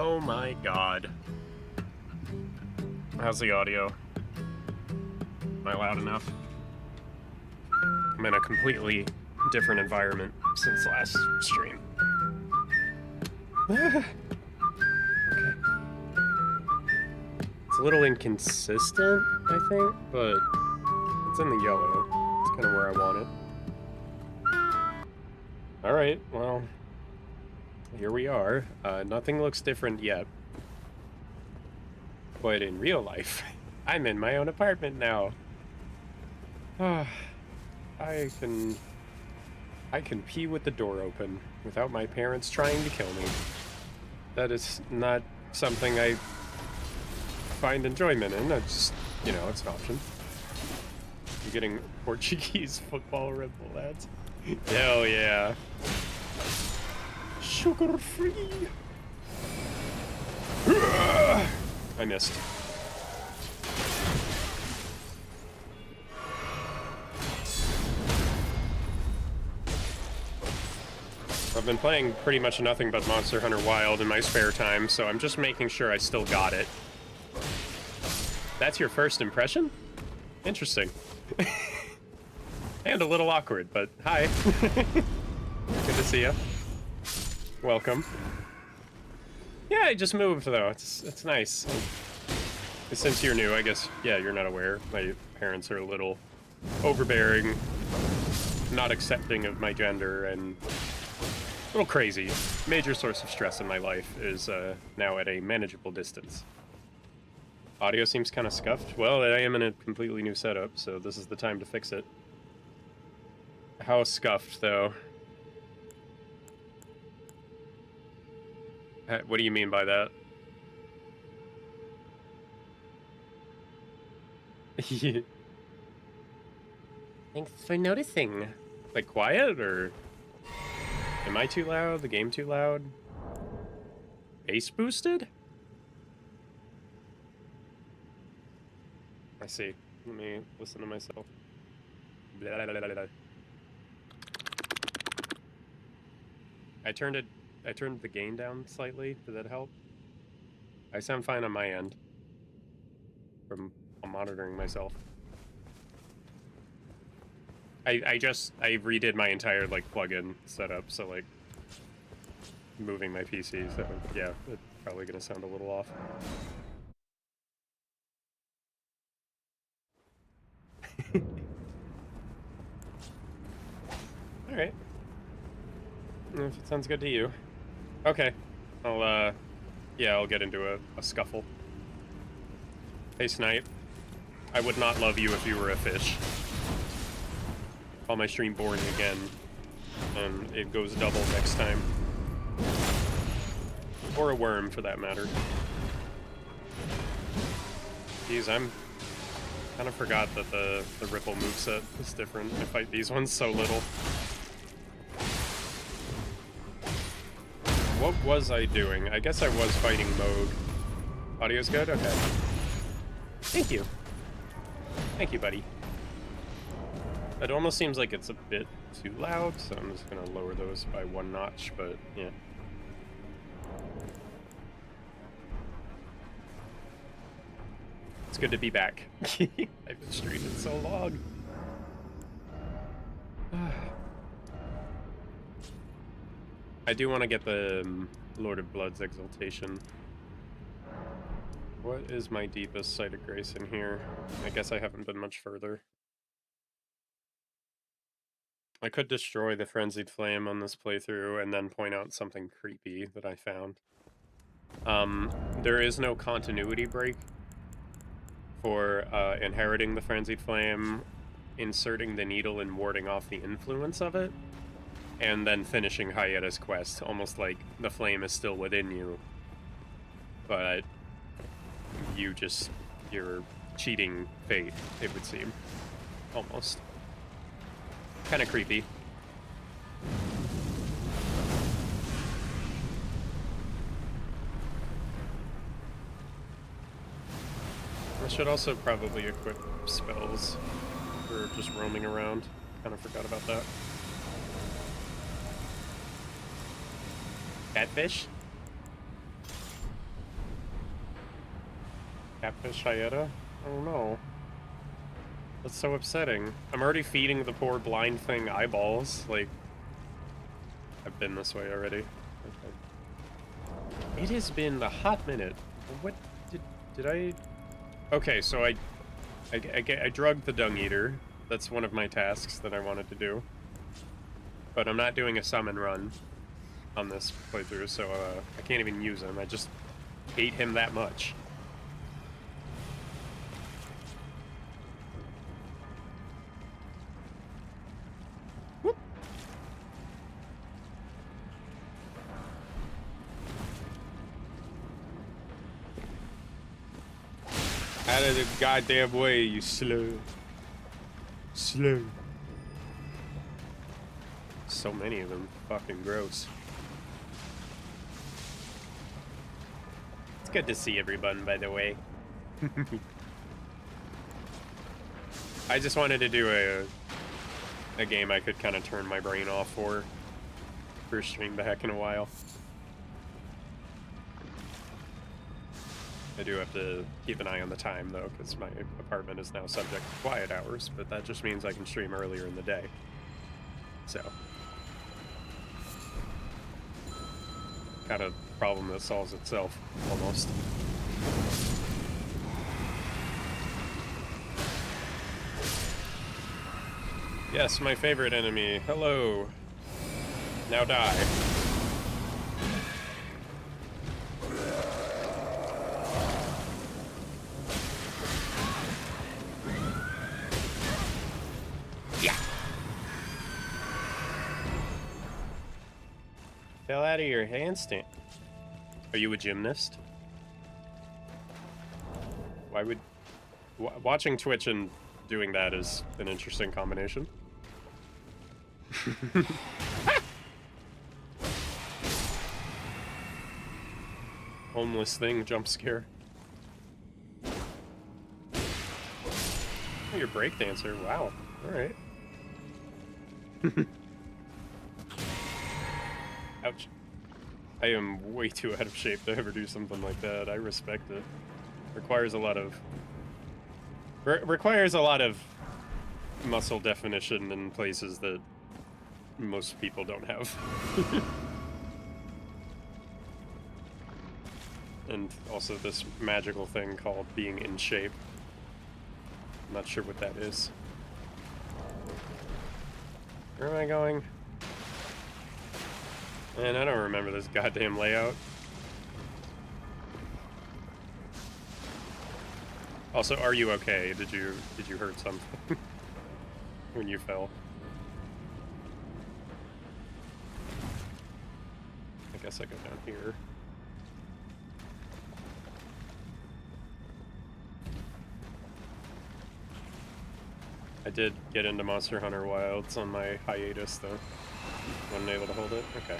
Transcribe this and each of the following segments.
Oh my god. How's the audio? Am I loud enough? I'm in a completely different environment since last stream. Okay. It's a little inconsistent, I think, but it's in the yellow. It's kind of where I want it. Alright, well, here we are. Nothing looks different yet. But in real life, I'm in my own apartment now. I can pee with the door open without my parents trying to kill me. That is not something I find enjoyment in. I just, it's an option. I'm getting Portuguese football Red Bull ads. Hell yeah. Sugar free. I missed. I've been playing pretty much nothing but Monster Hunter Wild in my spare time, so I'm just making sure I still got it. That's your first impression? Interesting. And a little awkward, but hi. Good to see you. Welcome. Yeah, I just moved, though. It's nice. Since you're new, I guess, yeah, you're not aware. My parents are a little overbearing, not accepting of my gender, and a little crazy. Major source of stress in my life is now at a manageable distance. Audio seems kind of scuffed. Well, I am in a completely new setup, so this is the time to fix it. How scuffed, though? What do you mean by that? Thanks for noticing. Like, quiet, or... Am I too loud? The game too loud? Bass boosted? I see. Let me listen to myself. Blah, blah, blah, blah. I turned the gain down slightly. Did that help? I sound fine on my end. From monitoring myself. I redid my entire, like, plugin setup, so, like, moving my PC, so, yeah, it's probably gonna sound a little off. Alright. If it sounds good to you. Okay. I'll get into a scuffle. Hey, Snipe. I would not love you if you were a fish. Call my stream boring again. And it goes double next time. Or a worm, for that matter. Geez, I'm... kind of forgot that the Ripple moveset is different. I fight these ones so little. What was I doing? I guess I was fighting mode. Audio's good? Okay. Thank you. Thank you, buddy. It almost seems like it's a bit too loud, so I'm just gonna lower those by 1 notch, but yeah. It's good to be back. I've been streaming so long. I do want to get the Lord of Blood's Exaltation. What is my deepest site of grace in here? I guess I haven't been much further. I could destroy the Frenzied Flame on this playthrough and then point out something creepy that I found. There is no continuity break for inheriting the Frenzied Flame, inserting the needle and warding off the influence of it, and then finishing Hayeda's quest, almost like the flame is still within you, but you're cheating fate, it would seem. Almost. Kind of creepy. I should also probably equip spells for just roaming around. Kind of forgot about that. Catfish? Catfish Hyena? Oh no. That's so upsetting. I'm already feeding the poor blind thing eyeballs. Like, I've been this way already. Okay. It has been a hot minute. What did I... Okay, so I drugged the Dung Eater. That's one of my tasks that I wanted to do. But I'm not doing a summon run on this playthrough, so I can't even use him. I just hate him that much. Whoop. Out of the goddamn way, you slow. Slow. So many of them. Fucking gross. It's good to see everyone, by the way. I just wanted to do a game I could kind of turn my brain off for stream back in a while. I do have to keep an eye on the time, though, because my apartment is now subject to quiet hours, but that just means I can stream earlier in the day. So. Kind of problem that solves itself, almost. Yes, my favorite enemy. Hello. Now die. Yeah. Fell out of your handstand. Are you a gymnast? Why would... watching Twitch and doing that is an interesting combination. Homeless thing, jump scare. Oh, you're a breakdancer. Wow. Alright. Ouch. I am way too out of shape to ever do something like that. I respect it. Requires a lot of... requires a lot of muscle definition in places that most people don't have. And also this magical thing called being in shape. I'm not sure what that is. Where am I going? Man, I don't remember this goddamn layout. Also, are you okay? Did you hurt something when you fell? I guess I go down here. I did get into Monster Hunter Wilds on my hiatus, though. Wasn't able to hold it? Okay.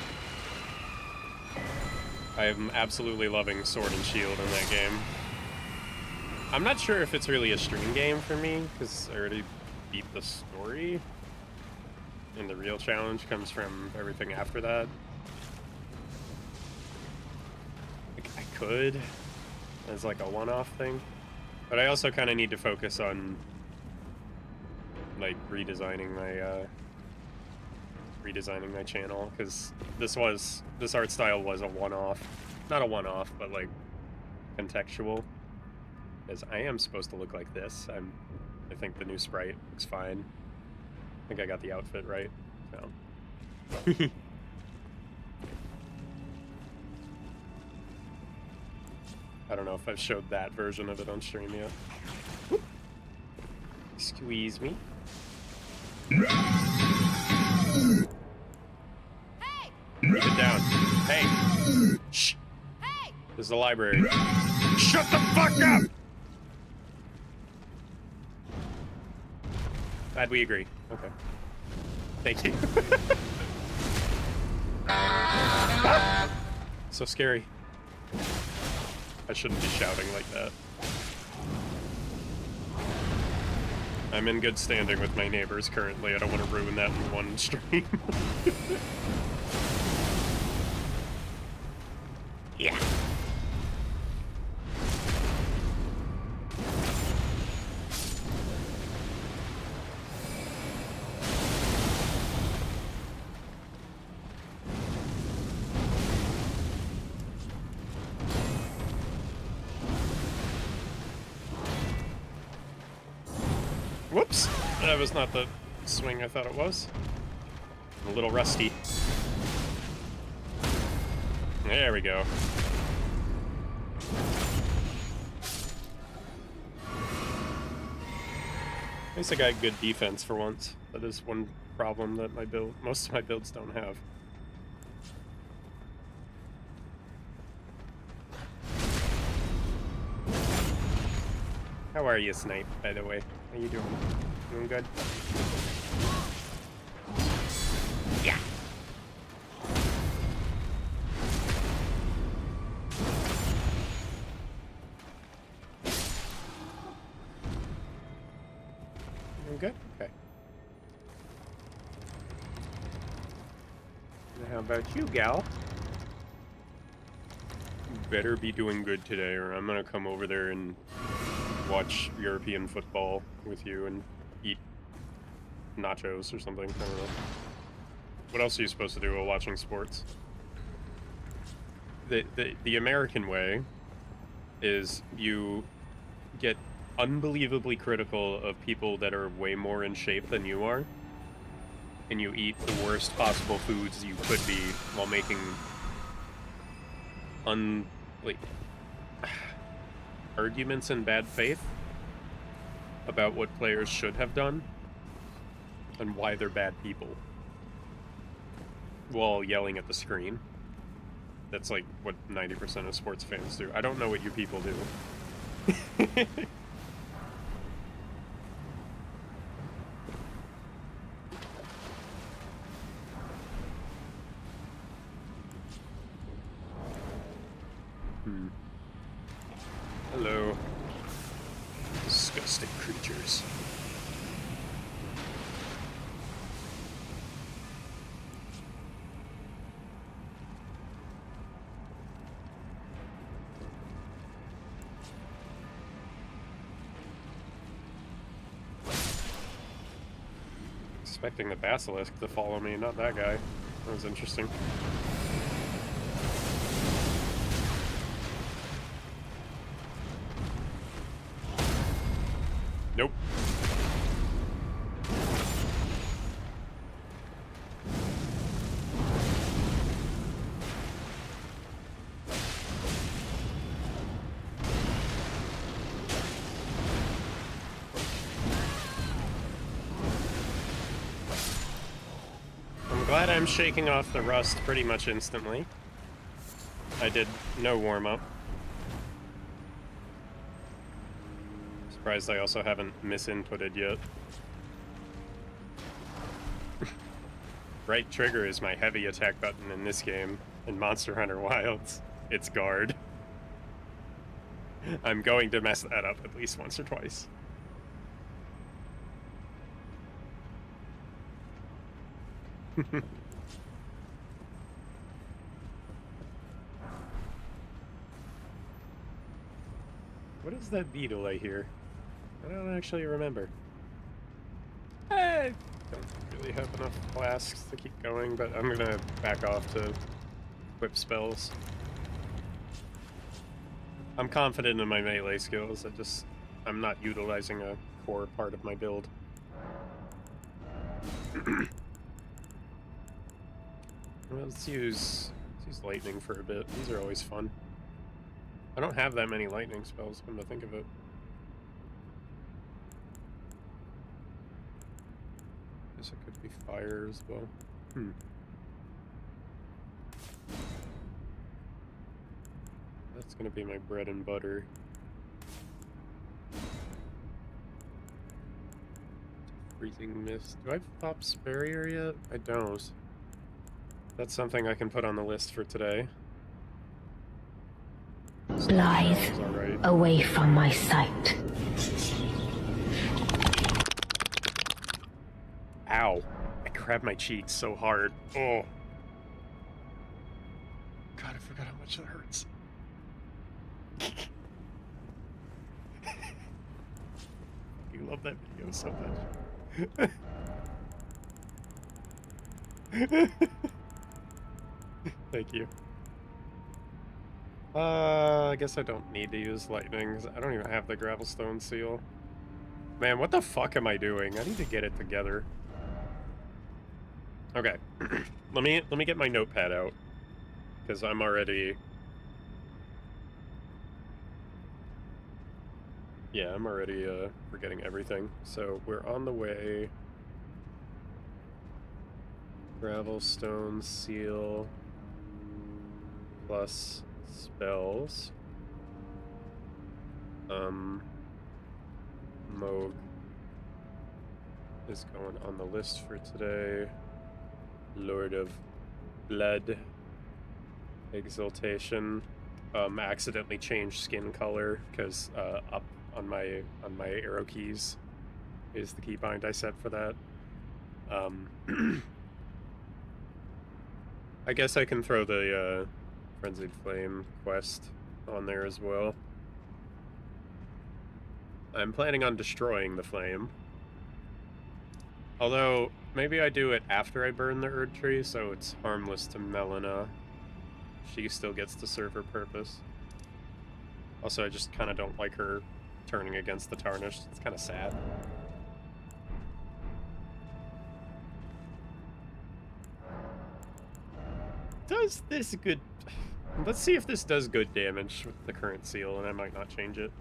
I am absolutely loving Sword and Shield in that game. I'm not sure if it's really a stream game for me, because I already beat the story. And the real challenge comes from everything after that. I could, as like a one-off thing. But I also kind of need to focus on, like, redesigning my channel, because this art style was a one-off. Not a one-off, but like contextual. Because I am supposed to look like this. I think the new sprite looks fine. I think I got the outfit right. So. I don't know if I've showed that version of it on stream yet. Whoop. Squeeze me. Hey! Keep it down. Hey! Shh! Hey! This is the library. Shut the fuck up! Glad we agree. Okay. Thank you. So scary. I shouldn't be shouting like that. I'm in good standing with my neighbors currently. I don't want to ruin that in one stream. Yeah. Whoops! That was not the swing I thought it was. I'm a little rusty. There we go. At least I got good defense for once. That is one problem that most of my builds don't have. How are you, Snipe, by the way? How you doing? Doing good? Yeah! Doing good? Okay. And how about you, gal? You better be doing good today, or I'm gonna come over there and watch European football with you and eat nachos or something. I don't know. What else are you supposed to do while watching sports? The American way is you get unbelievably critical of people that are way more in shape than you are, and you eat the worst possible foods you could be while making arguments in bad faith about what players should have done and why they're bad people while yelling at the screen. That's like what 90% of sports fans do. I don't know what you people do. Hello. Disgusting creatures. Expecting the basilisk to follow me, not that guy. That was interesting. Nope. I'm glad I'm shaking off the rust pretty much instantly. I did no warm-up. Surprised I also haven't misinputted yet. Right trigger is my heavy attack button in this game. In Monster Hunter Wilds, it's guard. I'm going to mess that up at least once or twice. What is that beetle I hear? I don't actually remember. I don't really have enough flasks to keep going, but I'm gonna back off to equip spells. I'm confident in my melee skills, I'm not utilizing a core part of my build. Well, let's use lightning for a bit. These are always fun. I don't have that many lightning spells, come to think of it. Guess it could be fire as well. That's gonna be my bread and butter. Freezing mist. Do I have Pop's barrier yet? I don't. That's something I can put on the list for today. Blithe, right. Away from my sight. Ow. I grabbed my cheek so hard. Oh. God, I forgot how much that hurts. You love that video so much. Thank you. I guess I don't need to use lightning, 'cause I don't even have the Gravelstone seal. Man, what the fuck am I doing? I need to get it together. Okay. let me get my notepad out. Because I'm already... Yeah, I'm already forgetting everything. So we're on the way. Gravel, stone, seal, plus spells. Moog is going on the list for today. Lord of Blood, Exaltation. Accidentally changed skin color because up on my arrow keys is the keybind I set for that. I guess I can throw the Frenzied Flame quest on there as well. I'm planning on destroying the flame. Although, maybe I do it after I burn the Erd Tree, so it's harmless to Melina. She still gets to serve her purpose. Also, I just kind of don't like her turning against the Tarnished. It's kind of sad. Does this good... Let's see if this does good damage with the current seal, and I might not change it.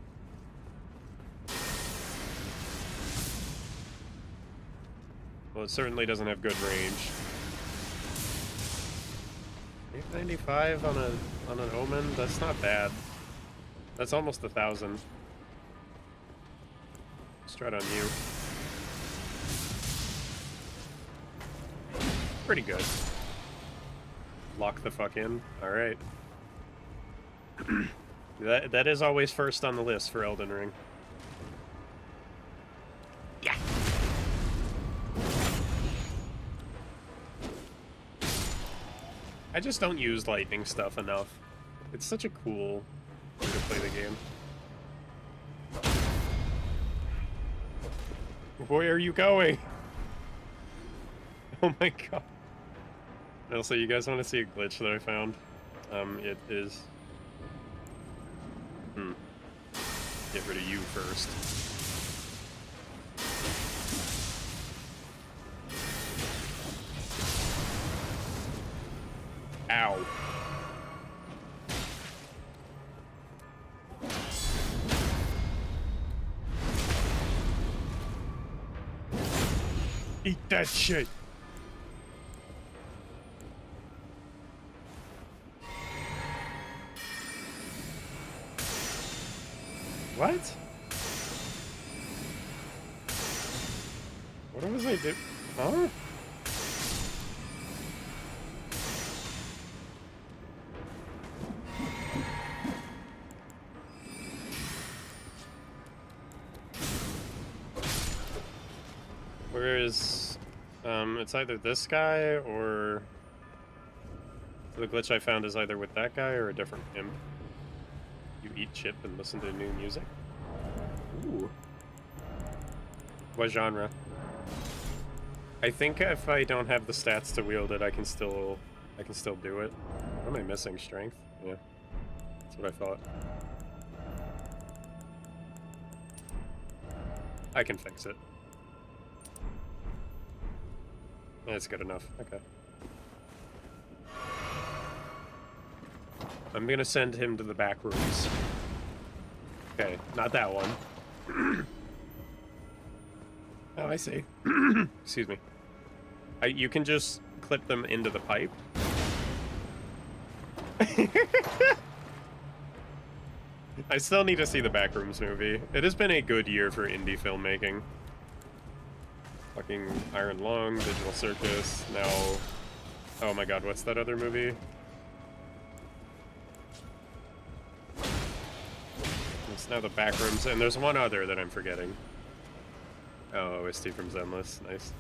Well, it certainly doesn't have good range. 895 on an Omen? That's not bad. That's almost 1,000. Let's try it on you. Pretty good. Lock the fuck in. Alright. That is always first on the list for Elden Ring. Yeah. I just don't use lightning stuff enough. It's such a cool way to play the game. Where are you going? Oh my god. Also, you guys want to see a glitch that I found? It is... Get rid of you first. Ow. Eat that shit. What? What was I doing? Huh? Where is... it's either this guy or... The glitch I found is either with that guy or a different imp. You eat chip and listen to new music? Ooh. What genre? I think if I don't have the stats to wield it, I can still do it. What am I missing? Strength? Yeah. That's what I thought. I can fix it. That's good enough. Okay. I'm gonna send him to the back rooms. Okay, not that one. Oh, I see. Excuse me. You can just clip them into the pipe. I still need to see the Backrooms movie. It has been a good year for indie filmmaking. Fucking Iron Lung, Digital Circus, now... Oh my god, what's that other movie? It's now the Backrooms, and there's one other that I'm forgetting. Oh, OST from Zenless, nice.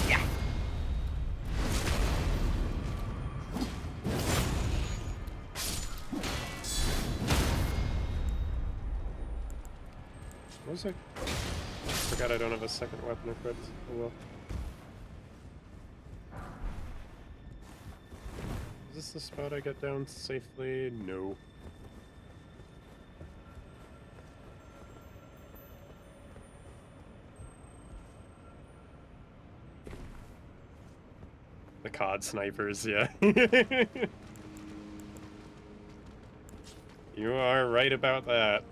Yeah! What was it? Forgot I don't have a second weapon equipped. Oh well. Is this the spot I get down safely? No. The COD snipers, yeah. You are right about that.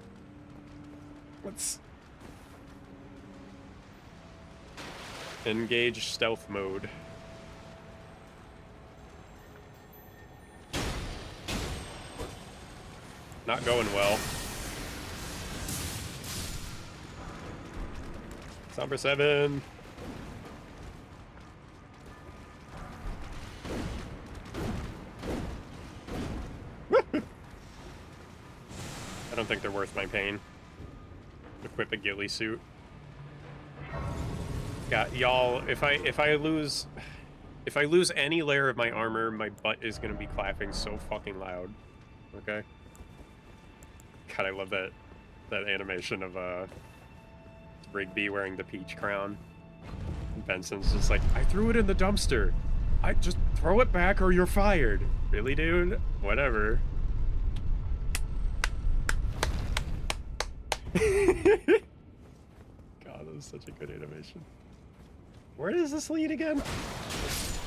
Let's engage stealth mode. Not going well. It's number 7. I don't think they're worth my pain. Equip a ghillie suit. God, y'all, if I lose any layer of my armor, my butt is gonna be clapping so fucking loud. Okay? God, I love that animation of Rigby wearing the peach crown. Benson's just like, I threw it in the dumpster. I just throw it back or you're fired. Really, dude? Whatever. God, that was such a good animation. Where does this lead again?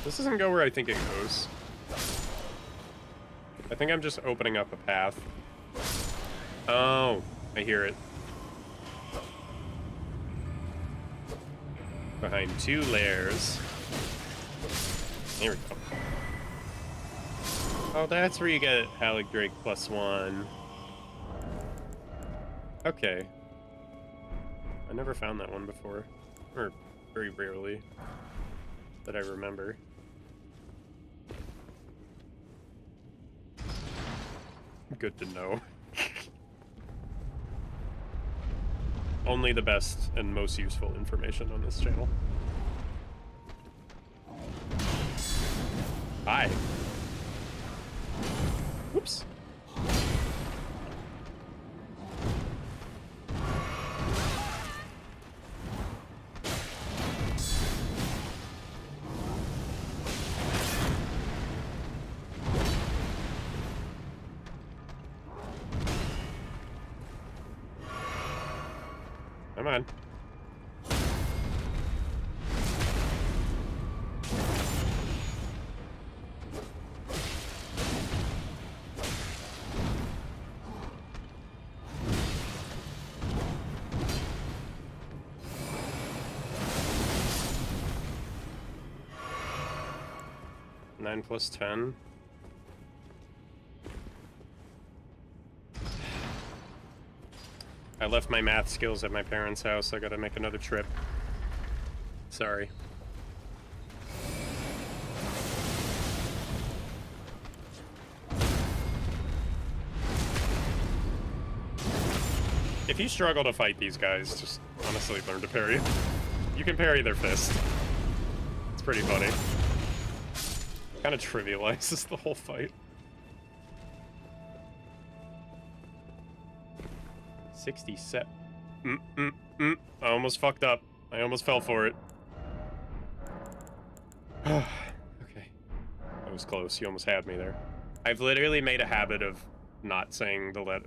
This doesn't go where I think it goes. I think I'm just opening up a path. Oh, I hear it. Behind 2 layers. There we go. Oh, that's where you get Alec Drake +1. Okay. I never found that one before. Or very rarely that I remember. Good to know. Only the best and most useful information on this channel. Hi. Whoops. Come on. Nine plus 10. I left my math skills at my parents' house. I gotta make another trip. Sorry. If you struggle to fight these guys, just honestly learn to parry. You can parry their fist. It's pretty funny. Kind of trivializes the whole fight. 67. I almost fucked up. I almost fell for it. Okay. That was close. You almost had me there. I've literally made a habit of not saying the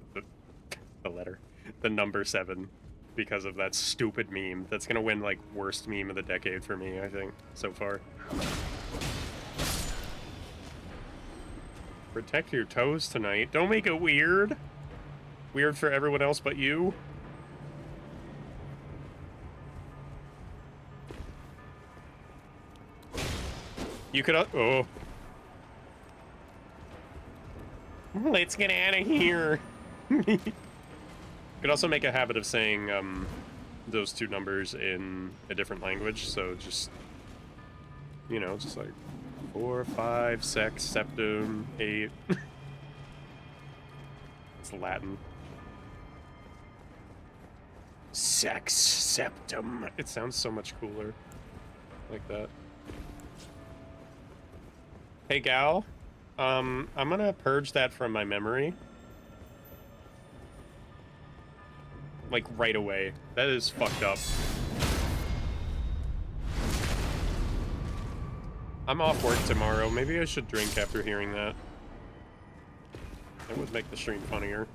number 7 because of that stupid meme. That's gonna win, like, worst meme of the decade for me, I think, so far. Protect your toes tonight. Don't make it weird. Weird for everyone else but you. You could, oh. Let's get out of here. You could also make a habit of saying those 2 numbers in a different language, so just, you know, just like 4, 5, 6, septum, 8. It's Latin. Sex septum. It sounds so much cooler like that. Hey, gal. I'm gonna purge that from my memory. Like, right away. That is fucked up. I'm off work tomorrow. Maybe I should drink after hearing that. It would make the stream funnier.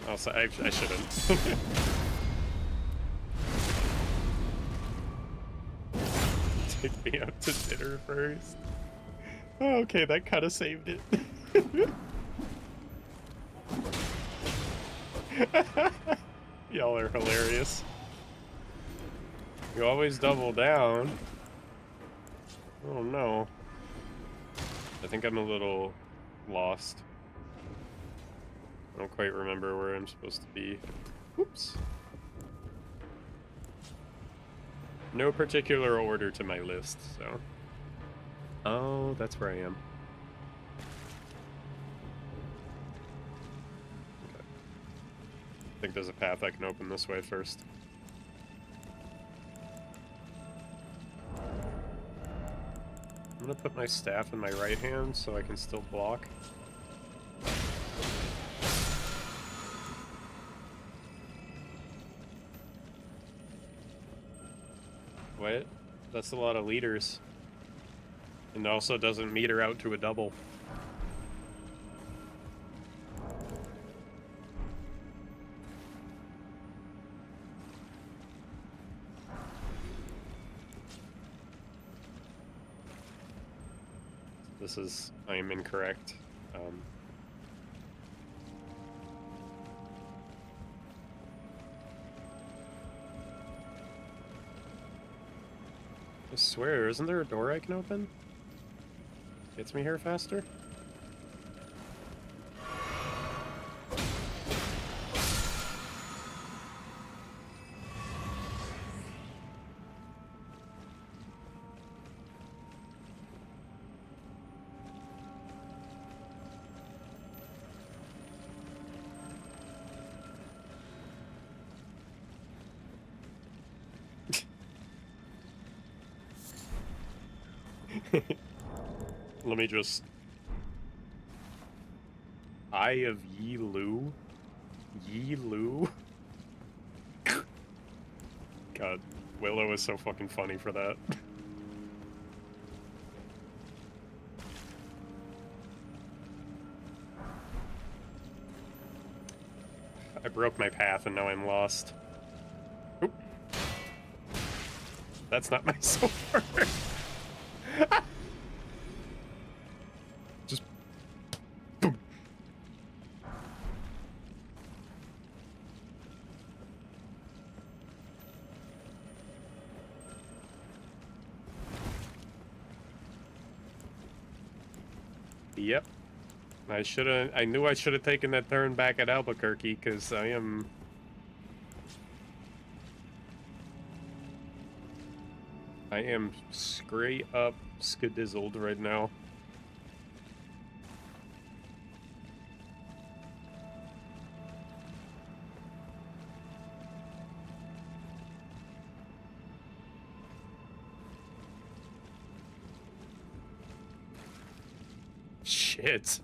I'll say, I shouldn't. Take me out to dinner first. Oh, okay, that kind of saved it. Y'all are hilarious. You always double down. Oh no. I think I'm a little lost. I don't quite remember where I'm supposed to be. Oops. No particular order to my list, so. Oh, that's where I am. Okay. I think there's a path I can open this way first. I'm gonna put my staff in my right hand so I can still block. What? That's a lot of liters. And also doesn't meter out to a double. This is... I am incorrect. I swear, isn't there a door I can open? Gets me here faster? Let me just... Eye of Yi Lu? Yi Lu? God, Willow is so fucking funny for that. I broke my path and now I'm lost. Oop. That's not my sword. Just boom. Yep. I knew I should have taken that turn back at Albuquerque, because I am... straight up skadizzled right now. Shit.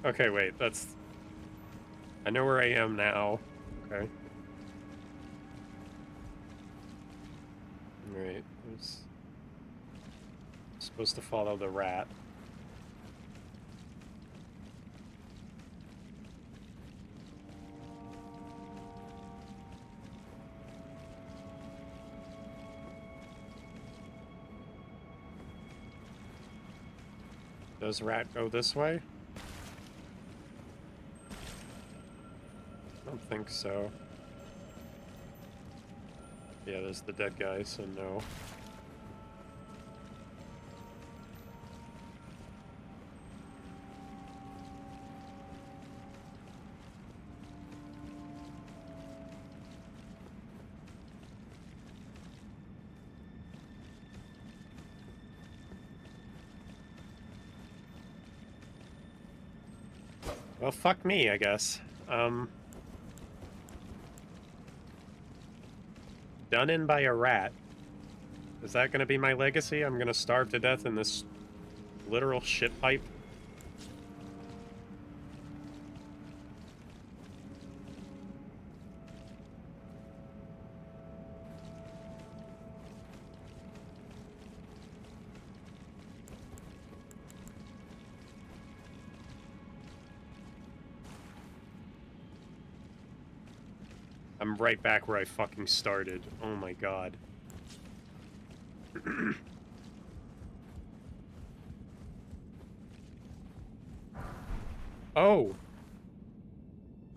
Okay, wait, that's... I know where I am now. Okay. Alright, I'm supposed to follow the rat. Does rat go this way? I don't think so. Yeah, there's the dead guy, so no. Well, fuck me, I guess. Done in by a rat. Is that gonna be my legacy? I'm gonna starve to death in this literal shit pipe? I'm right back where I fucking started. Oh my god. Oh!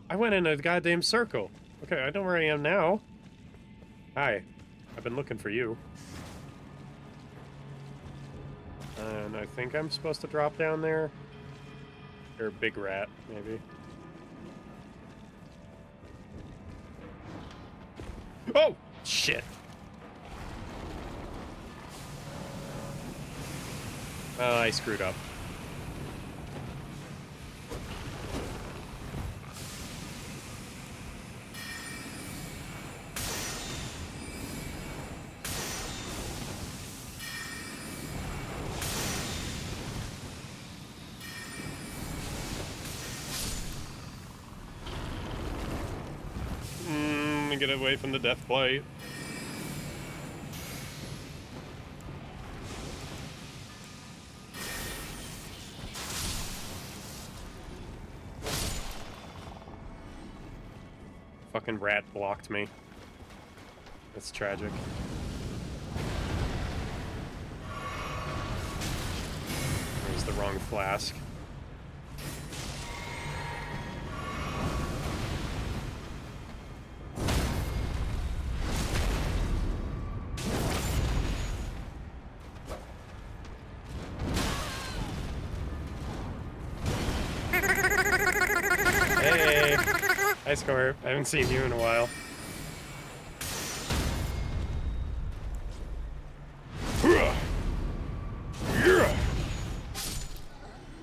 I went in a goddamn circle. Okay, I know where I am now. Hi. I've been looking for you. And I think I'm supposed to drop down there. Or a big rat, maybe. Oh! Shit. I screwed up. Get away from the death blight. Fucking rat blocked me. That's tragic. There's the wrong flask. Hi, Scorp. I haven't seen you in a while.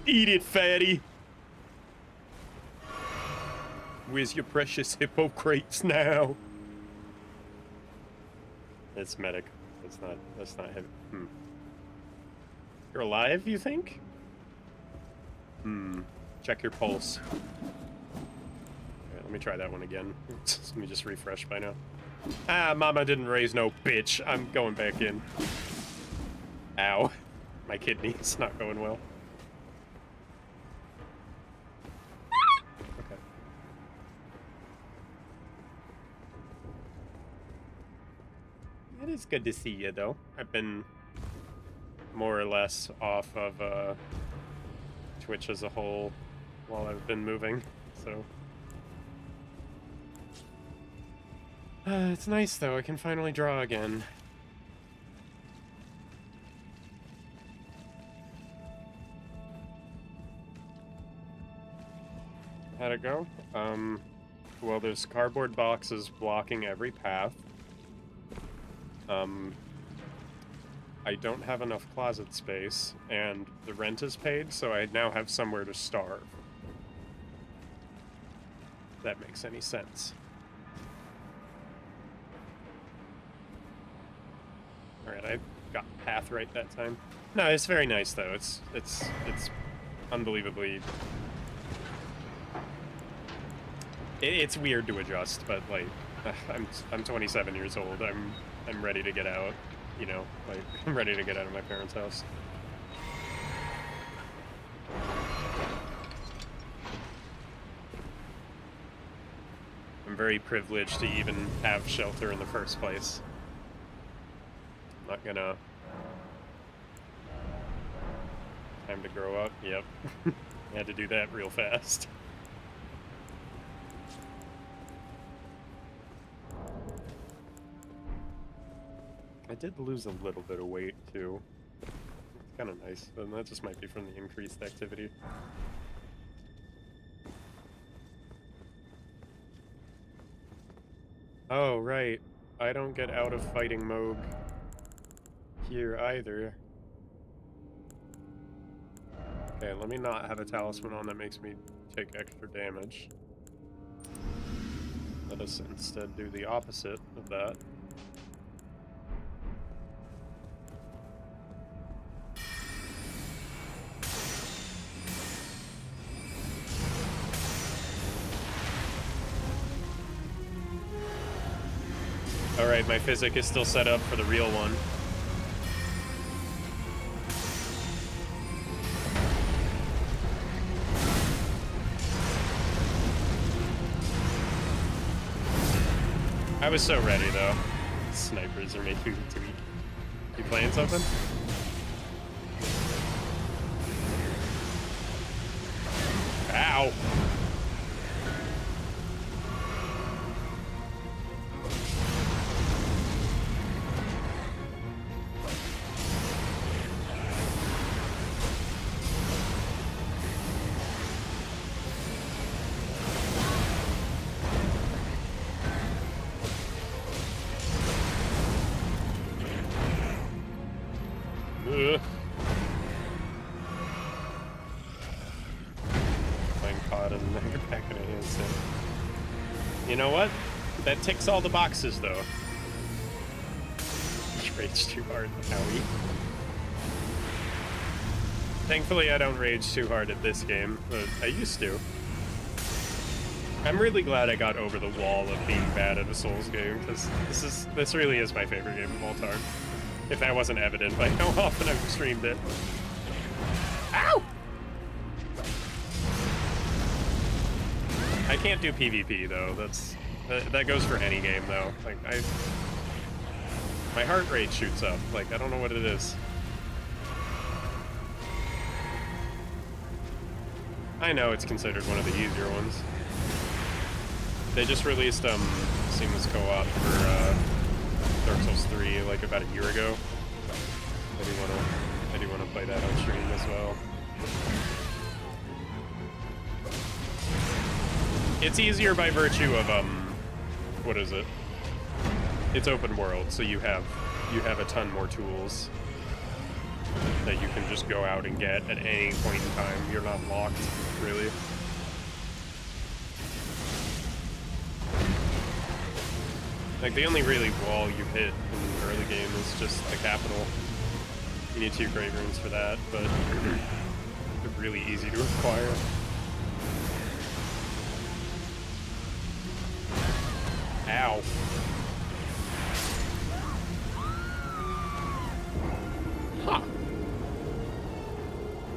Eat it, fatty! Where's your precious Hippocrates now? It's medic. That's not him. You're alive, you think? Check your pulse. Let me try that one again. Let me just refresh by now. Ah, mama didn't raise no bitch. I'm going back in. Ow. My kidney's not going well. Okay. It is good to see you, though. I've been more or less off of Twitch as a whole while I've been moving, so... it's nice, though. I can finally draw again. How'd it go? Well, there's cardboard boxes blocking every path. I don't have enough closet space, and the rent is paid, so I now have somewhere to starve. If that makes any sense. Alright, I got the path right that time. No, it's very nice though. It's unbelievably... It's weird to adjust, but like I'm 27 years old. I'm ready to get out, you know, like I'm ready to get out of my parents' house. I'm very privileged to even have shelter in the first place. I'm not gonna... Time to grow up, yep. I had to do that real fast. I did lose a little bit of weight, too. It's kind of nice, and that just might be from the increased activity. Oh, right. I don't get out of fighting Moog here either. Okay, let me not have a talisman on that makes me take extra damage. Let us instead do the opposite of that. Alright, my physic is still set up for the real one. I was so ready, though. Snipers are making me tweak. You playing something? Ow! Ugh. Playing COD and then back in an instant. You know what? That ticks all the boxes, though. You rage too hard, Howie. Thankfully, I don't rage too hard at this game, but I used to. I'm really glad I got over the wall of being bad at a Souls game, because this really is my favorite game of all time. If that wasn't evident by how often I've streamed it. Ow! I can't do PvP though. That goes for any game though. Like my heart rate shoots up. Like I don't know what it is. I know it's considered one of the easier ones. They just released seamless co-op for Dark Souls 3 like about a year ago. I do wanna play that on stream as well. It's easier by virtue of what is it? It's open world, so you have a ton more tools that you can just go out and get at any point in time. You're not locked, really. Like, the only really wall you hit in the early game is just the capital. You need 2 Grave Runes for that, but they're really easy to acquire. Ow. Huh.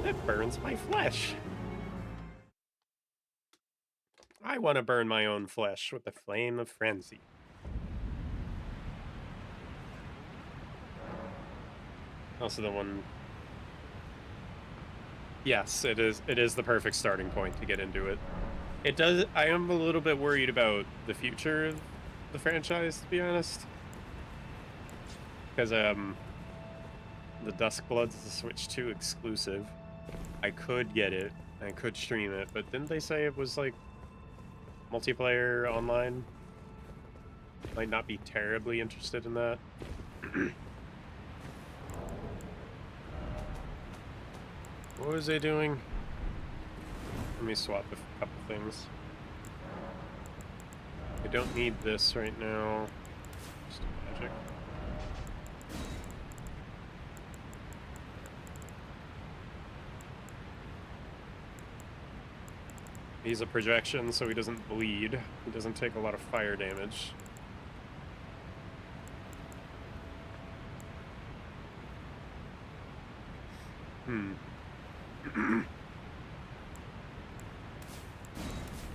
That burns my flesh. I want to burn my own flesh with the flame of frenzy. Also the one... Yes, it is the perfect starting point to get into it. It does... I am a little bit worried about the future of the franchise, to be honest. Because, the Duskbloods is a Switch 2 exclusive. I could get it. I could stream it, but didn't they say it was, like, multiplayer online? Might not be terribly interested in that. What was I doing? Let me swap a couple things. I don't need this right now. Just magic. He's a projection, so he doesn't bleed. He doesn't take a lot of fire damage.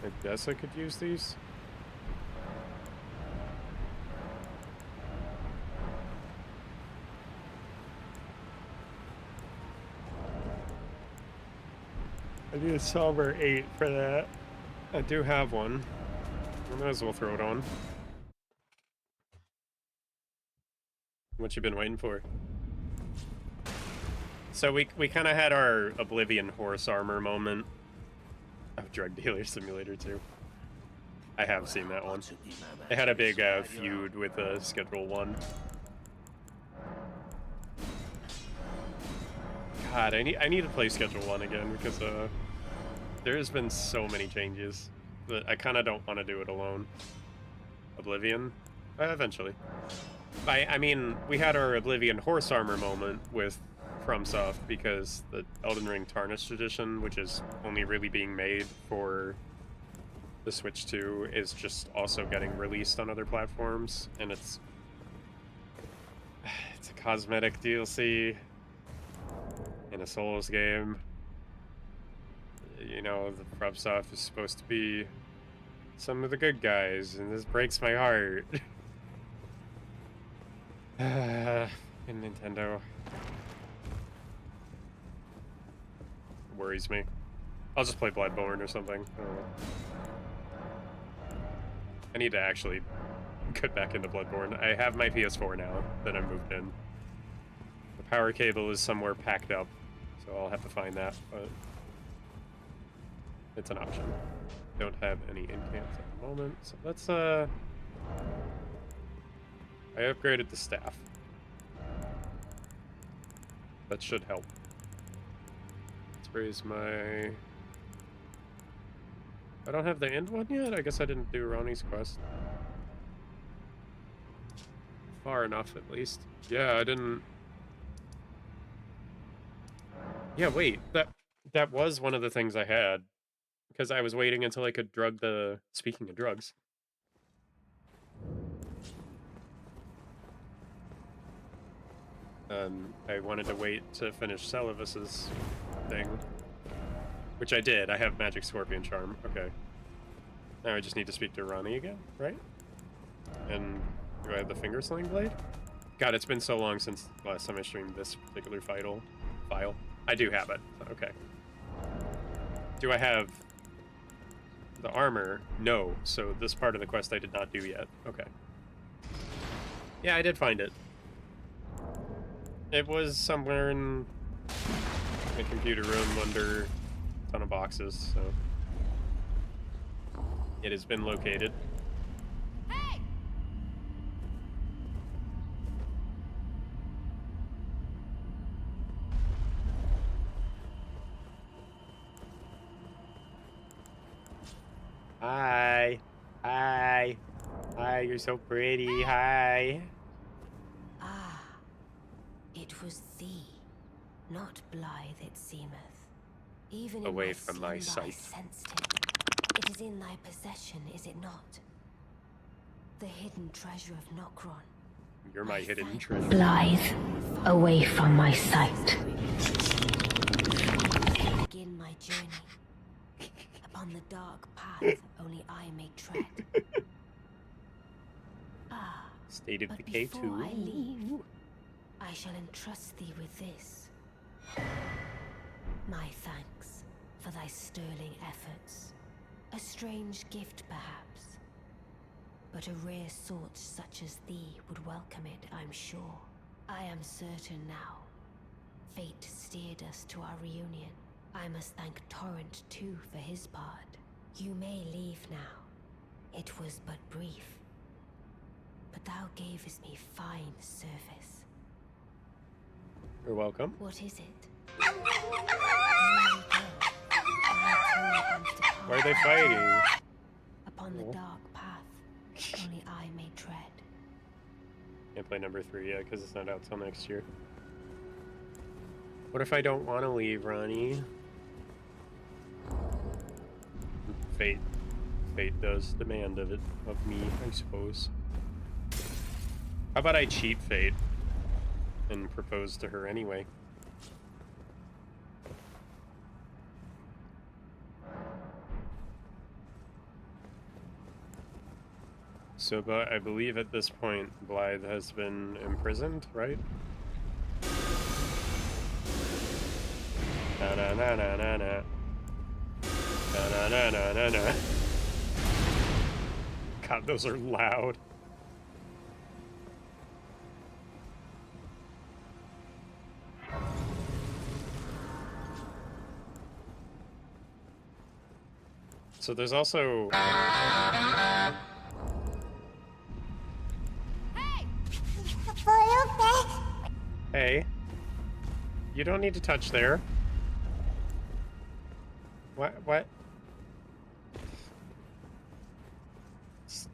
I guess I could use these. I need a Somber 8 for that. I do have one. I might as well throw it on. What you been waiting for? So we kind of had our Oblivion horse armor moment of Drug Dealer Simulator 2. I have seen that one. They had a big feud with Schedule 1. God, I need to play Schedule 1 again because there has been so many changes that I kind of don't want to do it alone. Oblivion? Eventually. I mean, we had our Oblivion horse armor moment with FromSoft because the Elden Ring Tarnished edition, which is only really being made for the Switch 2, is just also getting released on other platforms, and it's a cosmetic DLC in a Souls game. You know, the FromSoft is supposed to be some of the good guys, and this breaks my heart. In Nintendo. Worries me. I'll just play Bloodborne or something. I don't know. I need to actually get back into Bloodborne. I have my PS4 now that I moved in. The power cable is somewhere packed up, so I'll have to find that, but it's an option. Don't have any incants at the moment, so let's, I upgraded the staff. That should help. Let's raise my... I don't have the end one yet? I guess I didn't do Ronnie's quest. Far enough, at least. Yeah, I didn't... Yeah, wait. That was one of the things I had. Because I was waiting until I could drug the... Speaking of drugs. I wanted to wait to finish Celivis's thing. Which I did. I have Magic Scorpion Charm. Okay. Now I just need to speak to Ronnie again, right? And do I have the Finger Sling Blade? God, it's been so long since last time I streamed this particular file. I do have it. Okay. Do I have the armor? No. So this part of the quest I did not do yet. Okay. Yeah, I did find it. It was somewhere in the computer room under a ton of boxes, so... It has been located. Hey! Hi. Hi. Hi, you're so pretty. Hi. Ah, it was thee, not blithe it seemeth. Even Away in from my my slumber I sight. sensed it. It is in thy possession, is it not? The hidden treasure of Nokron. You're my hidden treasure. Blithe, away from my sight. Begin my journey upon the dark path only I may tread. Ah, State of but Decay 2. before I leave, I shall entrust thee with this. My thanks for thy sterling efforts. A strange gift, perhaps. But a rare sort such as thee would welcome it, I'm sure. I am certain now. Fate steered us to our reunion. I must thank Torrent, too, for his part. You may leave now. It was but brief. But thou gavest me fine service. You're welcome. What is it? Why are they fighting? Upon the dark path, only I may tread. Can't play number 3 yet because it's not out till next year. What if I don't want to leave, Ronnie? Fate. Fate does demand of me, I suppose. How about I cheat Fate and propose to her anyway? So, but I believe at this point, Blythe has been imprisoned, right? Na na na na na na. Na na na na na na. God, those are loud. So there's also... Hey, you don't need to touch there. What? It's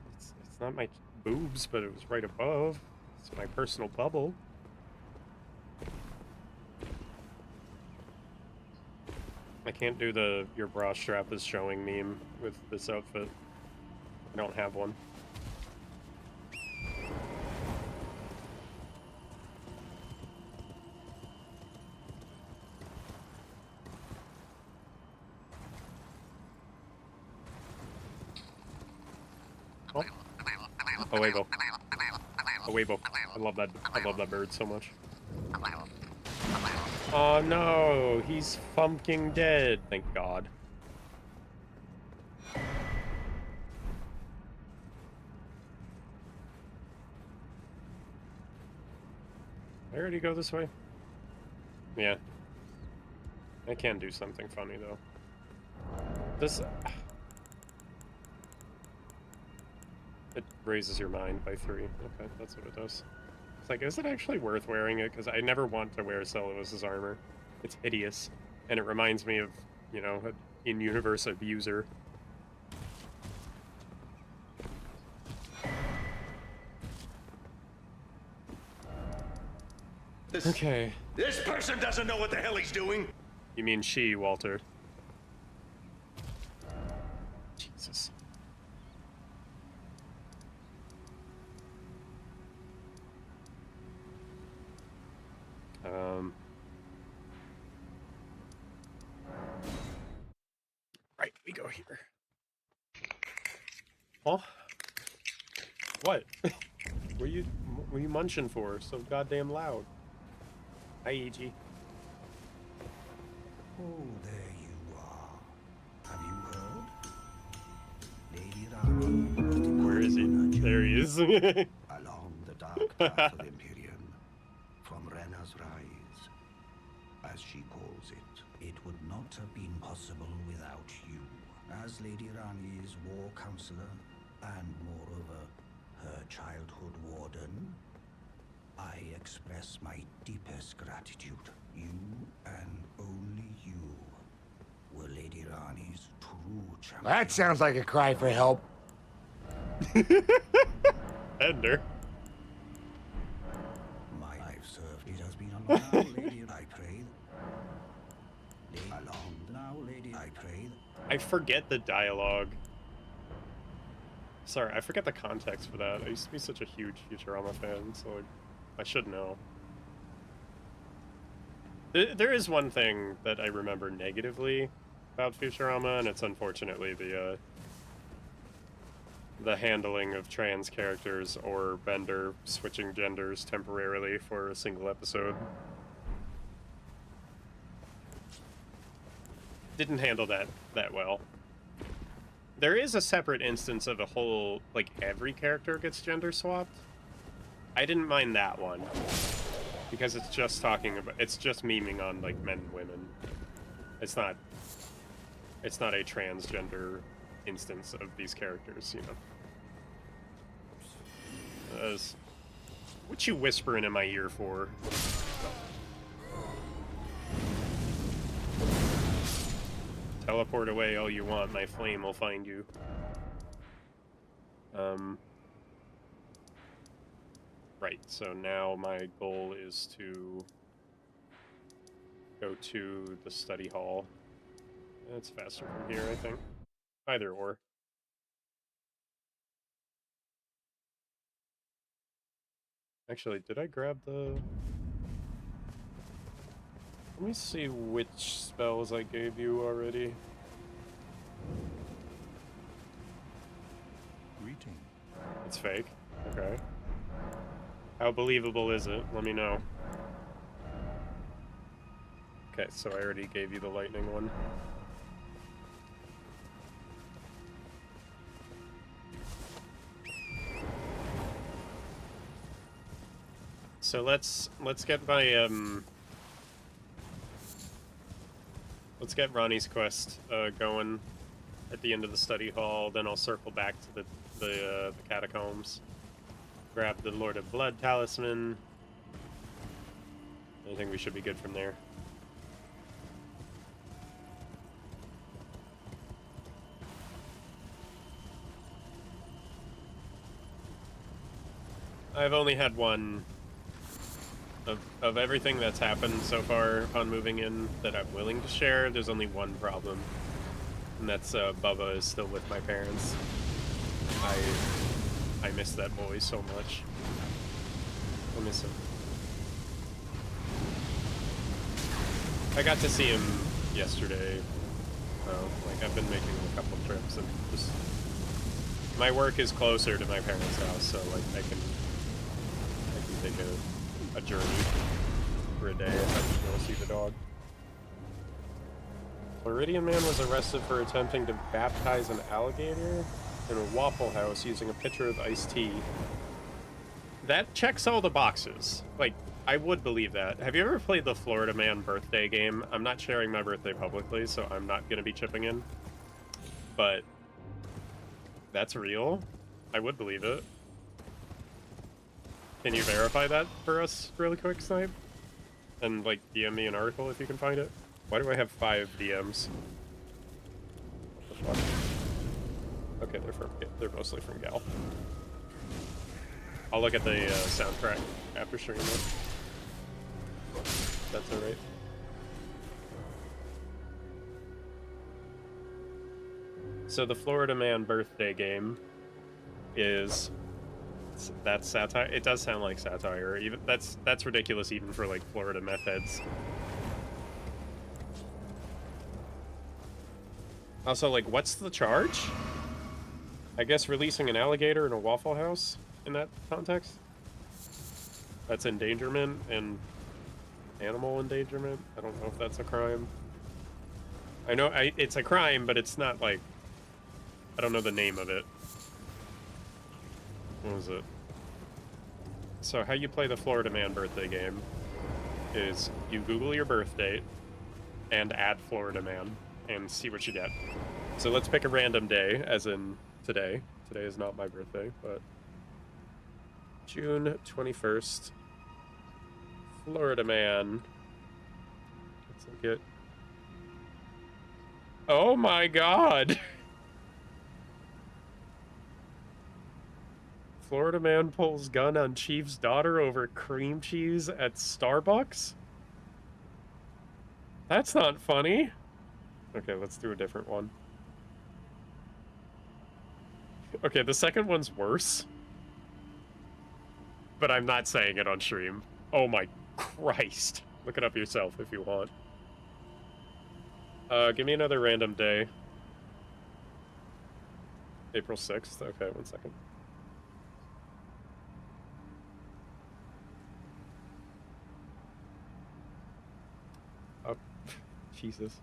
not my boobs, but it was right above. It's my personal bubble. I can't do the your bra strap is showing meme with this outfit. I don't have one. Oh, wait, go. A weeble. I love that. I love that bird so much. Oh no, he's fucking dead. Thank God. I already go this way? Yeah. I can do something funny though. This... It raises your mind by 3. Okay, that's what it does. It's like, is it actually worth wearing it? Because I never want to wear Celos' armor. It's hideous. And it reminds me of, you know, an in-universe abuser. Okay. This person doesn't know what the hell he's doing. You mean she, Walter. Jesus. Right, we go here. Huh? What? Were you munching for so goddamn loud? Hi, E.G. Oh, there you are. Have you heard? Lady Rani. Where is he? There he is. Along the dark path of Empyrean, from Rena's Rise, as she calls it. It would not have been possible without you, as Lady Rani's war counselor, and moreover, her childhood warden. I express my deepest gratitude. You and only you were Lady Rani's true champion. That sounds like a cry for help. Ender. My life served. It has been a long lady. I pray. Along now, lady. I pray. I forget the dialogue. Sorry, I forget the context for that. I used to be such a huge Futurama fan, so like, I should know. There is one thing that I remember negatively about Futurama, and it's unfortunately the handling of trans characters or Bender switching genders temporarily for a single episode. Didn't handle that well. There is a separate instance of a whole, like, every character gets gender swapped. I didn't mind that one. Because it's just talking about, it's just memeing on, like, men and women. It's not a transgender instance of these characters, you know. What you whispering in my ear for? Teleport away all you want, my flame will find you. Right, so now my goal is to go to the study hall. It's faster from here, I think. Either or. Actually, did I grab the... Let me see which spells I gave you already. Greeting. It's fake. Okay. How believable is it? Let me know. Okay, so I already gave you the lightning one. So let's get my let's get Ronnie's quest going at the end of the study hall. Then I'll circle back to the catacombs. Grab the Lord of Blood talisman. I think we should be good from there. I've only had one of everything that's happened so far upon moving in that I'm willing to share. There's only one problem, and that's Bubba is still with my parents. I miss that boy so much. I miss him. I got to see him yesterday. Like, I've been making a couple trips, and just... My work is closer to my parents' house, so, like, take a journey for a day and then go see the dog. Floridian man was arrested for attempting to baptize an alligator in a Waffle House using a pitcher of iced tea. That checks all the boxes. Like, I would believe that. Have you ever played the Florida Man birthday game? I'm not sharing my birthday publicly, so I'm not going to be chipping in. But that's real. I would believe it. Can you verify that for us really quick, Snipe? And, like, DM me an article if you can find it. Why do I have 5 DMs? What the fuck? Okay, they're mostly from Gal. I'll look at the soundtrack after streaming it. That's alright. So the Florida Man birthday game is... That's satire. It does sound like satire. Even that's ridiculous even for like Florida meth heads. Also, like, what's the charge? I guess releasing an alligator in a Waffle House in that context? That's endangerment and animal endangerment. I don't know if that's a crime. I know it's a crime, but it's not like... I don't know the name of it. What was it? So how you play the Florida Man birthday game is you Google your birth date and add Florida Man and see what you get. So let's pick a random day, as in today. Today is not my birthday, but June 21st. Florida Man. Let's look at... Oh my god! Florida man pulls gun on chief's daughter over cream cheese at Starbucks? That's not funny. Okay, let's do a different one. Okay, the second one's worse. But I'm not saying it on stream. Oh my Christ. Look it up yourself if you want. Give me another random day. April 6th. Okay, 1 second. Oh, Jesus.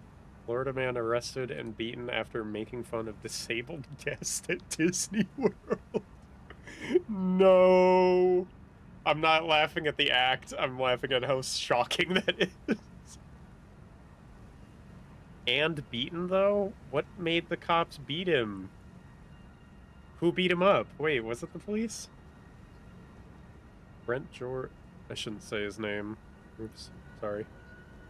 Florida man arrested and beaten after making fun of disabled guests at Disney World. No. I'm not laughing at the act. I'm laughing at how shocking that is. And beaten, though? What made the cops beat him? Who beat him up? Wait, was it the police? Brent George... I shouldn't say his name. Oops, sorry.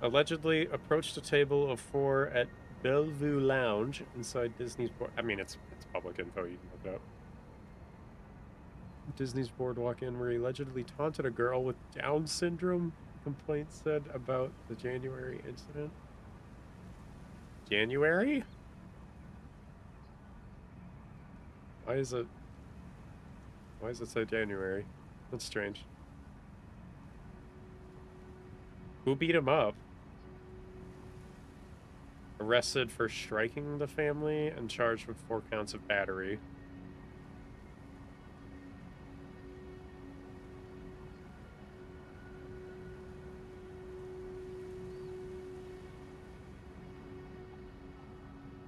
Allegedly approached a table of 4 at Bellevue Lounge inside Disney's... I mean, it's public info, you can look it up. Disney's Boardwalk Inn, where he allegedly taunted a girl with Down syndrome, complaints said about the January incident. January? Why is it say January? That's strange. Who beat him up? Arrested for striking the family and charged with 4 counts of battery.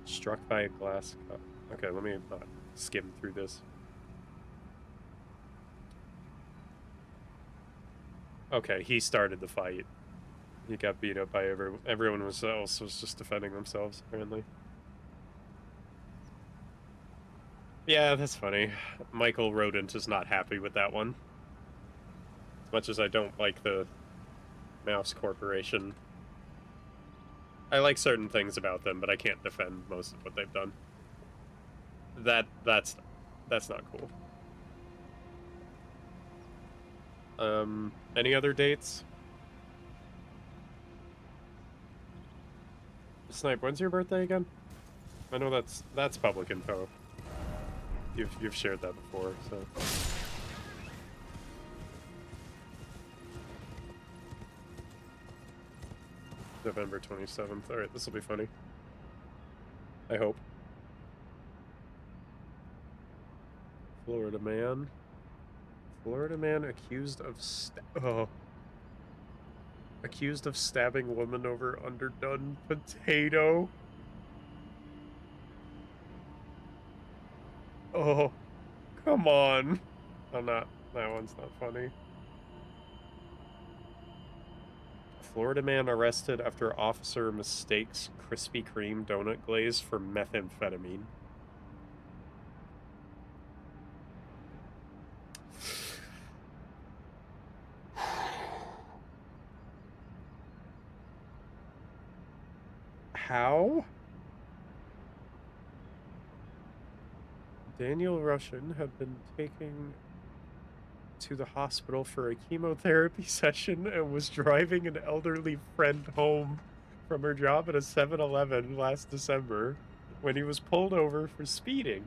Struck by a glass cup. Okay, let me skim through this. Okay, he started the fight. He got beat up by everyone else was just defending themselves, apparently. Yeah, that's funny. Michael Rodent is not happy with that one. As much as I don't like the Mouse Corporation. I like certain things about them, but I can't defend most of what they've done. That's not cool. Any other dates? Snipe, when's your birthday again? I know that's public info. You've shared that before, so. November 27th. Alright, this will be funny. I hope. Florida man. Florida man accused of stabbing woman over underdone potato. Oh, come on. That one's not funny. Florida man arrested after officer mistakes Krispy Kreme donut glaze for methamphetamine. How? Daniel Russian had been taken to the hospital for a chemotherapy session and was driving an elderly friend home from her job at a 7-Eleven last December when he was pulled over for speeding.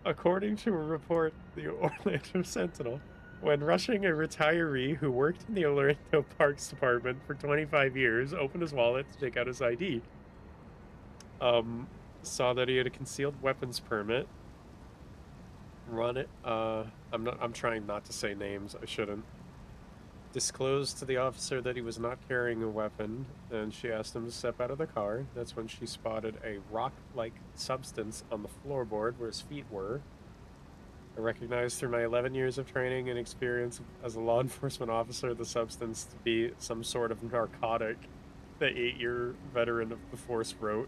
According to a report, the Orlando Sentinel, when rushing a retiree who worked in the Orlando Parks Department for 25 years, opened his wallet to take out his ID. Saw that he had a concealed weapons permit. Run it. I'm trying not to say names. I shouldn't. Disclosed to the officer that he was not carrying a weapon, and she asked him to step out of the car. That's when she spotted a rock-like substance on the floorboard where his feet were. I recognized through my 11 years of training and experience as a law enforcement officer the substance to be some sort of narcotic, the 8-year veteran of the force wrote.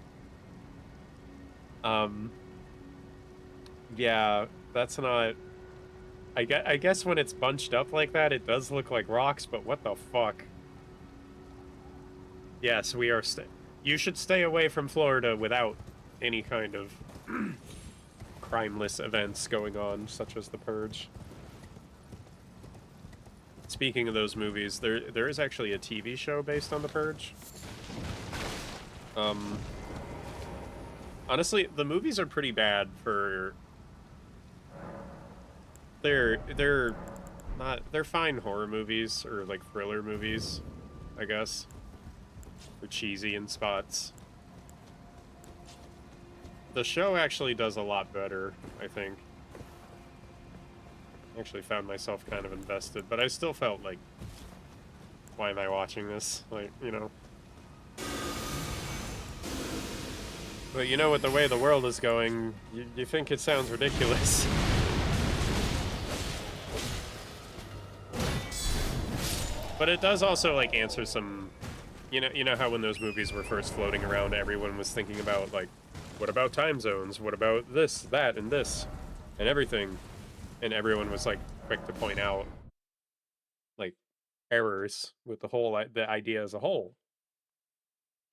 Yeah, that's not... I guess when it's bunched up like that, it does look like rocks, but what the fuck? Yes, we are you should stay away from Florida without any kind of crimeless events going on, such as The Purge. Speaking of those movies, there is actually a TV show based on The Purge. Honestly, the movies are pretty bad for... They're fine horror movies, or like thriller movies, I guess. They're cheesy in spots. The show actually does a lot better, I think. I actually found myself kind of invested, but I still felt like, why am I watching this? Like, you know. But you know, with the way the world is going, you think it sounds ridiculous. But it does also, like, answer some... You know how when those movies were first floating around, everyone was thinking about, like, what about time zones? What about this, that, and this? And everything. And everyone was, like, quick to point out, like, errors with the idea as a whole.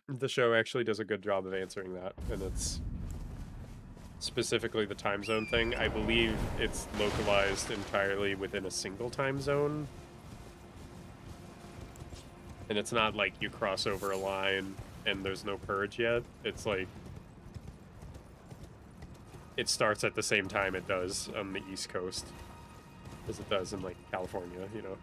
The show actually does a good job of answering that, and it's... Specifically the time zone thing. I believe it's localized entirely within a single time zone. And it's not like you cross over a line and there's no purge yet. It's like... It starts at the same time it does on the East Coast. As it does in, like, California, you know?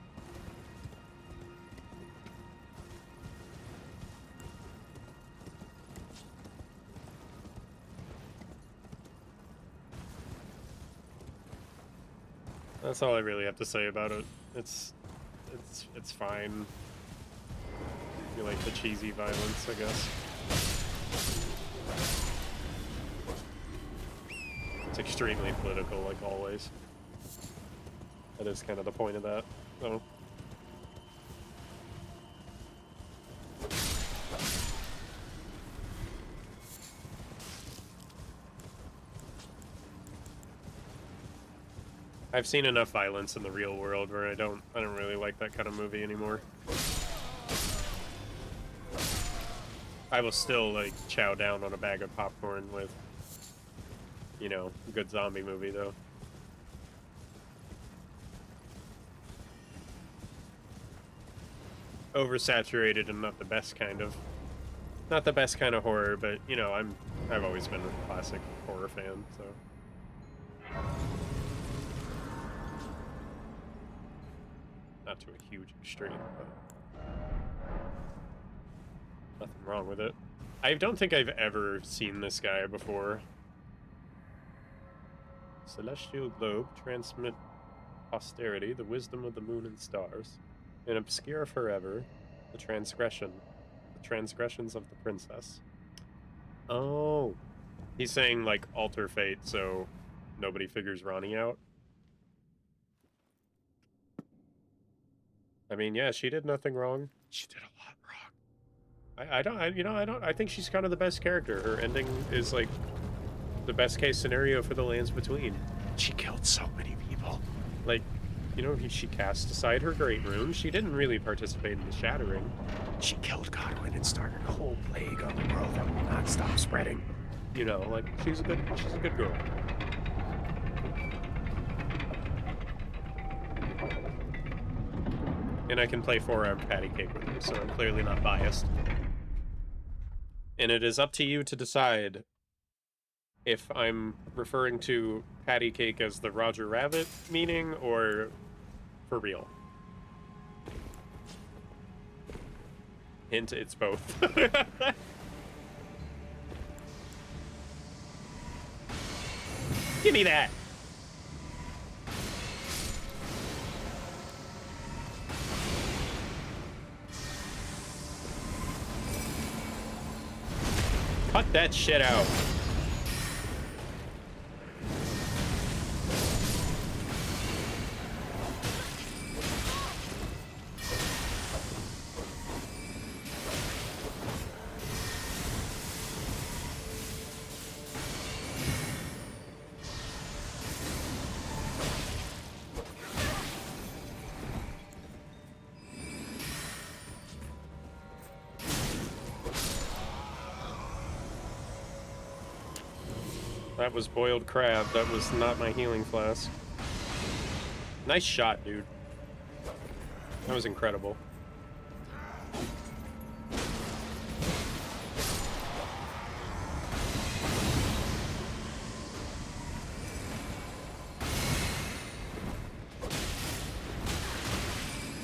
That's all I really have to say about it. It's fine. You like the cheesy violence, I guess. It's extremely political, like always. That is kind of the point of that, though. I've seen enough violence in the real world where I don't really like that kind of movie anymore. I will still, like, chow down on a bag of popcorn with, you know, a good zombie movie, though. Oversaturated and not the best kind of horror, but, you know, I've always been a classic horror fan, so... Not to a huge extreme, but nothing wrong with it. I don't think I've ever seen this guy before. Celestial globe transmit posterity the wisdom of the moon and stars, and obscure forever the transgressions of the princess. Oh, he's saying like alter fate, so nobody figures Ronnie out. I mean, yeah, she did nothing wrong. She did a lot wrong. I think she's kind of the best character. Her ending is like the best case scenario for the lands between. She killed so many people. Like, you know, she cast aside her great rune. She didn't really participate in the shattering. She killed Godwin and started a whole plague on the world that will not stop spreading. You know, like she's a good girl. And I can play four-armed patty cake with her, so I'm clearly not biased. And it is up to you to decide if I'm referring to patty cake as the Roger Rabbit meaning or for real. Hint, it's both. Give me that! Cut that shit out. That was boiled crab. That was not my healing flask. Nice shot, dude. That was incredible.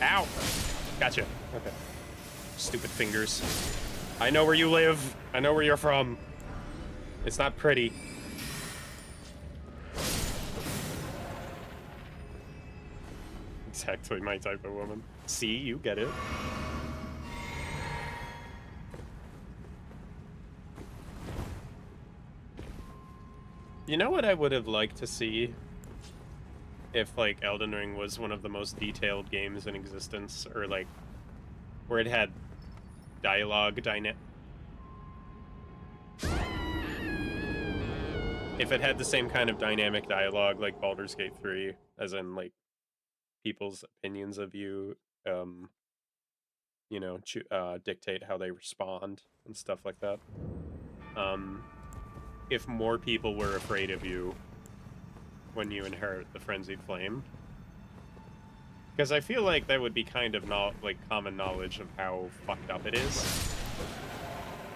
Ow! Gotcha. Okay. Stupid fingers. I know where you live. I know where you're from. It's not pretty. Exactly my type of woman. See, you get it. You know what I would have liked to see if, like, Elden Ring was one of the most detailed games in existence, or, like, where it had dialogue if it had the same kind of dynamic dialogue like Baldur's Gate 3, as in, like, people's opinions of you, you know, dictate how they respond and stuff like that. If more people were afraid of you when you inherit the Frenzied Flame. Because I feel like that would be kind of not, like, common knowledge of how fucked up it is.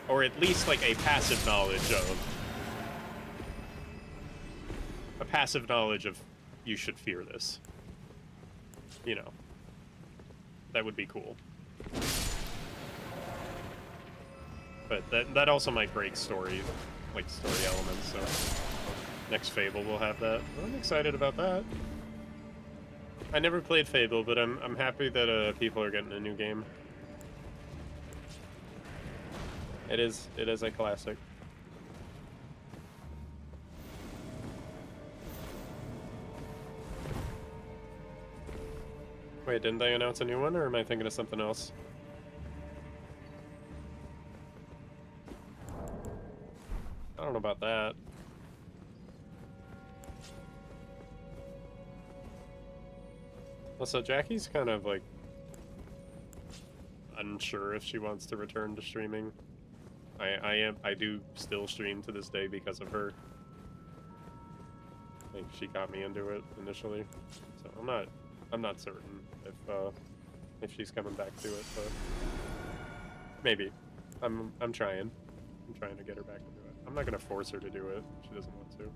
Or at least, like, a passive knowledge of you should fear this. You know. That would be cool. But that also might break story elements, so next Fable will have that. I'm excited about that. I never played Fable, but I'm happy that people are getting a new game. It is a classic. Wait, didn't they announce a new one, or am I thinking of something else? I don't know about that. Also, Jackie's kind of, like, unsure if she wants to return to streaming. I do still stream to this day because of her. I think she got me into it initially, so I'm not certain if she's coming back to it, but maybe. I'm trying. I'm trying to get her back into it. I'm not gonna force her to do it if she doesn't want to.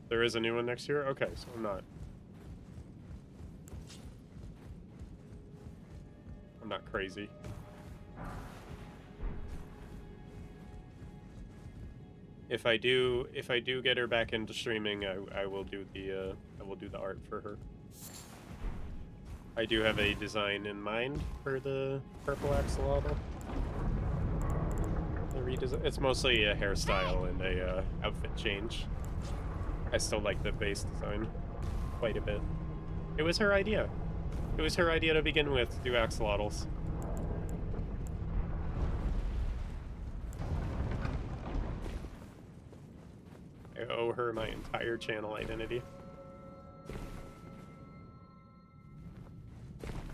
There is a new one next year? Okay, so I'm not crazy. If I do get her back into streaming, I will do the art for her. I do have a design in mind for the purple axolotl. The redesign. It's mostly a hairstyle and a outfit change. I still like the base design quite a bit. It was her idea. It was her idea to begin with, to do axolotls. I owe her my entire channel identity.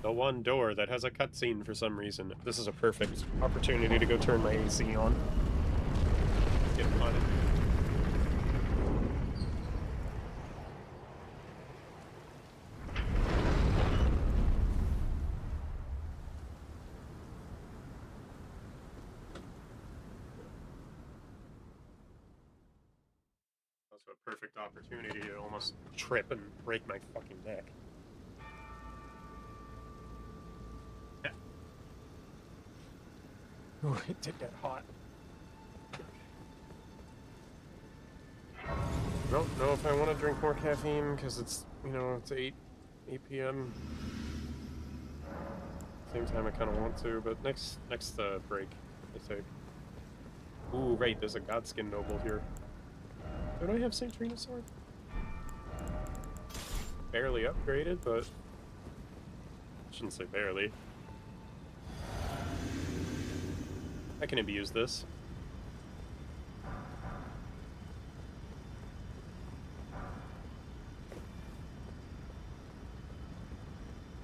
The one door that has a cutscene for some reason. This is a perfect opportunity to go turn my AC on. Get on it. Also a perfect opportunity to almost trip and break my fucking neck. Ooh, it did get hot. I don't know if I want to drink more caffeine because it's, you know, it's 8 p.m. Same time I kind of want to, but next break I take. Ooh, right, there's a Godskin Noble here. Don't I have St. Trina's sword? Barely upgraded, but I shouldn't say barely. I can abuse this.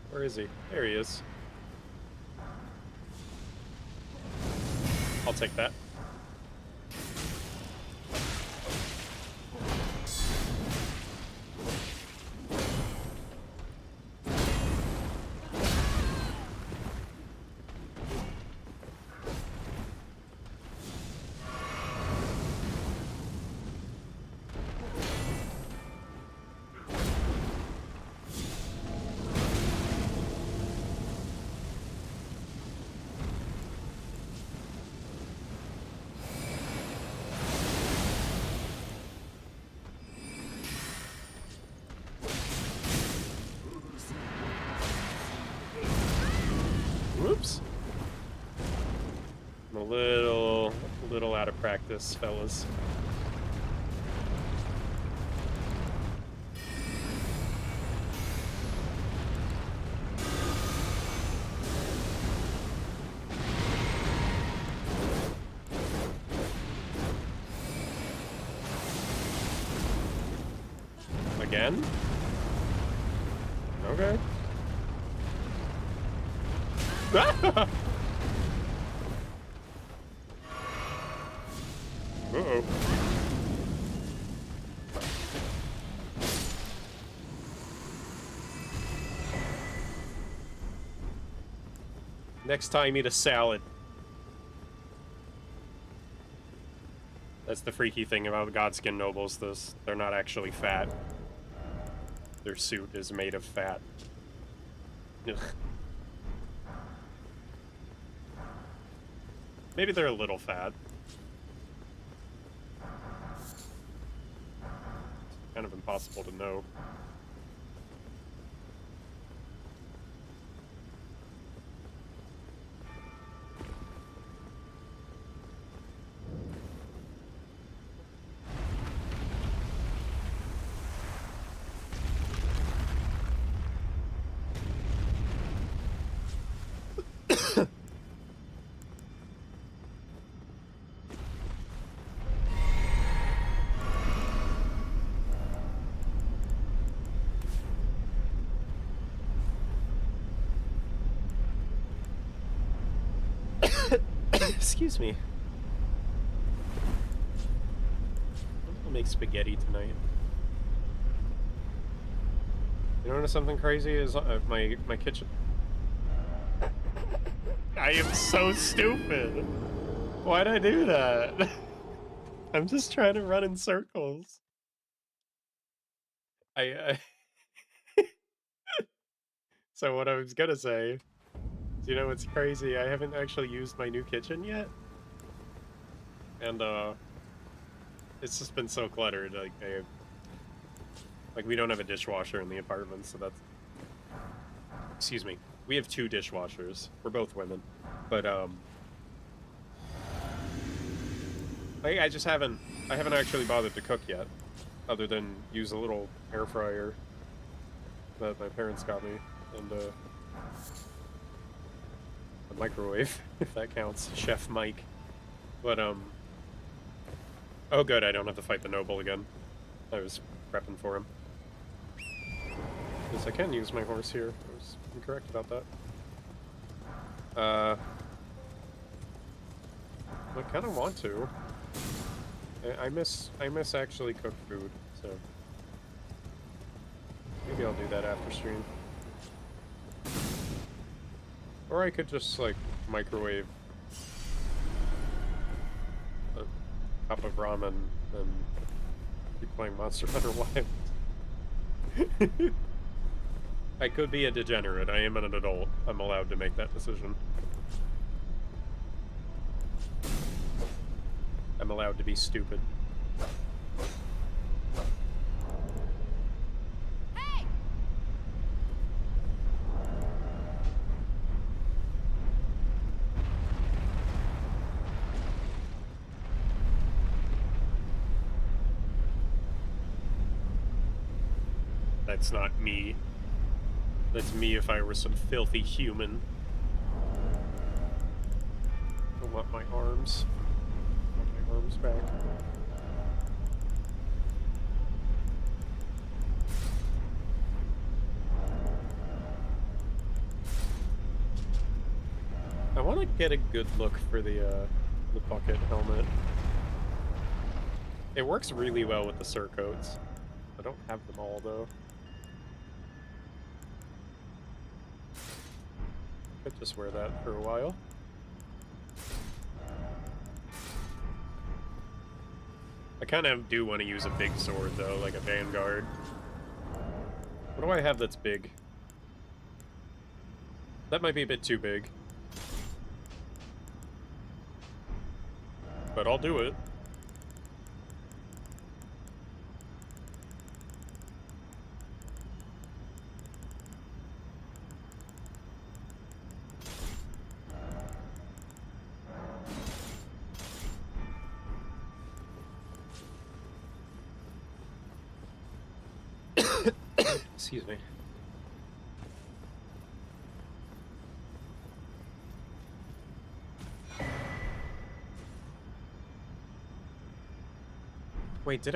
Where is he? There he is. I'll take that. Whoops. I'm a little out of practice, fellas. Again? Okay. Uh-oh. Next time, eat a salad. That's the freaky thing about Godskin Nobles, they're not actually fat. Their suit is made of fat. Ugh. Maybe they're a little fat. Kind of impossible to know. Excuse me. I'll make spaghetti tonight. You know something crazy is my kitchen. I am so stupid. Why'd I do that? I'm just trying to run in circles. So what I was gonna say, you know what's crazy? I haven't actually used my new kitchen yet. And it's just been so cluttered. Like we don't have a dishwasher in the apartment, so that's excuse me. We have 2 dishwashers. We're both women. But, I just haven't actually bothered to cook yet. Other than use a little air fryer that my parents got me. And, a microwave, if that counts. Chef Mike. But, oh good, I don't have to fight the noble again. I was prepping for him. Yes, I can use my horse here. I was incorrect about that. I kind of want to. I miss actually cooked food, so maybe I'll do that after stream. Or I could just like microwave a cup of ramen and keep playing Monster Hunter Wilds. I could be a degenerate. I am an adult. I'm allowed to make that decision. I'm allowed to be stupid. Hey! That's not me. That's me if I were some filthy human. I want my arms. I want my arms back. I want to get a good look for the bucket helmet. It works really well with the surcoats. I don't have them all, though. Could just wear that for a while. I kind of do want to use a big sword, though, like a Vanguard. What do I have that's big? That might be a bit too big. But I'll do it. Excuse me. Wait, did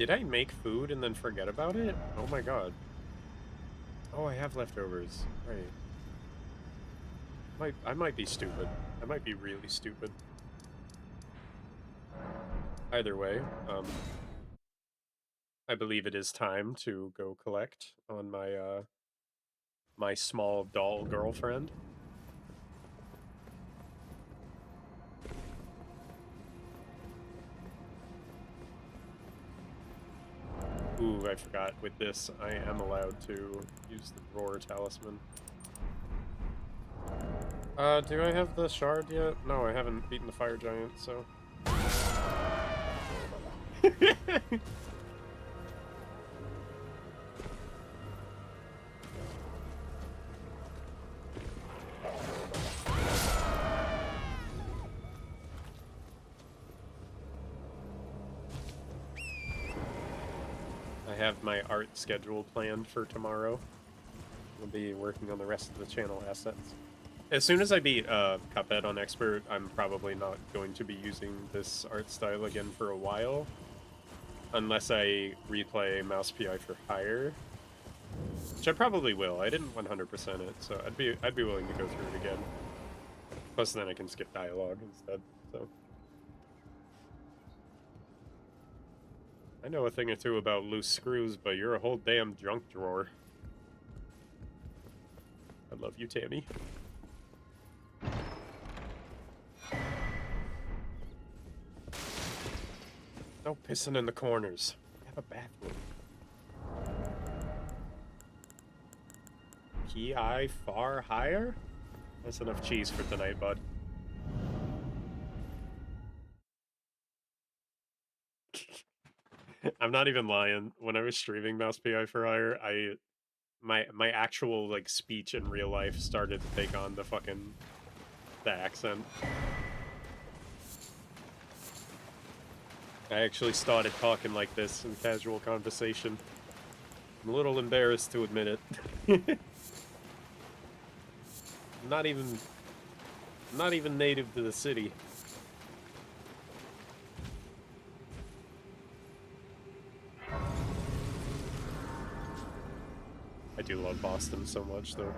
I make food and then forget about it? Oh my god. Oh, I have leftovers. Right. I might be stupid. I might be really stupid. Either way, I believe it is time to go collect on my, my small doll girlfriend. Ooh, I forgot. With this, I am allowed to use the Roar Talisman. Do I have the shard yet? No, I haven't beaten the Fire Giant, so... I have my art schedule planned for tomorrow. I'll be working on the rest of the channel assets. As soon as I beat Cuphead on Expert, I'm probably not going to be using this art style again for a while. Unless I replay Mouse PI for Hire. Which I probably will. I didn't 100% it, so I'd be willing to go through it again. Plus then I can skip dialogue instead, so... I know a thing or two about loose screws, but you're a whole damn junk drawer. I love you, Tammy. No pissing in the corners. I have a bathroom. PI far higher? That's enough cheese for tonight, bud. I'm not even lying. When I was streaming Mouse PI for Hire, my actual like speech in real life started to take on the accent. I actually started talking like this in casual conversation. I'm a little embarrassed to admit it. not even not even native to the city. I do love Boston so much though.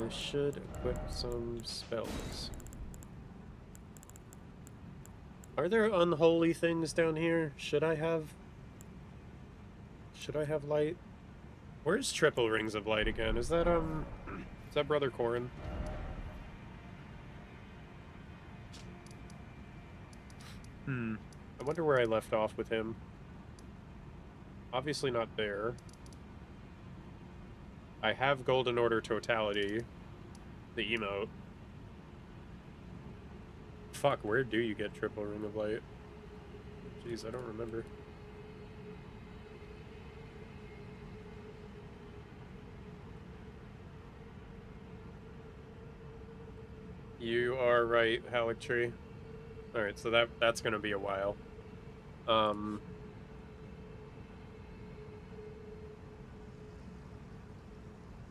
I should equip some spells. Are there unholy things down here? Should I have light? Where's triple rings of light again? Is that Brother Corin? I wonder where I left off with him. Obviously not there. I have Golden Order Totality. The emote. Fuck, where do you get triple ring of light? Jeez, I don't remember. You are right, Halleck Tree. Alright, so that's gonna be a while.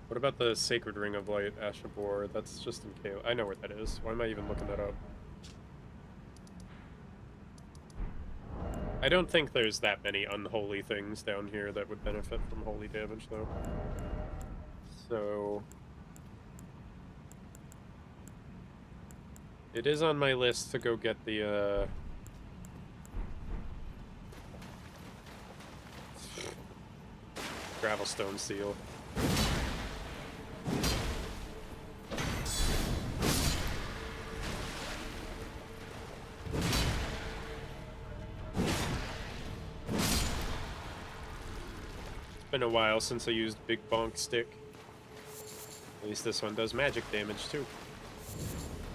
What about the Sacred Ring of Light, Ashabor? That's just in Kale. I know where that is. Why am I even looking that up? I don't think there's that many unholy things down here that would benefit from holy damage, though. So... it is on my list to go get the, Gravelstone Seal. It's been a while since I used Big Bonk Stick. At least this one does magic damage, too.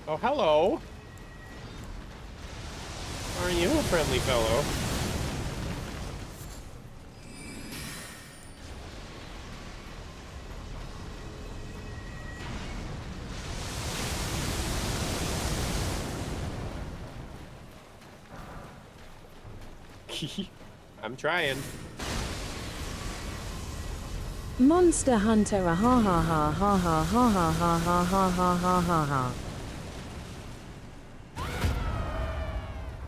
Oh, hello! Aren't you a friendly fellow? I'm trying. Monster Hunter, ha ha ha ha ha ha ha ha ha ha ha ha ha ha.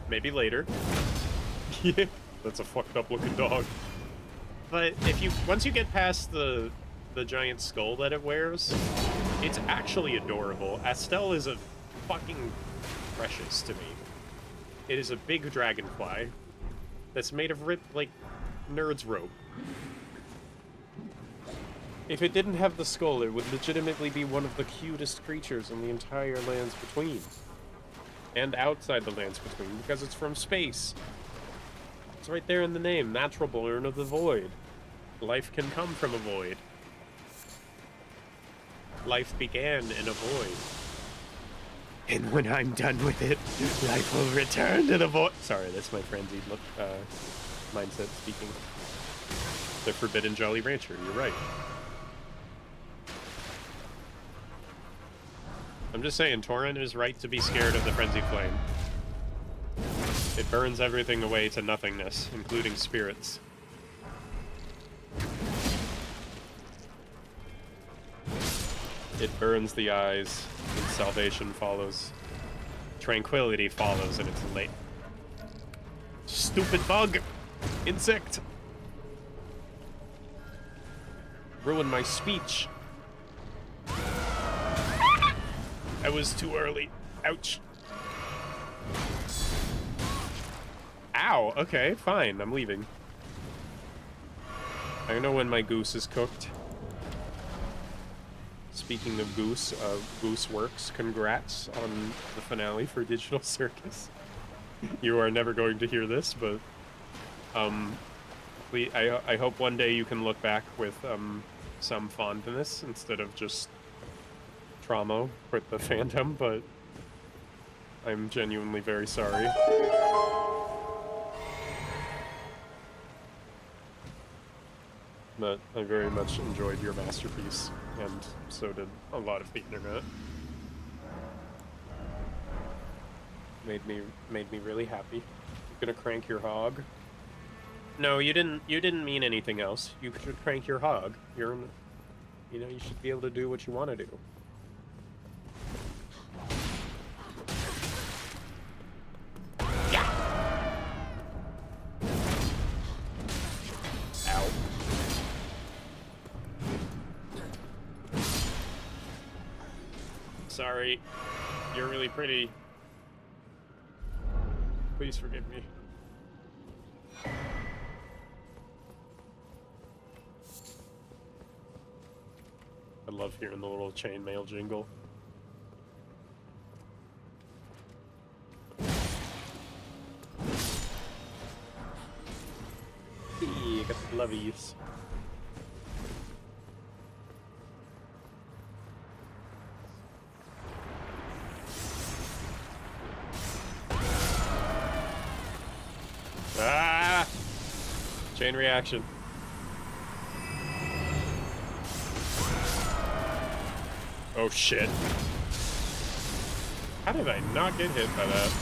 Maybe later. Yeah, that's a fucked up looking dog. But if you once you get past the giant skull that it wears, it's actually adorable. Astel is a fucking precious to me. It is a big dragonfly that's made of like nerd's rope. If it didn't have the skull, it would legitimately be one of the cutest creatures in the entire Lands Between. And outside the Lands Between, because it's from space. It's right there in the name, Natural Born of the Void. Life can come from a void. Life began in a void. And when I'm done with it, life will return to the void. Sorry, that's my frenzied mindset speaking. The Forbidden Jolly Rancher, you're right. I'm just saying, Tauren is right to be scared of the Frenzied Flame. It burns everything away to nothingness, including spirits. It burns the eyes, and salvation follows. Tranquility follows, and it's late. Stupid bug! Insect! Ruined my speech. I was too early. Ouch. Ow, okay, fine, I'm leaving. I know when my goose is cooked. Speaking of goose, Goose Works, congrats on the finale for Digital Circus. You are never going to hear this, but I hope one day you can look back with some fondness instead of just trauma with the fandom, but I'm genuinely very sorry. but I very much enjoyed your masterpiece, and so did a lot of the internet. Made me really happy. You're gonna crank your hog? No, you didn't mean anything else. You should crank your hog. You know, you should be able to do what you want to do. Yeah. Ow. Sorry. You're really pretty. Please forgive me. I love hearing the little chainmail jingle. Hey, got the glovies. Ah! Chain reaction. Oh shit. How did I not get hit by that?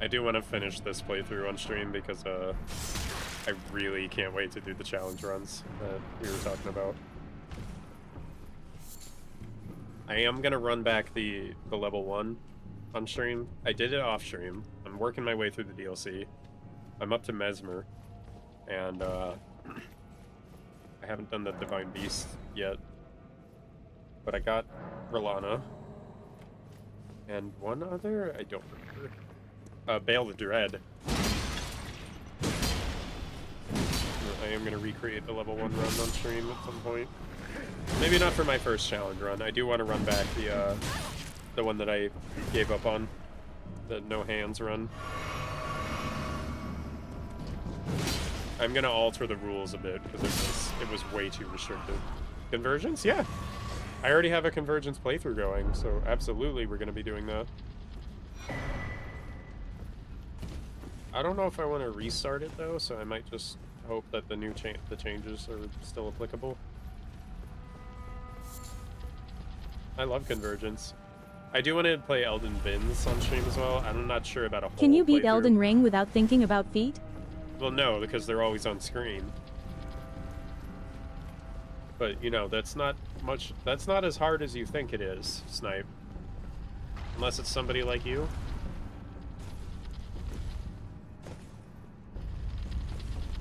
I do want to finish this playthrough on stream because I really can't wait to do the challenge runs that we were talking about. I am gonna run back the level 1 on stream. I did it off stream. I'm working my way through the DLC. I'm up to Mesmer, and I haven't done the Divine Beast yet, but I got Rolana and one other. I don't remember. Bale the Dread. I am gonna recreate the level 1 run on stream at some point. Maybe not for my first challenge run. I do want to run back the one that I gave up on, the no hands run. I'm gonna alter the rules a bit because it was way too restrictive. Convergence? Yeah. I already have a Convergence playthrough going, so absolutely we're gonna be doing that. I don't know if I want to restart it though, so I might just hope that the changes are still applicable. I love Convergence. I do want to play Elden Vins on stream as well. I'm not sure about a whole Can you beat playthrough. Elden Ring without thinking about feet? Well, no, because they're always on screen. But, you know, that's not as hard as you think it is, Snipe. Unless it's somebody like you.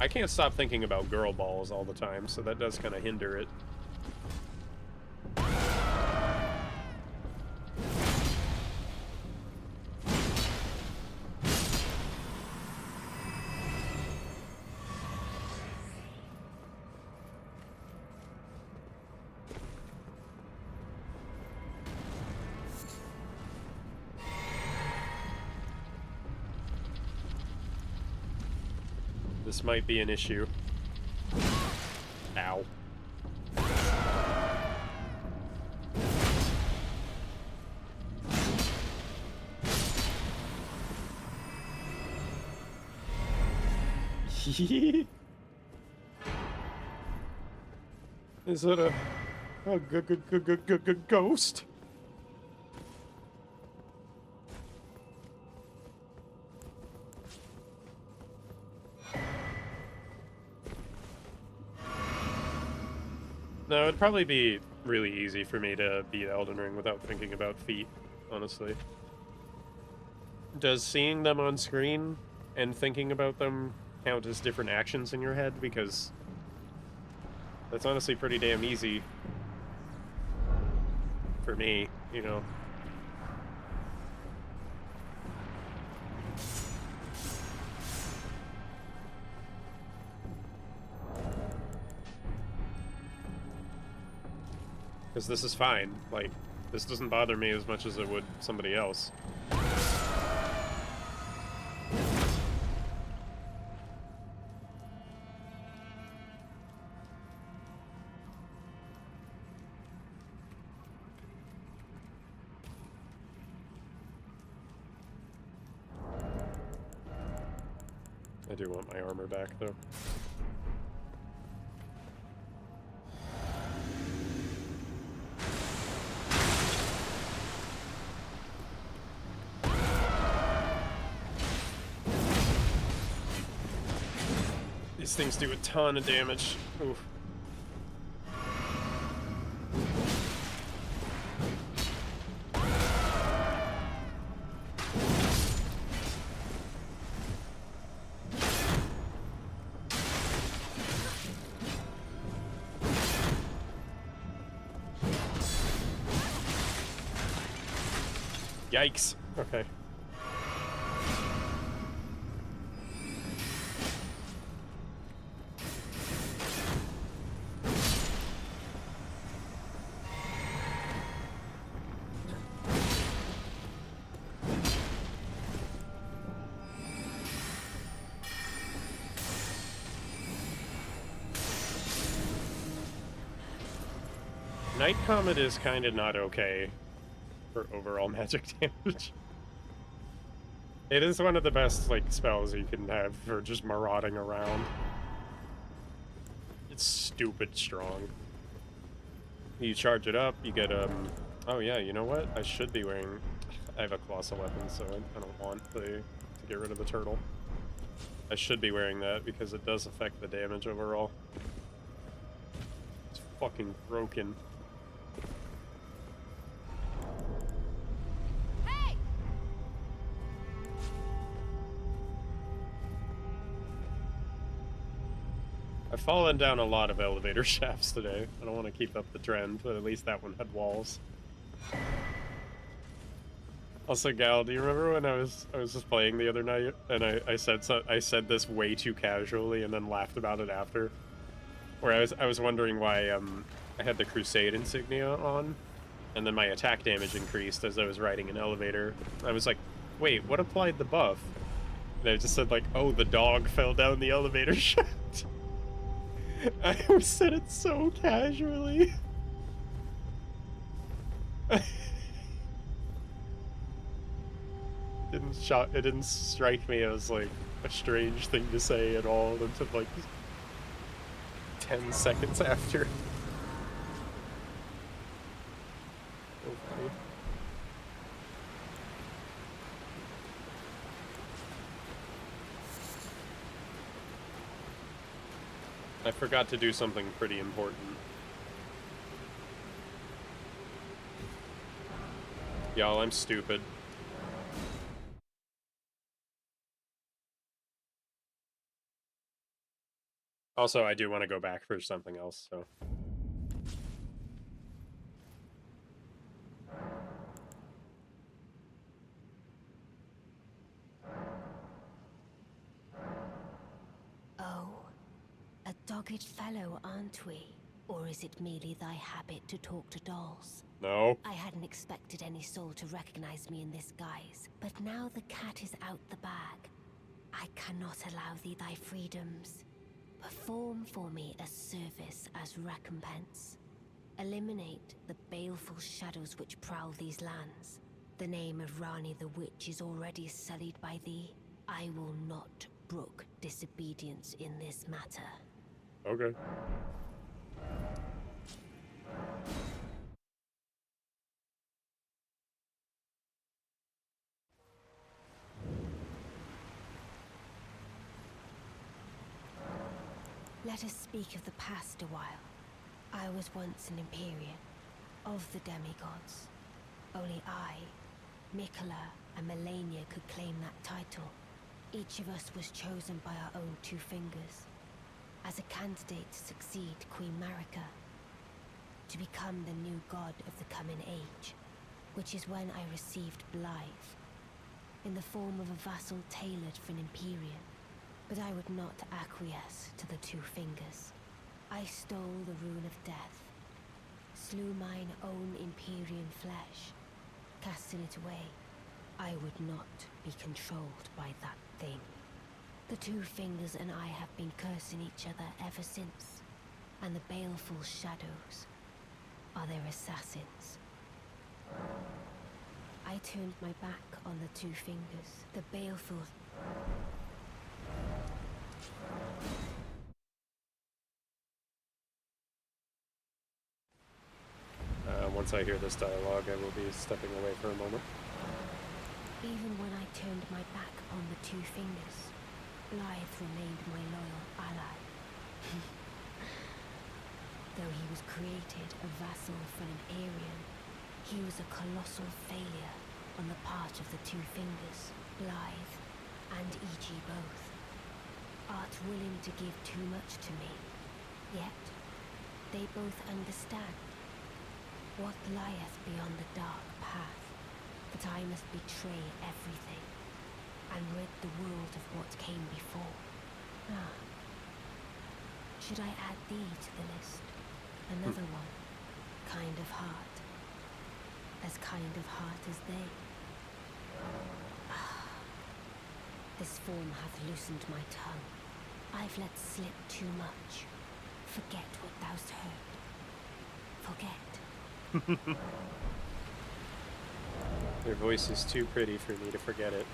I can't stop thinking about girl balls all the time, so that does kind of hinder it. This might be an issue. Ow. Is it a ghost? No, it'd probably be really easy for me to beat Elden Ring without thinking about feet, honestly. Does seeing them on screen and thinking about them count as different actions in your head? Because that's honestly pretty damn easy for me, you know. Because this is fine. Like, this doesn't bother me as much as it would somebody else. do want my armor back, though. These things do a ton of damage. Oof. Yikes. Okay. Night Comet is kind of not okay for overall magic damage. It is one of the best, like, spells you can have for just marauding around. It's stupid strong. You charge it up, you get, oh yeah, you know what? I should be wearing... I have a colossal weapon, so I don't want to get rid of the turtle. I should be wearing that because it does affect the damage overall. It's fucking broken. I've fallen down a lot of elevator shafts today. I don't want to keep up the trend, but at least that one had walls. Also, Gal, do you remember when I was just playing the other night and I said this way too casually and then laughed about it after? Where I was wondering why I had the Crusade insignia on, and then my attack damage increased as I was riding an elevator. I was like, wait, what applied the buff? And I just said like, oh, the dog fell down the elevator shaft. I said it so casually. It didn't strike me as like a strange thing to say at all until like 10 seconds after. So funny. I forgot to do something pretty important. Y'all, I'm stupid. Also, I do want to go back for something else, so... Oh, a dogged fellow, aren't we? Or is it merely thy habit to talk to dolls? No. I hadn't expected any soul to recognize me in this guise, but now the cat is out the bag. I cannot allow thee thy freedoms. Perform for me a service as recompense. Eliminate the baleful shadows which prowl these lands. The name of Rani the Witch is already sullied by thee. I will not brook disobedience in this matter. Okay. Let us speak of the past a while. I was once an Empyrean, of the demigods. Only I, Mikola, and Melania could claim that title. Each of us was chosen by our own two fingers, as a candidate to succeed Queen Marika, to become the new god of the coming age, which is when I received Blythe, in the form of a vassal tailored for an Empyrean. But I would not acquiesce to the two fingers. I stole the rune of death, slew mine own Empyrean flesh, casting it away. I would not be controlled by that thing. The two fingers and I have been cursing each other ever since, and the baleful shadows are their assassins. I turned my back on the two fingers. The baleful Once I hear this dialogue, I will be stepping away for a moment. Even when I turned my back upon the two fingers, Blythe remained my loyal ally. Though he was created a vassal for an Aryan, he was a colossal failure on the part of the two fingers, Blythe and E.G. both. Art willing to give too much to me, yet they both understand what lieth beyond the dark path, that I must betray everything and rid the world of what came before. Ah. Should I add thee to the list? Another one. Kind of heart. As kind of heart as they. Ah. This form hath loosened my tongue. I've let slip too much. Forget what thou'st heard. Forget. Your voice is too pretty for me to forget it.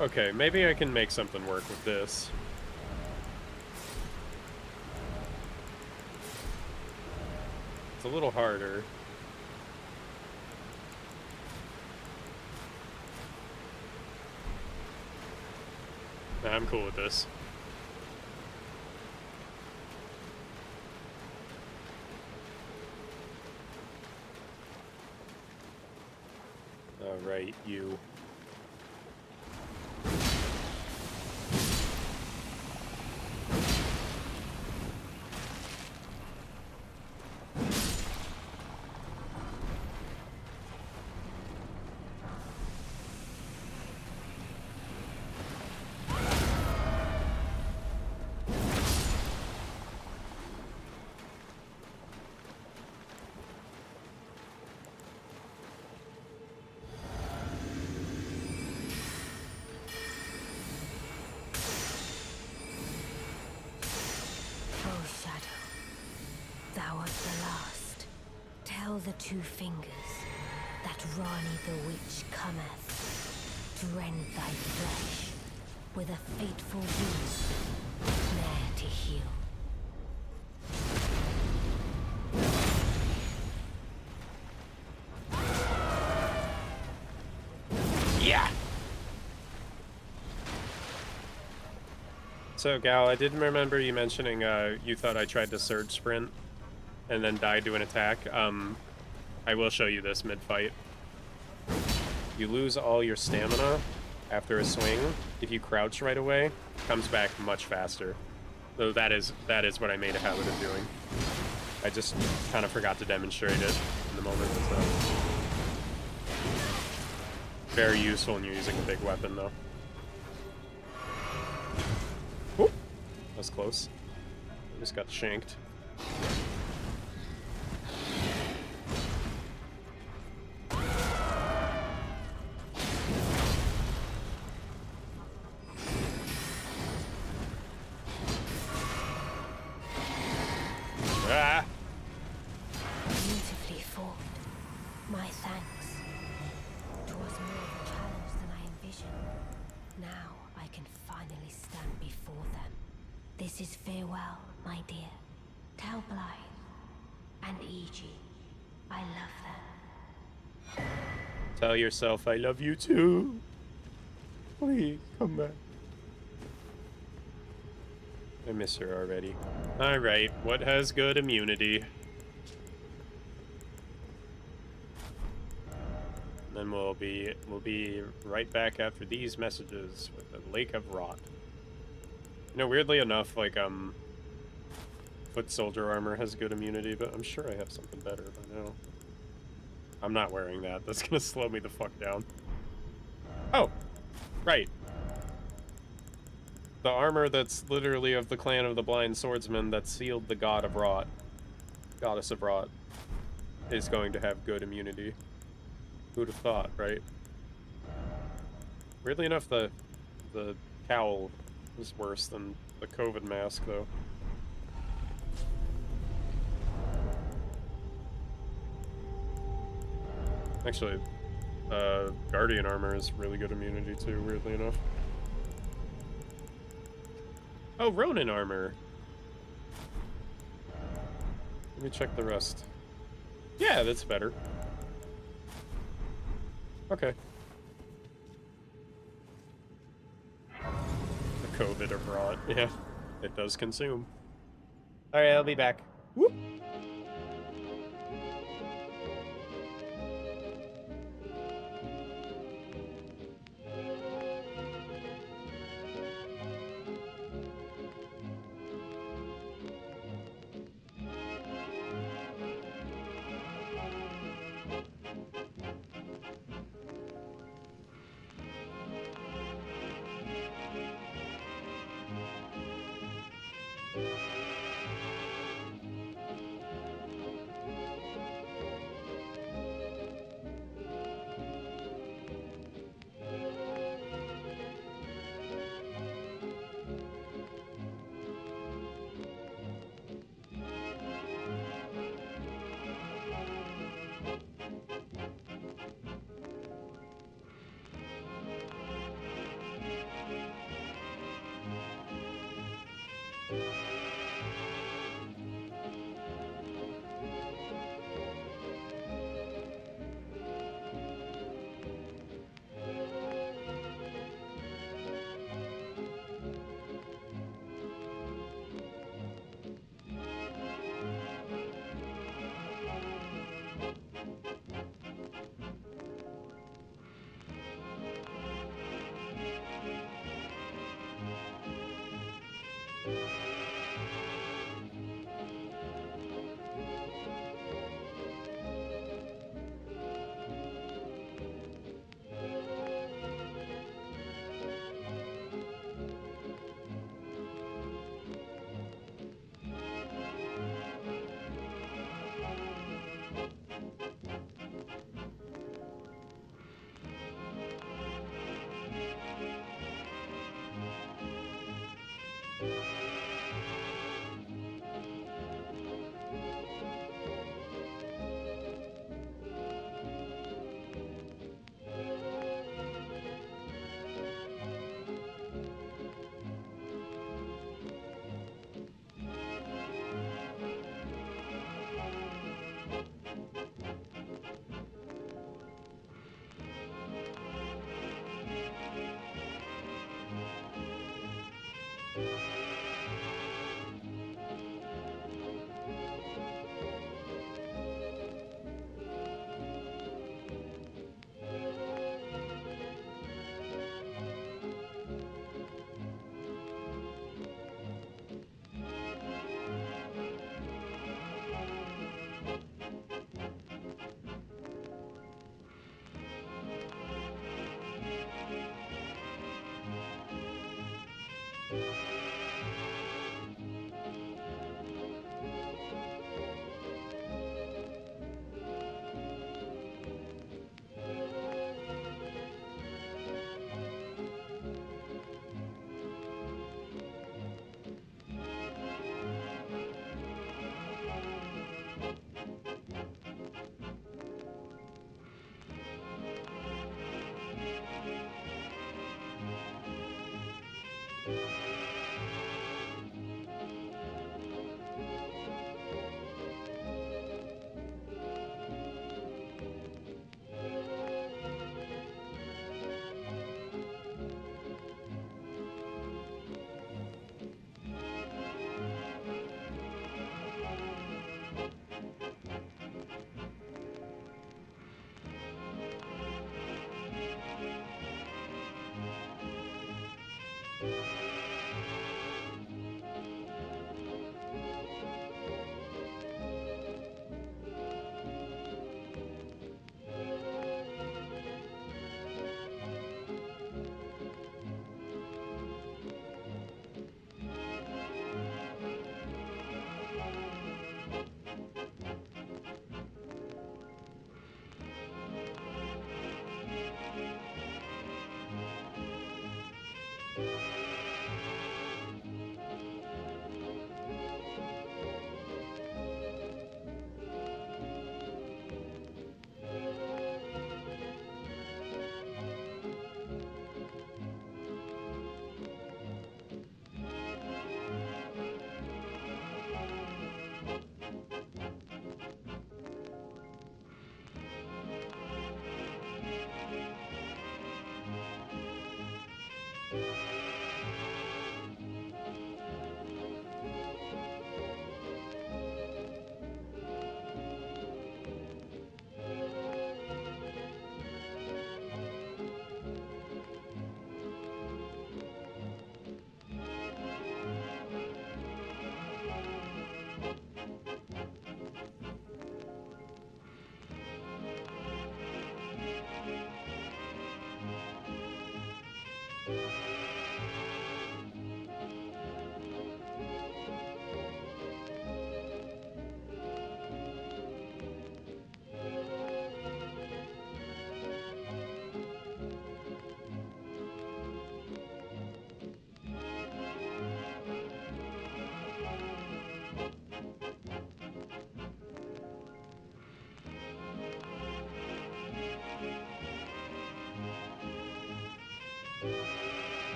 Okay, maybe I can make something work with this. It's a little harder. Nah, I'm cool with this. Alright, you. The two fingers that Rani the witch cometh to rend thy flesh with a fateful wound, ne'er to heal. Yeah. So, Gal, I did remember you mentioning you thought I tried to surge sprint and then died to an attack. I will show you this mid-fight. You lose all your stamina after a swing. If you crouch right away, it comes back much faster. So that is what I made a habit of doing. I just kind of forgot to demonstrate it in the moment. So. Very useful when you're using a big weapon, though. Oop. That was close. I just got shanked. Beautifully fought. My thanks. 'Twas more of a challenge than I envisioned. Now I can finally stand before them. This is farewell, my dear. Tell Blythe and E.G. I love them. Tell yourself I love you too. Please, come back. I miss her already. Alright, what has good immunity? Then we'll be right back after these messages with the Lake of Rot. You know, weirdly enough, like foot soldier armor has good immunity, but I'm sure I have something better by now. I'm not wearing that. That's gonna slow me the fuck down. Oh, right. The armor that's literally of the clan of the blind swordsman that sealed the god of Rot, goddess of Rot, is going to have good immunity. Who'd have thought, right? Weirdly enough, the cowl is worse than the COVID mask, though. Actually, Guardian armor is really good immunity too, weirdly enough. Oh, Ronin armor. me check the rest. Yeah, that's better. Okay. The COVID abroad. Yeah, it does consume. Alright, I'll be back. Whoop.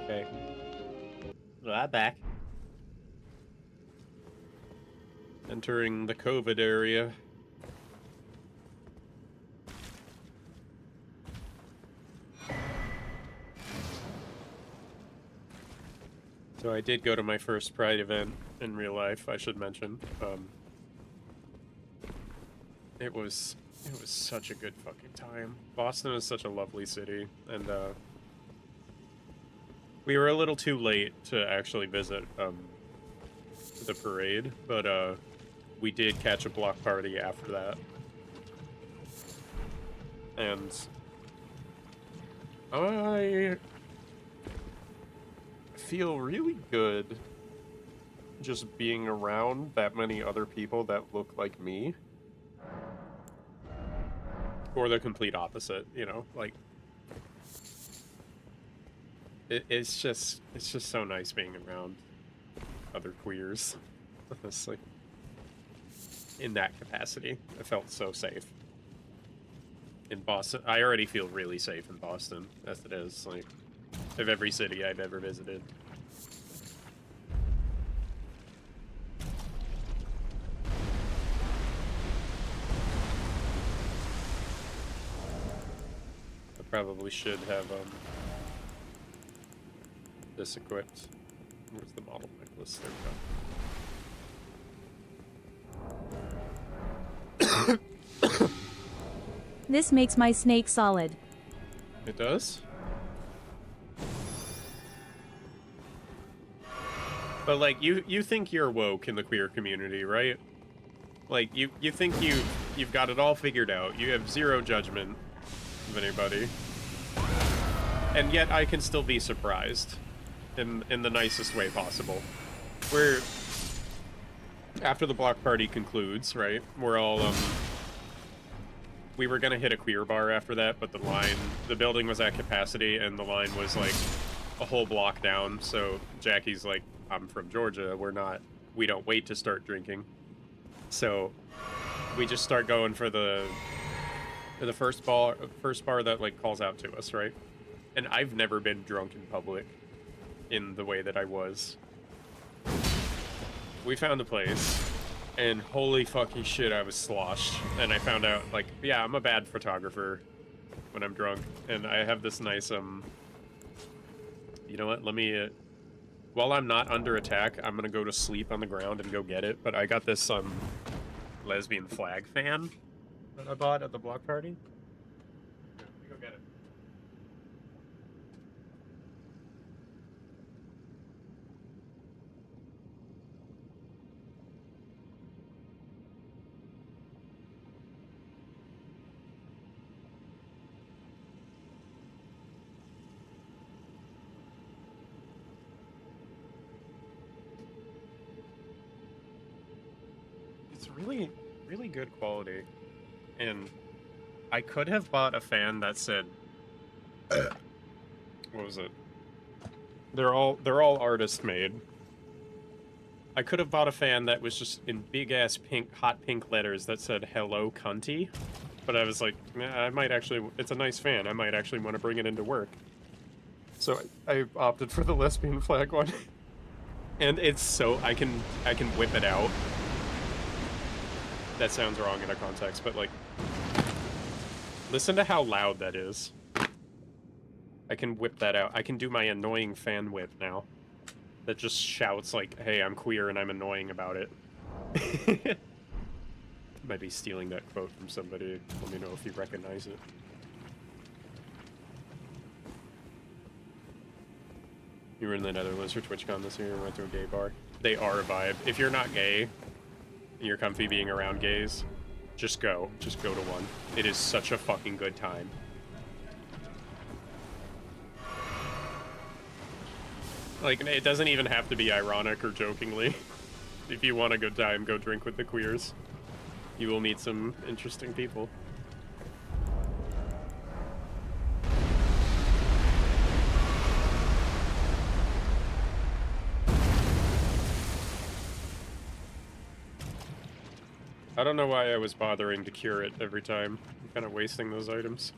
Okay. I'm back. Entering the COVID area. So I did go to my first Pride event in real life, I should mention. It was such a good fucking time. Boston is such a lovely city, and we were a little too late to actually visit the parade, but we did catch a block party after that. And I feel really good just being around that many other people that look like me. Or the complete opposite, you know? Like, it's just so nice being around other queers. Honestly. In that capacity. I felt so safe. In Boston, I already feel really safe in Boston, as it is, like, of every city I've ever visited. I probably should have, this equipped. Where's the model necklace? There we go. This makes my snake solid. It does? But, like, you think you're woke in the queer community, right? Like, you think you've got it all figured out. You have zero judgment of anybody. And yet I can still be surprised in the nicest way possible. We're... After the block party concludes, right? We're all, we were gonna hit a queer bar after that, but the building was at capacity, and the line was, like, a whole block down, so Jackie's like, I'm from Georgia, we don't wait to start drinking. So, we just start going for the first bar that, like, calls out to us, right? And I've never been drunk in public in the way that I was. We found a place, and holy fucking shit, I was sloshed. And I found out, like, yeah, I'm a bad photographer when I'm drunk. And I have this nice, you know what, let me, while I'm not under attack, I'm gonna go to sleep on the ground and go get it. But I got this, lesbian flag fan that I bought at the block party. Yeah, let me go get it. It's really, really good quality, and I could have bought a fan that said, what was it? They're all artist made. I could have bought a fan that was just in big ass pink, hot pink letters that said "Hello, cunty," but I was like, nah, I might actually. It's a nice fan. I might actually want to bring it into work. So I opted for the lesbian flag one, and it's so I can whip it out. That sounds wrong in a context, but, like, listen to how loud that is. I can whip that out. I can do my annoying fan whip now. That just shouts, like, hey, I'm queer and I'm annoying about it. Might be stealing that quote from somebody. Let me know if you recognize it. You were in the Netherlands for TwitchCon this year and went to a gay bar. They are a vibe. If you're not gay, and you're comfy being around gays, just go. Just go to one. It is such a fucking good time. Like, it doesn't even have to be ironic or jokingly. If you want a good time, go drink with the queers. You will meet some interesting people. I don't know why I was bothering to cure it every time. I'm kind of wasting those items.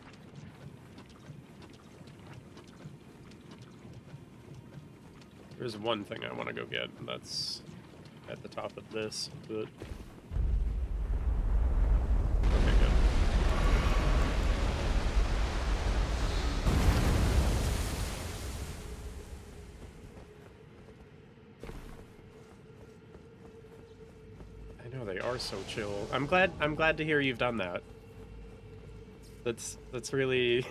There's one thing I want to go get, and that's at the top of this, but... Okay, good. I I know they are so chill. I'm glad to hear you've done that. That's really,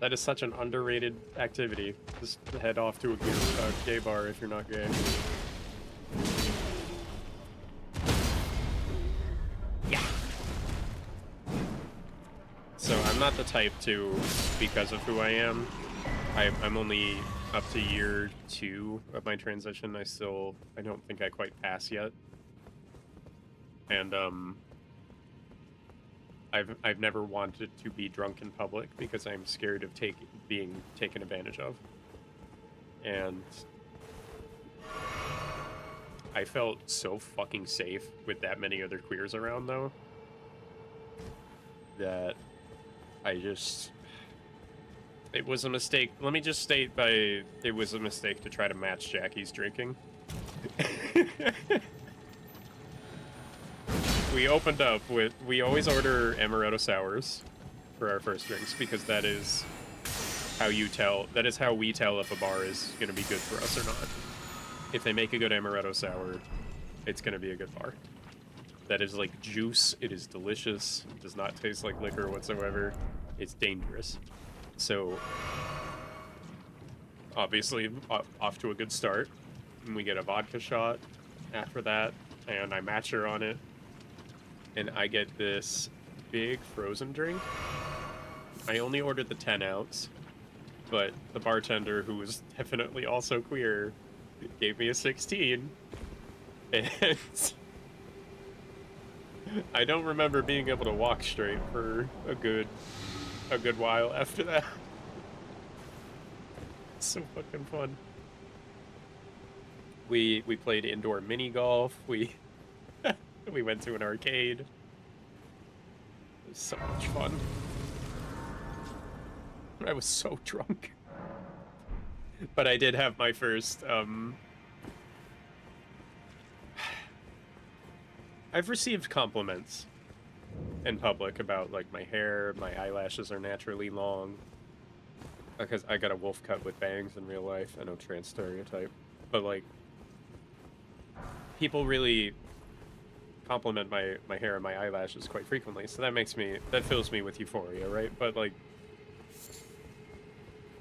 that is such an underrated activity. Just head off to a gay bar if you're not gay. Yeah. So I'm not the type to, because of who I am, I'm only up to year 2 of my transition. I don't think I quite passed yet. And I've never wanted to be drunk in public because I'm scared of being taken advantage of. And I felt so fucking safe with that many other queers around, though, that it was a mistake. Let me just state it was a mistake to try to match Jackie's drinking. We opened up with, we always order amaretto sours for our first drinks because that is how we tell if a bar is going to be good for us or not. If they make a good amaretto sour, it's going to be a good bar. That is like juice. It is delicious. It does not taste like liquor whatsoever. It's dangerous. So, obviously, off to a good start. And we get a vodka shot after that, and I match her on it. And I get this big frozen drink. I only ordered the 10 ounce, but the bartender, who was definitely also queer, gave me a 16. And I don't remember being able to walk straight for a good while after that. It's so fucking fun. We played indoor mini golf. We went to an arcade. It was so much fun. I was so drunk. But I did have my first, I've received compliments in public about, like, my hair, my eyelashes are naturally long. Because I got a wolf cut with bangs in real life. I know, trans stereotype. But, like, people really compliment my hair and my eyelashes quite frequently, so that fills me with euphoria, right? But, like,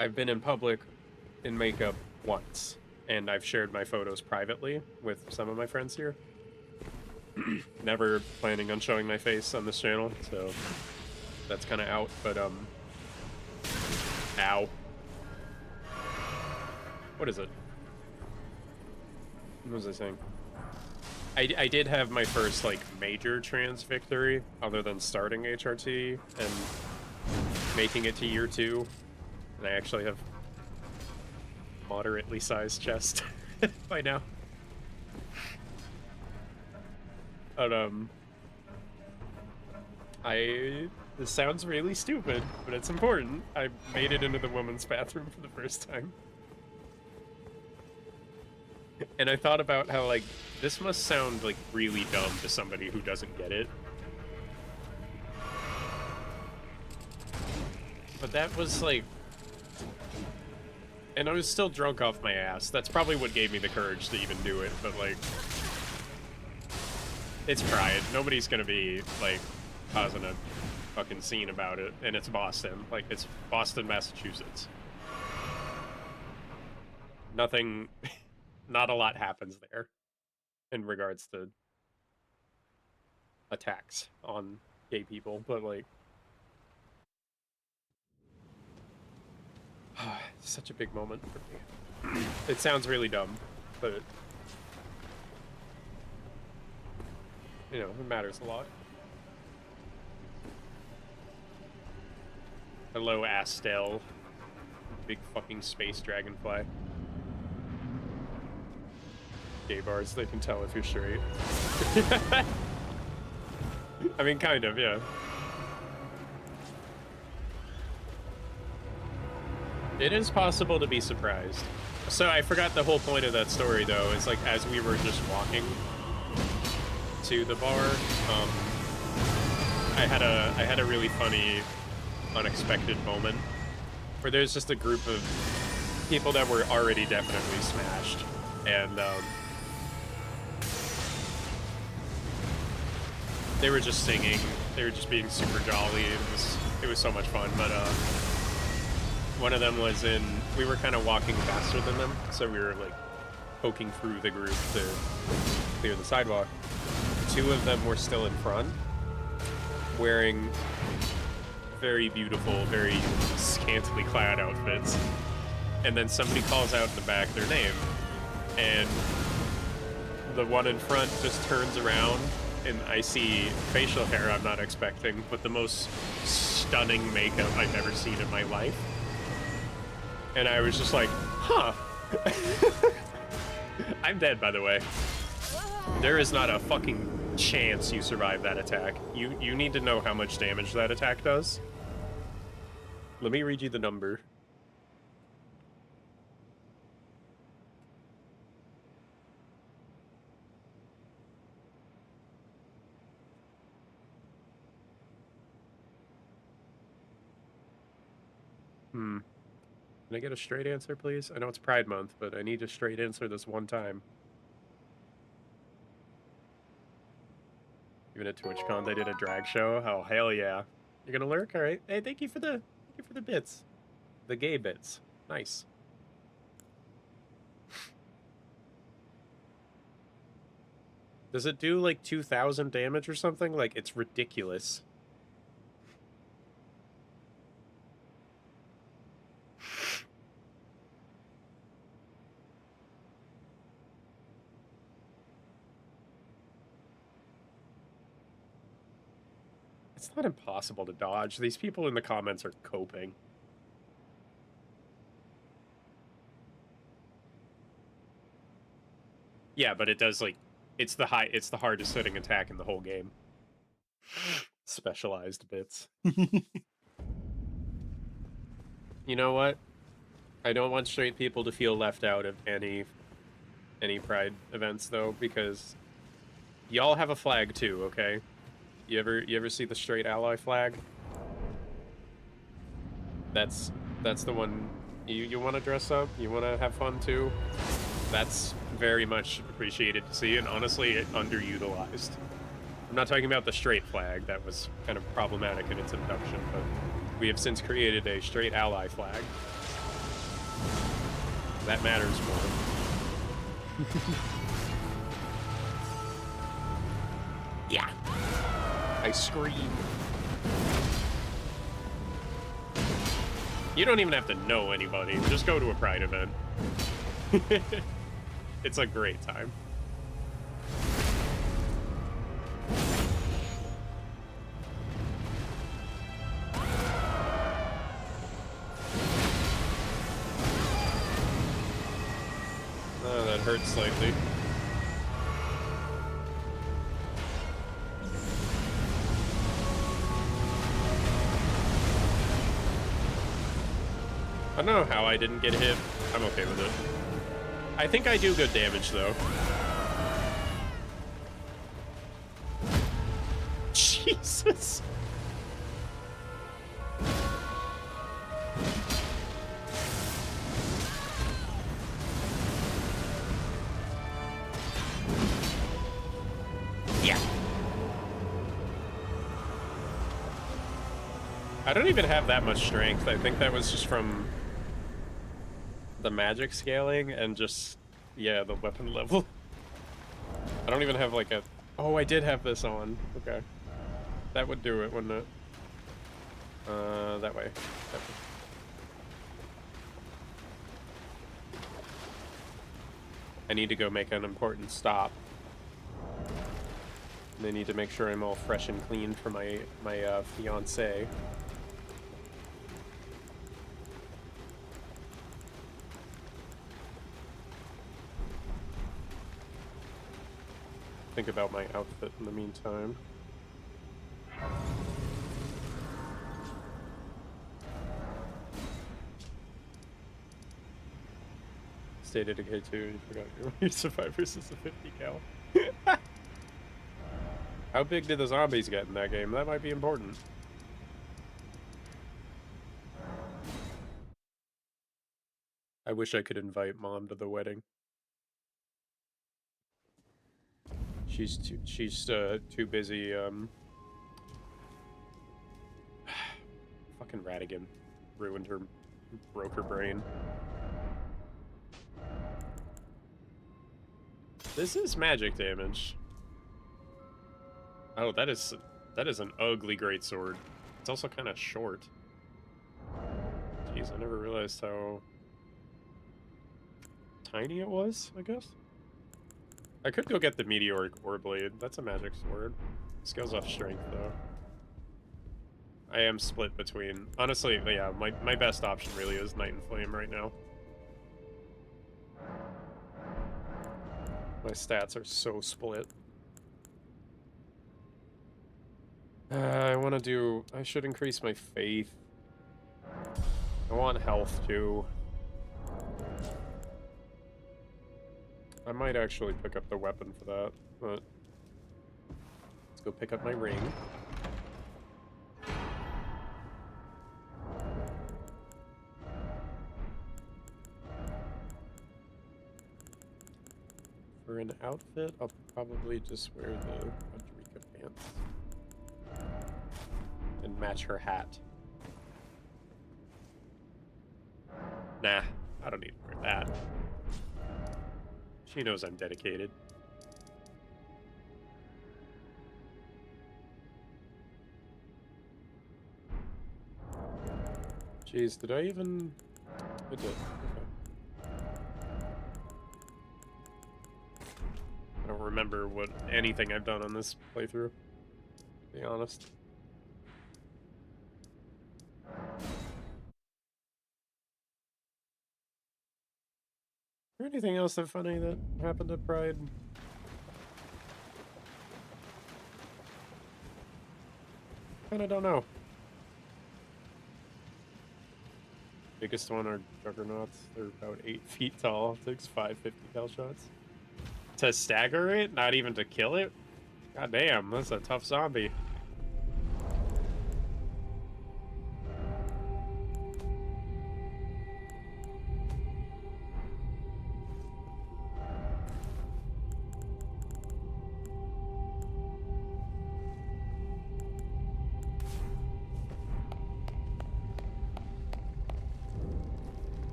I've been in public in makeup once, and I've shared my photos privately with some of my friends here. Never planning on showing my face on this channel, so that's kind of out, but, ow. What is it? What was I saying? I did have my first, like, major trans victory, other than starting HRT and making it to year 2. And I actually have moderately sized chest by now. But, this sounds really stupid, but it's important. I made it into the women's bathroom for the first time. And I thought about how, like, this must sound, like, really dumb to somebody who doesn't get it. But that was, like... And I was still drunk off my ass. That's probably what gave me the courage to even do it, but, like... It's pride. Nobody's gonna be, like, causing a fucking scene about it. And it's Boston. Like, it's Boston, Massachusetts. Nothing... Not a lot happens there in regards to attacks on gay people, but, like... It's such a big moment for me. It sounds really dumb, but... You know, it matters a lot. Hello, Astel. Big fucking space dragonfly. Gay bars, they can tell if you're straight. I mean, kind of, yeah. It is possible to be surprised. So I forgot the whole point of that story, though, is, like, as we were just walking to the bar, I had a really funny, unexpected moment where there's just a group of people that were already definitely smashed, and They were just singing. They were just being super jolly. It was so much fun. But one of them was in. We were kind of walking faster than them, so we were like poking through the group to clear the sidewalk. Two of them were still in front, wearing very beautiful, very scantily clad outfits. And then somebody calls out in the back their name, and the one in front just turns around, and I see facial hair I'm not expecting, but the most stunning makeup I've ever seen in my life. And I was just like, huh. I'm dead, by the way. There is not a fucking chance you survive that attack. You need to know how much damage that attack does. Let me read you the number. Can I get a straight answer, please? I know it's Pride Month, but I need a straight answer this one time. Even at TwitchCon, they did a drag show. Oh, hell yeah. You're gonna lurk? All right. Hey, thank you for the bits. The gay bits. Nice. Does it do like 2,000 damage or something? Like, it's ridiculous. It's not impossible to dodge. These people in the comments are coping. Yeah, but it does, like, it's the hardest hitting attack in the whole game. Specialized bits. You know what? I don't want straight people to feel left out of any Pride events, though, because y'all have a flag too, okay? You ever see the straight ally flag? That's the one you want to dress up. You want to have fun too. That's very much appreciated to see, and honestly, underutilized. I'm not talking about the straight flag. That was kind of problematic in its introduction, but we have since created a straight ally flag. That matters more. Yeah. I scream. You don't even have to know anybody. Just go to a Pride event. It's a great time. Oh, that hurts slightly. I don't know how I didn't get hit. I'm okay with it. I think I do good damage, though. Jesus. Yeah. I don't even have that much strength. I think that was just from the magic scaling and just, yeah, the weapon level. I don't even have like a... Oh, I did have this on. Okay. That would do it, wouldn't it? That way. That way. I need to go make an important stop. And I need to make sure I'm all fresh and clean for my fiancé. Think about my outfit in the meantime. Stated a K2, you forgot your survive versus a 50 cal. How big did the zombies get in that game? That might be important. I wish I could invite Mom to the wedding. She's too busy. Fucking Radigan ruined her, broke her brain. This is magic damage. Oh, that is an ugly greatsword. It's also kind of short. Jeez, I never realized how tiny it was, I guess. I could go get the Meteoric Ore Blade. That's a magic sword. Scales off strength, though. I am split between... Honestly, yeah, my best option really is Night and Flame right now. My stats are so split. I want to do... I should increase my faith. I want health, too. I might actually pick up the weapon for that, but... Let's go pick up my ring. For an outfit, I'll probably just wear the Madrika pants. And match her hat. Nah, I don't need to wear that. She knows I'm dedicated. Jeez, did I even... I did. Okay. I don't remember anything I've done on this playthrough, to be honest. Is there anything else that funny that happened at Pride? Kinda don't know. Biggest one are Juggernauts. They're about 8 feet tall. Takes 550 cal shots. To stagger it? Not even to kill it? God damn, that's a tough zombie.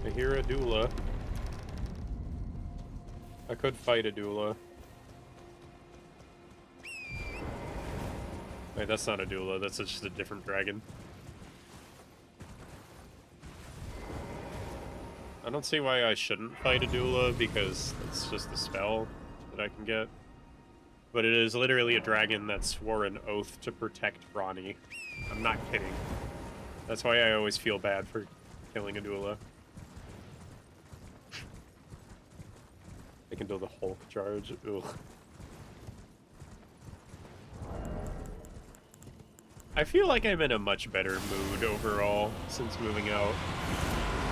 I hear a doula. I could fight a doula. Wait, that's not a doula, that's just a different dragon. I don't see why I shouldn't fight a doula, because it's just a spell that I can get. But it is literally a dragon that swore an oath to protect Ronnie. I'm not kidding. That's why I always feel bad for killing a doula. I can do the Hulk charge. Ugh. I feel like I'm in a much better mood overall since moving out.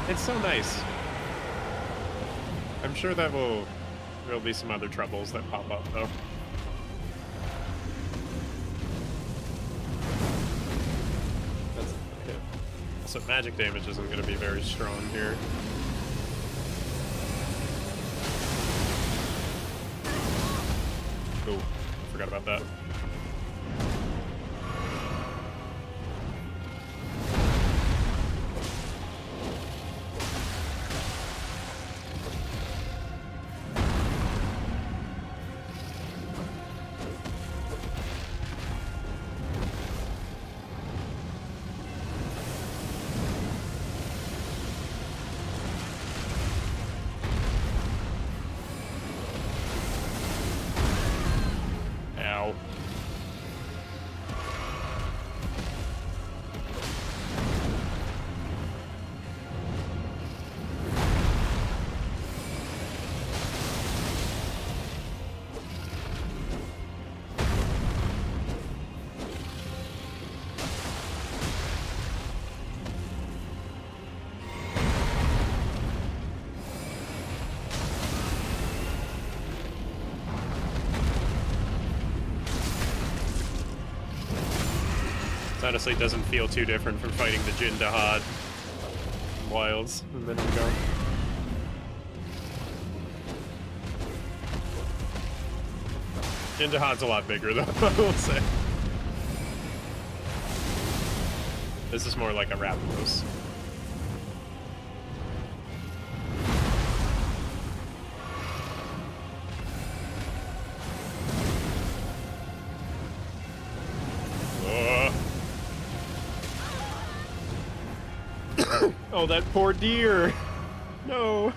It's so nice. I'm sure there'll be some other troubles that pop up though. That's a hit. Also, magic damage isn't going to be very strong here. Oh, I forgot about that. Honestly doesn't feel too different from fighting the Jin Dahad Wilds a minute ago. Jinjahan's a lot bigger, though, I will say. This is more like a Raptors. Oh, that poor deer. No.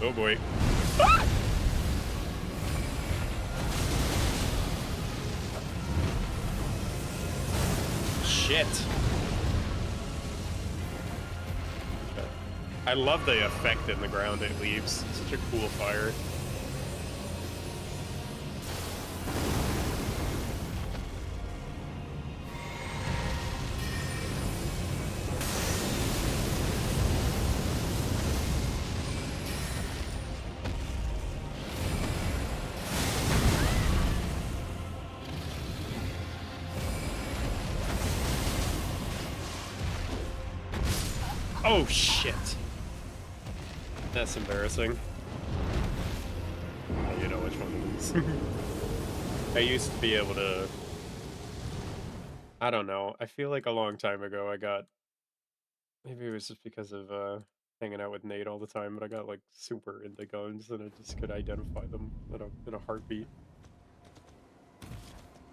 Oh boy. Ah! Shit. I love the effect in the ground it leaves. Such a cool fire. Oh, shit. That's embarrassing. Oh, you know which one it is. I used to be able to... I don't know. I feel like a long time ago I got... Maybe it was just because of hanging out with Nate all the time, but I got like super into guns and I just could identify them in a heartbeat.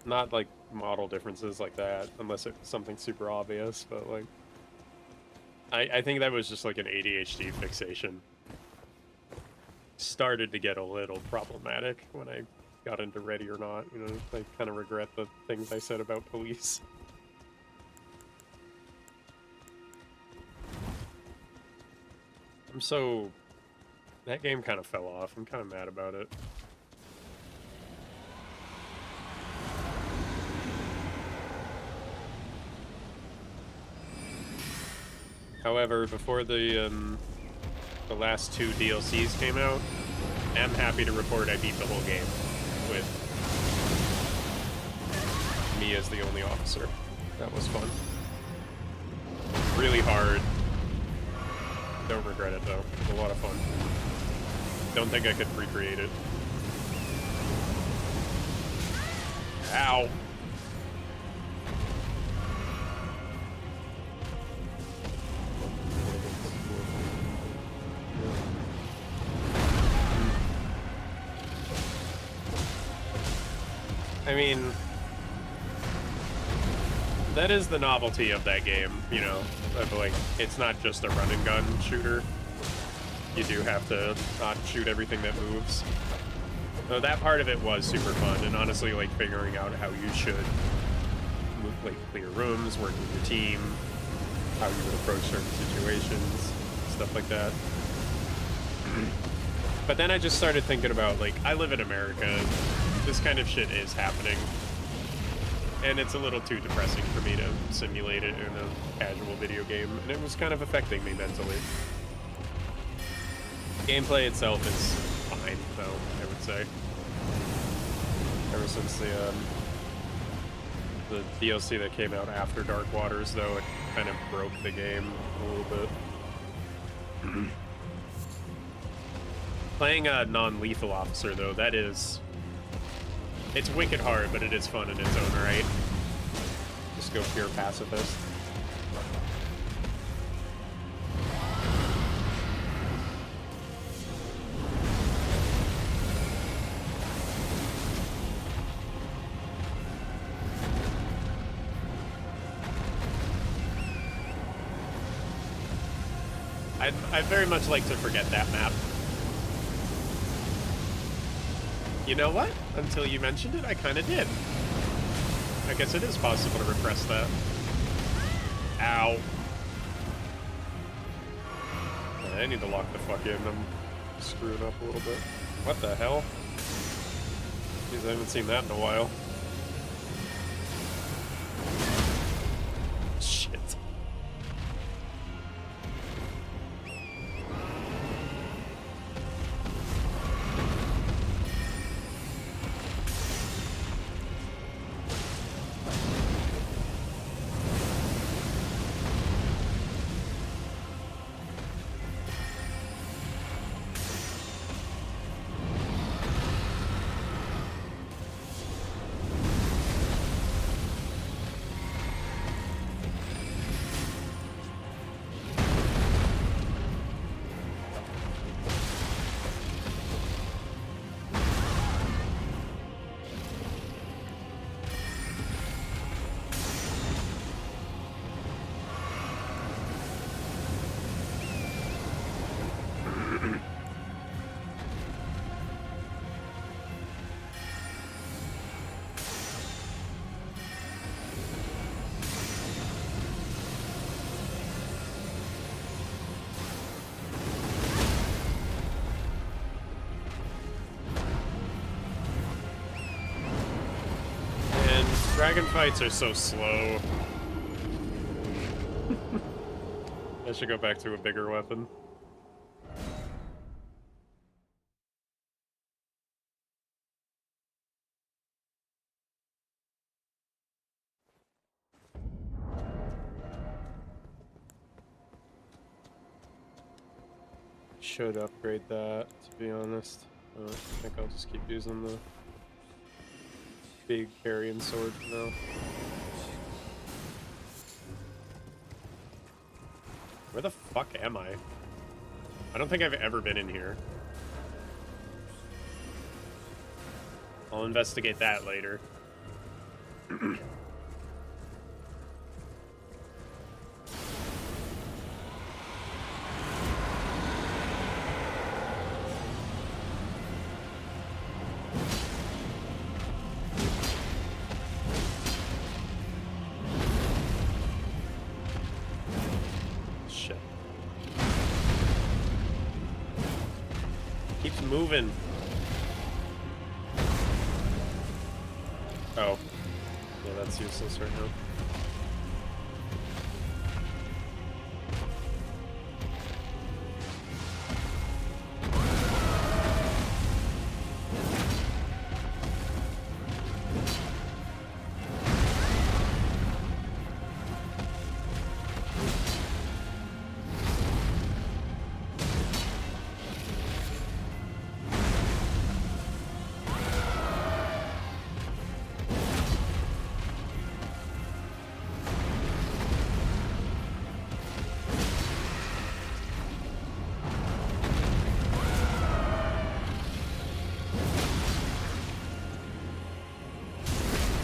Not like model differences like that, unless it's something super obvious, but like... I think that was just like an ADHD fixation. Started to get a little problematic when I got into Ready or Not. You know, I kind of regret the things I said about police. That game kind of fell off. I'm kind of mad about it. However, before the last 2 DLCs came out, I'm happy to report I beat the whole game with me as the only officer. That was fun. Really hard. Don't regret it though. It was a lot of fun. Don't think I could recreate it. Ow! I mean, that is the novelty of that game, you know, of like, it's not just a run and gun shooter. You do have to not shoot everything that moves. So that part of it was super fun, and honestly, like, figuring out how you should like clear rooms, work with your team, how you would approach certain situations, stuff like that. But then I just started thinking about, like, I live in America. This kind of shit is happening. And it's a little too depressing for me to simulate it in a casual video game, and it was kind of affecting me mentally. Gameplay itself is fine, though, I would say. Ever since the DLC that came out after Dark Waters, though, it kind of broke the game a little bit. Playing a non-lethal officer, though, that is... It's wicked hard, but it is fun in its own right. Just go pure pacifist. I'd very much like to forget that map. You know what? Until you mentioned it, I kind of did. I guess it is possible to repress that. Ow. I need to lock the fuck in. I'm screwing up a little bit. What the hell? Jeez, I haven't seen that in a while. Shit. Dragon fights are so slow. I should go back to a bigger weapon. Should upgrade that, to be honest. I think I'll just keep using the big carrion sword for now. Where the fuck am I? I don't think I've ever been in here. I'll investigate that later. Shit. Keeps moving. Oh. Yeah, that's useless right now.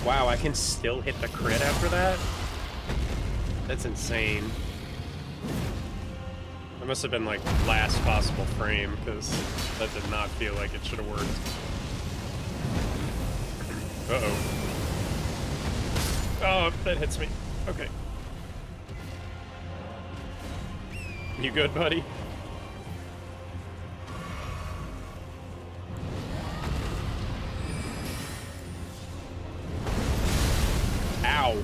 Wow, I can still hit the crit after that? That's insane. That must have been like last possible frame, because that did not feel like it should have worked. Uh-oh. Oh, that hits me. Okay. You good, buddy? Ow.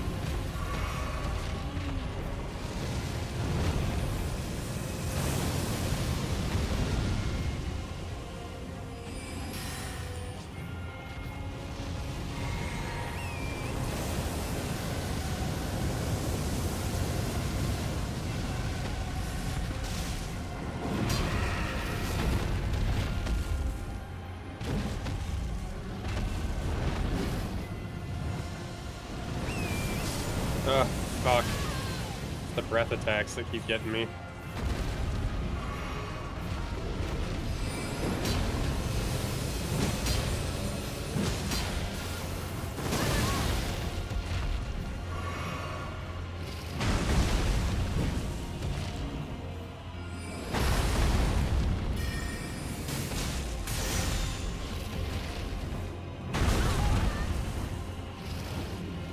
Ugh, fuck. The breath attacks that keep getting me.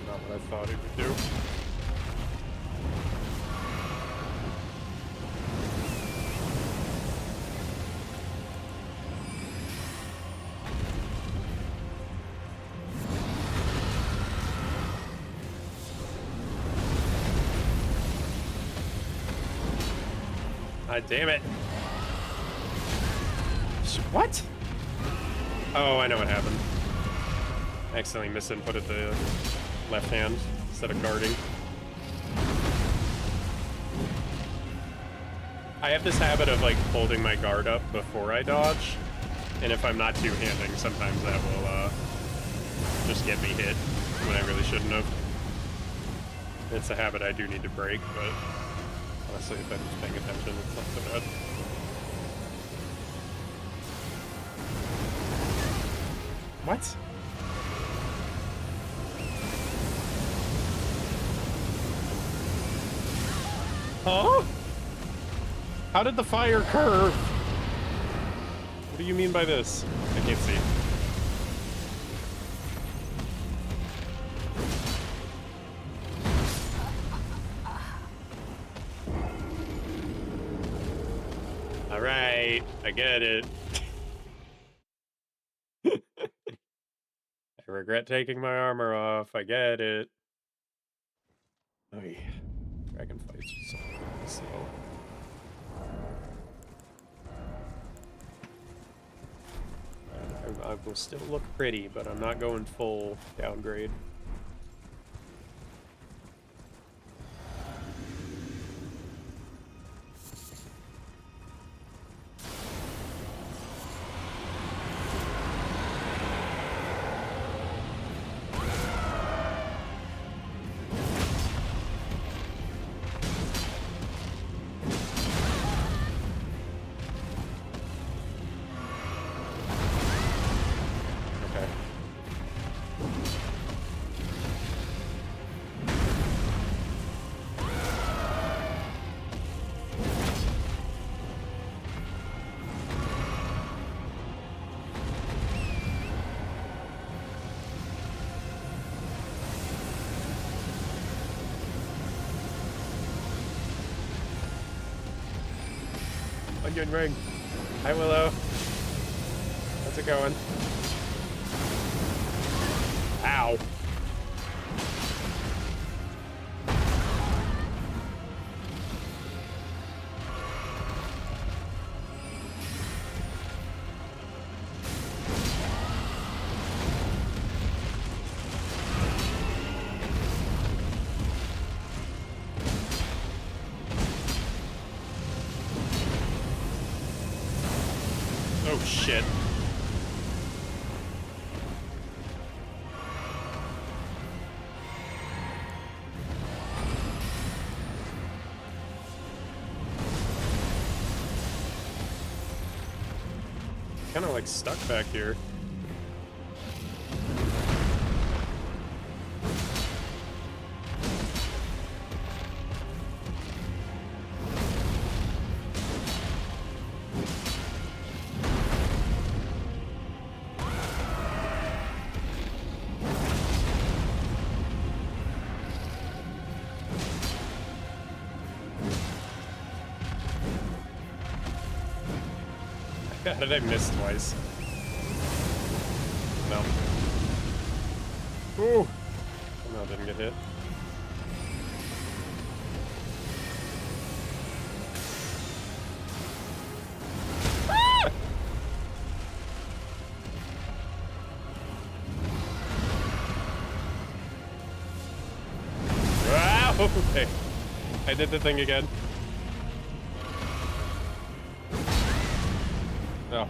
Not what I thought it would do. God damn it. What? Oh, I know what happened. I accidentally misinputted the left hand instead of guarding. I have this habit of like holding my guard up before I dodge, and if I'm not two-handing, sometimes that will just get me hit when I really shouldn't have. It's a habit I do need to break, but honestly, if I'm just paying attention, it's not so bad. What? Huh? How did the fire curve? What do you mean by this? I can't see. All right, I get it. I regret taking my armor off. I get it. Oh yeah. Dragon fights are so fucking slow. I will still look pretty, but I'm not going full downgrade. Okay. Onion ring. Hi, Willow. How's it going? Ow. Oh shit. Kind of like stuck back here. How did I miss twice? No. Ooh! No, I didn't get hit. Ah! Wow! Okay. I did the thing again. Oh.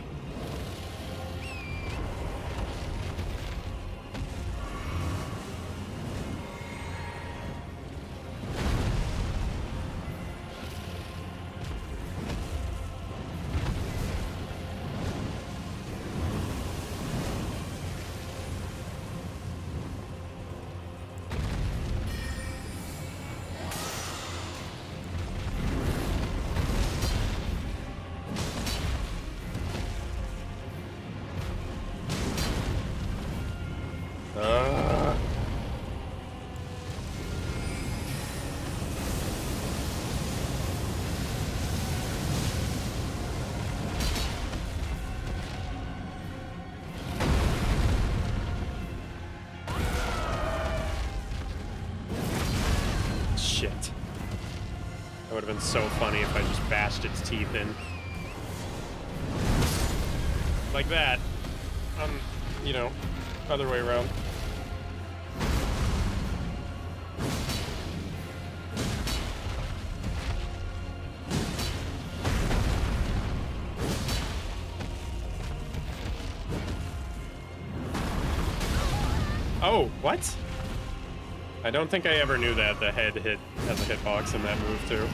Shit. That would have been so funny if I just bashed its teeth in. Like that. You know, other way around. Oh, what? I don't think I ever knew that the head hit has a hitbox in that move too.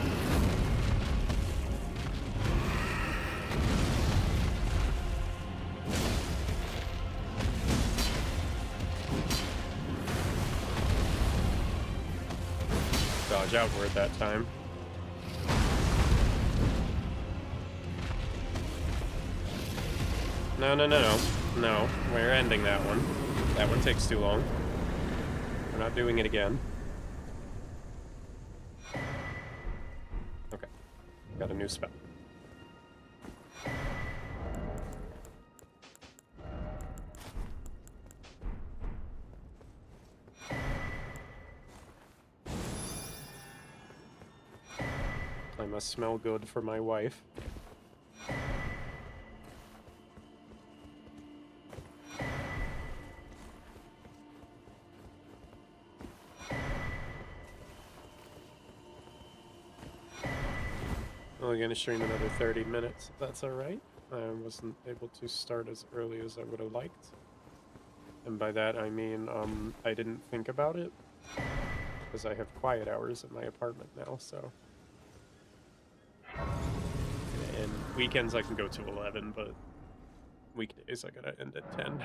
Dodge outward that time. No, no, no, no. No, we're ending that one. That one takes too long. We're not doing it again. Okay. Got a new spell. I must smell good for my wife. Only gonna stream another 30 minutes, if that's alright. I wasn't able to start as early as I would have liked. And by that I mean, I didn't think about it. Because I have quiet hours in my apartment now, so... It's gonna end... Weekends I can go to 11, but... Weekdays I gotta end at 10.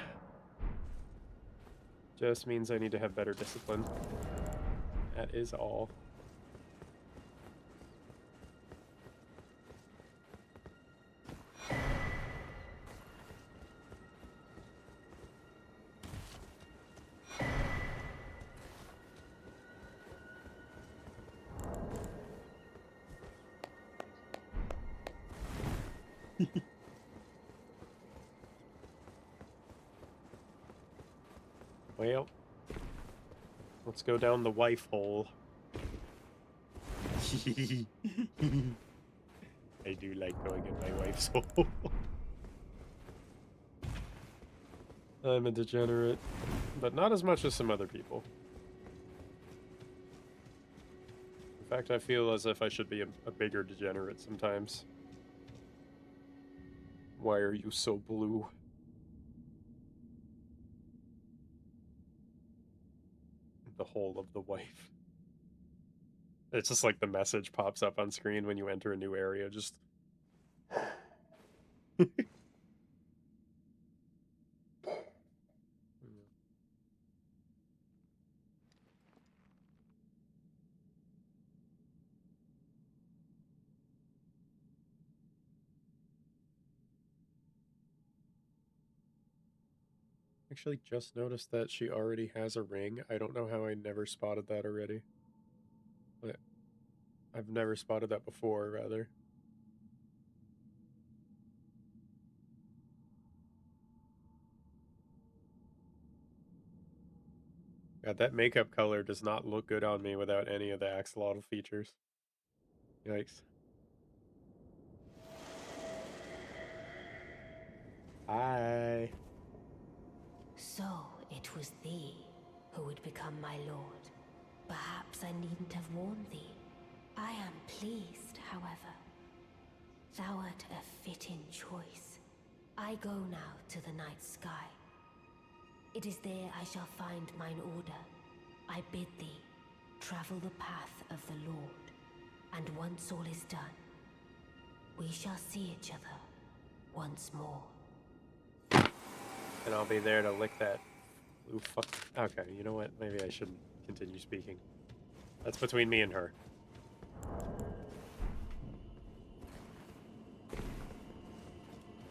Just means I need to have better discipline. That is all. Well, let's go down the wife hole. I do like going in my wife's hole. I'm a degenerate, but not as much as some other people. In fact, I feel as if I should be a bigger degenerate sometimes. Why are you so blue? The hole of the wife. It's just like the message pops up on screen when you enter a new area, just... Actually just noticed that she already has a ring. I don't know how I never spotted that already. But I've never spotted that before, rather. God, that makeup color does not look good on me without any of the axolotl features. Yikes. Hi. So it was thee who would become my lord. Perhaps I needn't have warned thee. I am pleased, however. Thou art a fitting choice. I go now to the night sky. It is there I shall find mine order. I bid thee travel the path of the Lord, and once all is done, we shall see each other once more. And I'll be there to lick that blue fuck. Okay, you know what? Maybe I shouldn't continue speaking. That's between me and her.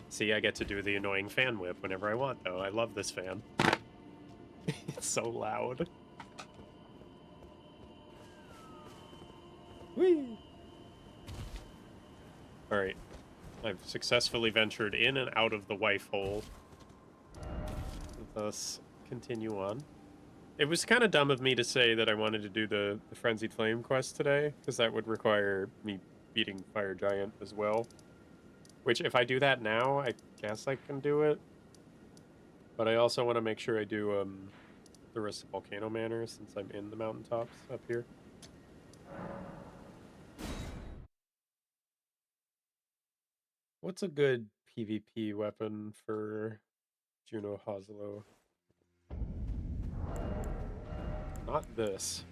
See, I get to do the annoying fan whip whenever I want, though. I love this fan. It's so loud. Whee! Alright. I've successfully ventured in and out of the wife hole. Thus, continue on. It was kind of dumb of me to say that I wanted to do the Frenzied Flame quest today, because that would require me beating Fire Giant as well. Which, if I do that now, I guess I can do it. But I also want to make sure I do the rest of Volcano Manor, since I'm in the mountaintops up here. What's a good PvP weapon for Juno Hoslo? Not this.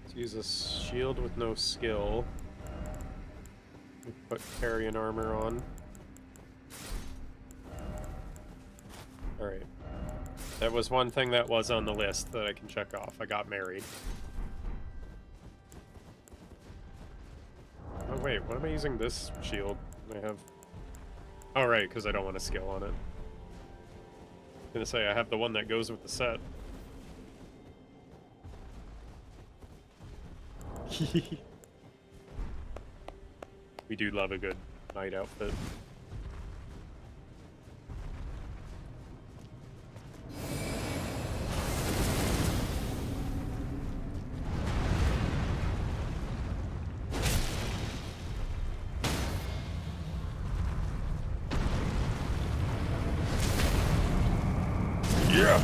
Let's use a shield with no skill. Put carrion armor on. Alright. That was one thing that was on the list that I can check off. I got married. Oh wait, why am I using this shield? I have... Oh right, because I don't want a skill on it. I was gonna say, I have the one that goes with the set. We do love a good night outfit. Yeah.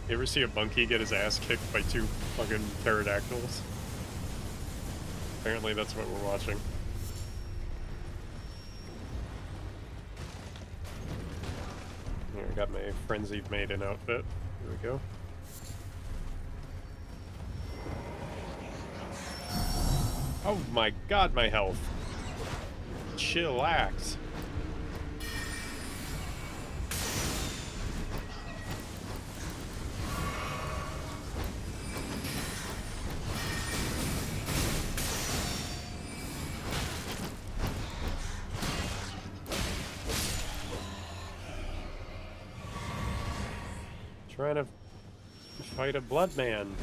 You ever see a monkey get his ass kicked by 2 fucking pterodactyls? Apparently that's what we're watching. Here, I got my Frenzied Maiden outfit. Here we go. Oh my god, my health. Chillax. Trying to fight a blood man.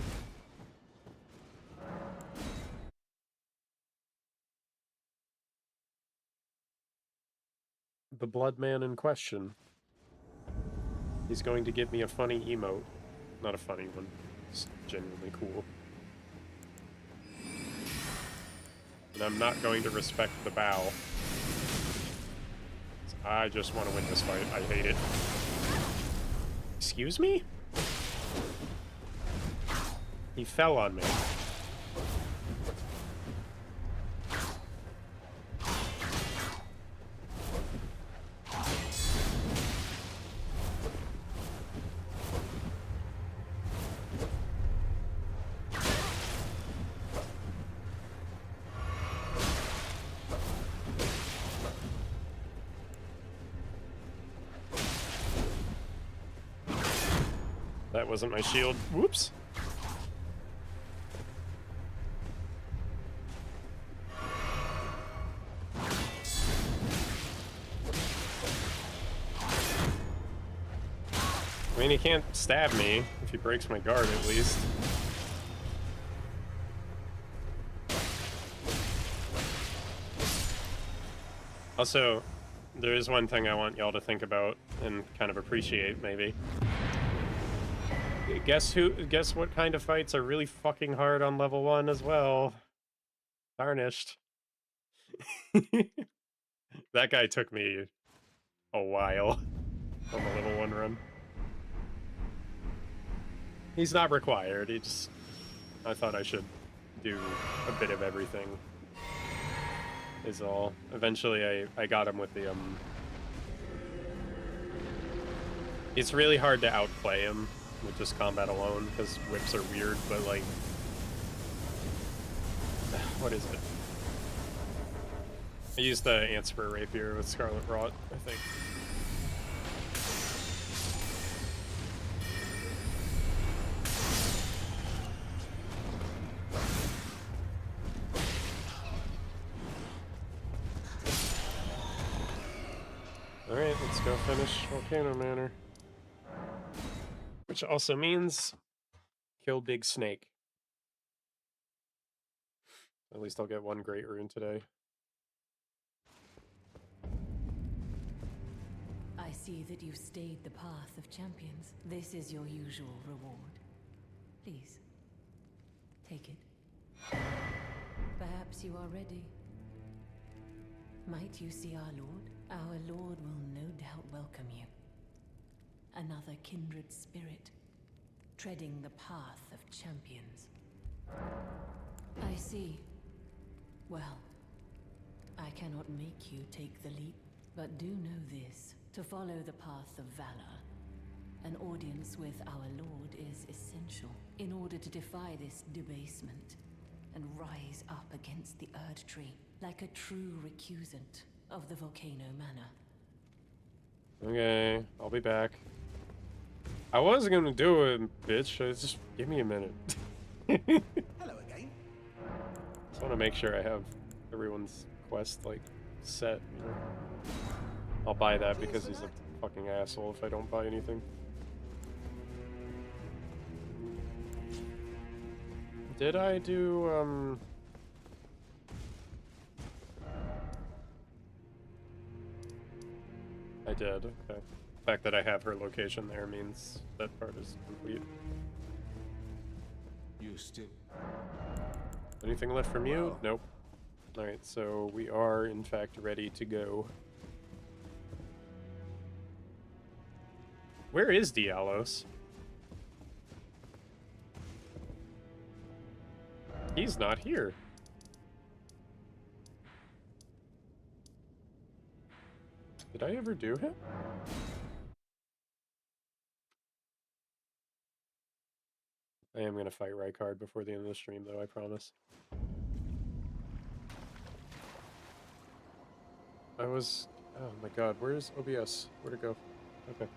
The blood man in question. He's going to give me a funny emote. Not a funny one. It's genuinely cool. And I'm not going to respect the bow. I just want to win this fight. I hate it. Excuse me? He fell on me. That wasn't my shield. Whoops. I mean, he can't stab me if he breaks my guard, at least. Also, there is one thing I want y'all to think about and kind of appreciate, maybe. Guess what kind of fights are really fucking hard on level 1 as well? Tarnished. That guy took me a while on the level 1 run. He's not required, he just... I thought I should do a bit of everything. Is all. Eventually I got him with the, It's really hard to outplay him with just combat alone, because whips are weird, but like... What is it? I used the Antspur Rapier with Scarlet Rot, I think. Alright, let's go finish Volcano Manor. Which also means kill Big Snake. At least I'll get 1 great rune today. I see that you've stayed the path of champions. This is your usual reward. Please, take it. Perhaps you are ready. Might you see our Lord? Our Lord will no doubt welcome you. Another kindred spirit, treading the path of champions. I see. Well, I cannot make you take the leap, but do know this. To follow the path of valor, an audience with our Lord is essential in order to defy this debasement and rise up against the Erd Tree like a true recusant of the Volcano Manor. Okay, I'll be back. I was gonna do it, bitch. Just give me a minute. Hello again. Just want to make sure I have everyone's quest, like, set, you know? I'll buy that because he's a fucking asshole if I don't buy anything. Did I do, I did, okay. The fact that I have her location there means that part is complete. You still... Anything left from you? Nope. Alright, so we are, in fact, ready to go. Where is Dialos? He's not here. Did I ever do him? I am gonna fight Rykard before the end of the stream, though, I promise. I was... Oh my god, where's OBS? Where'd it go? Okay.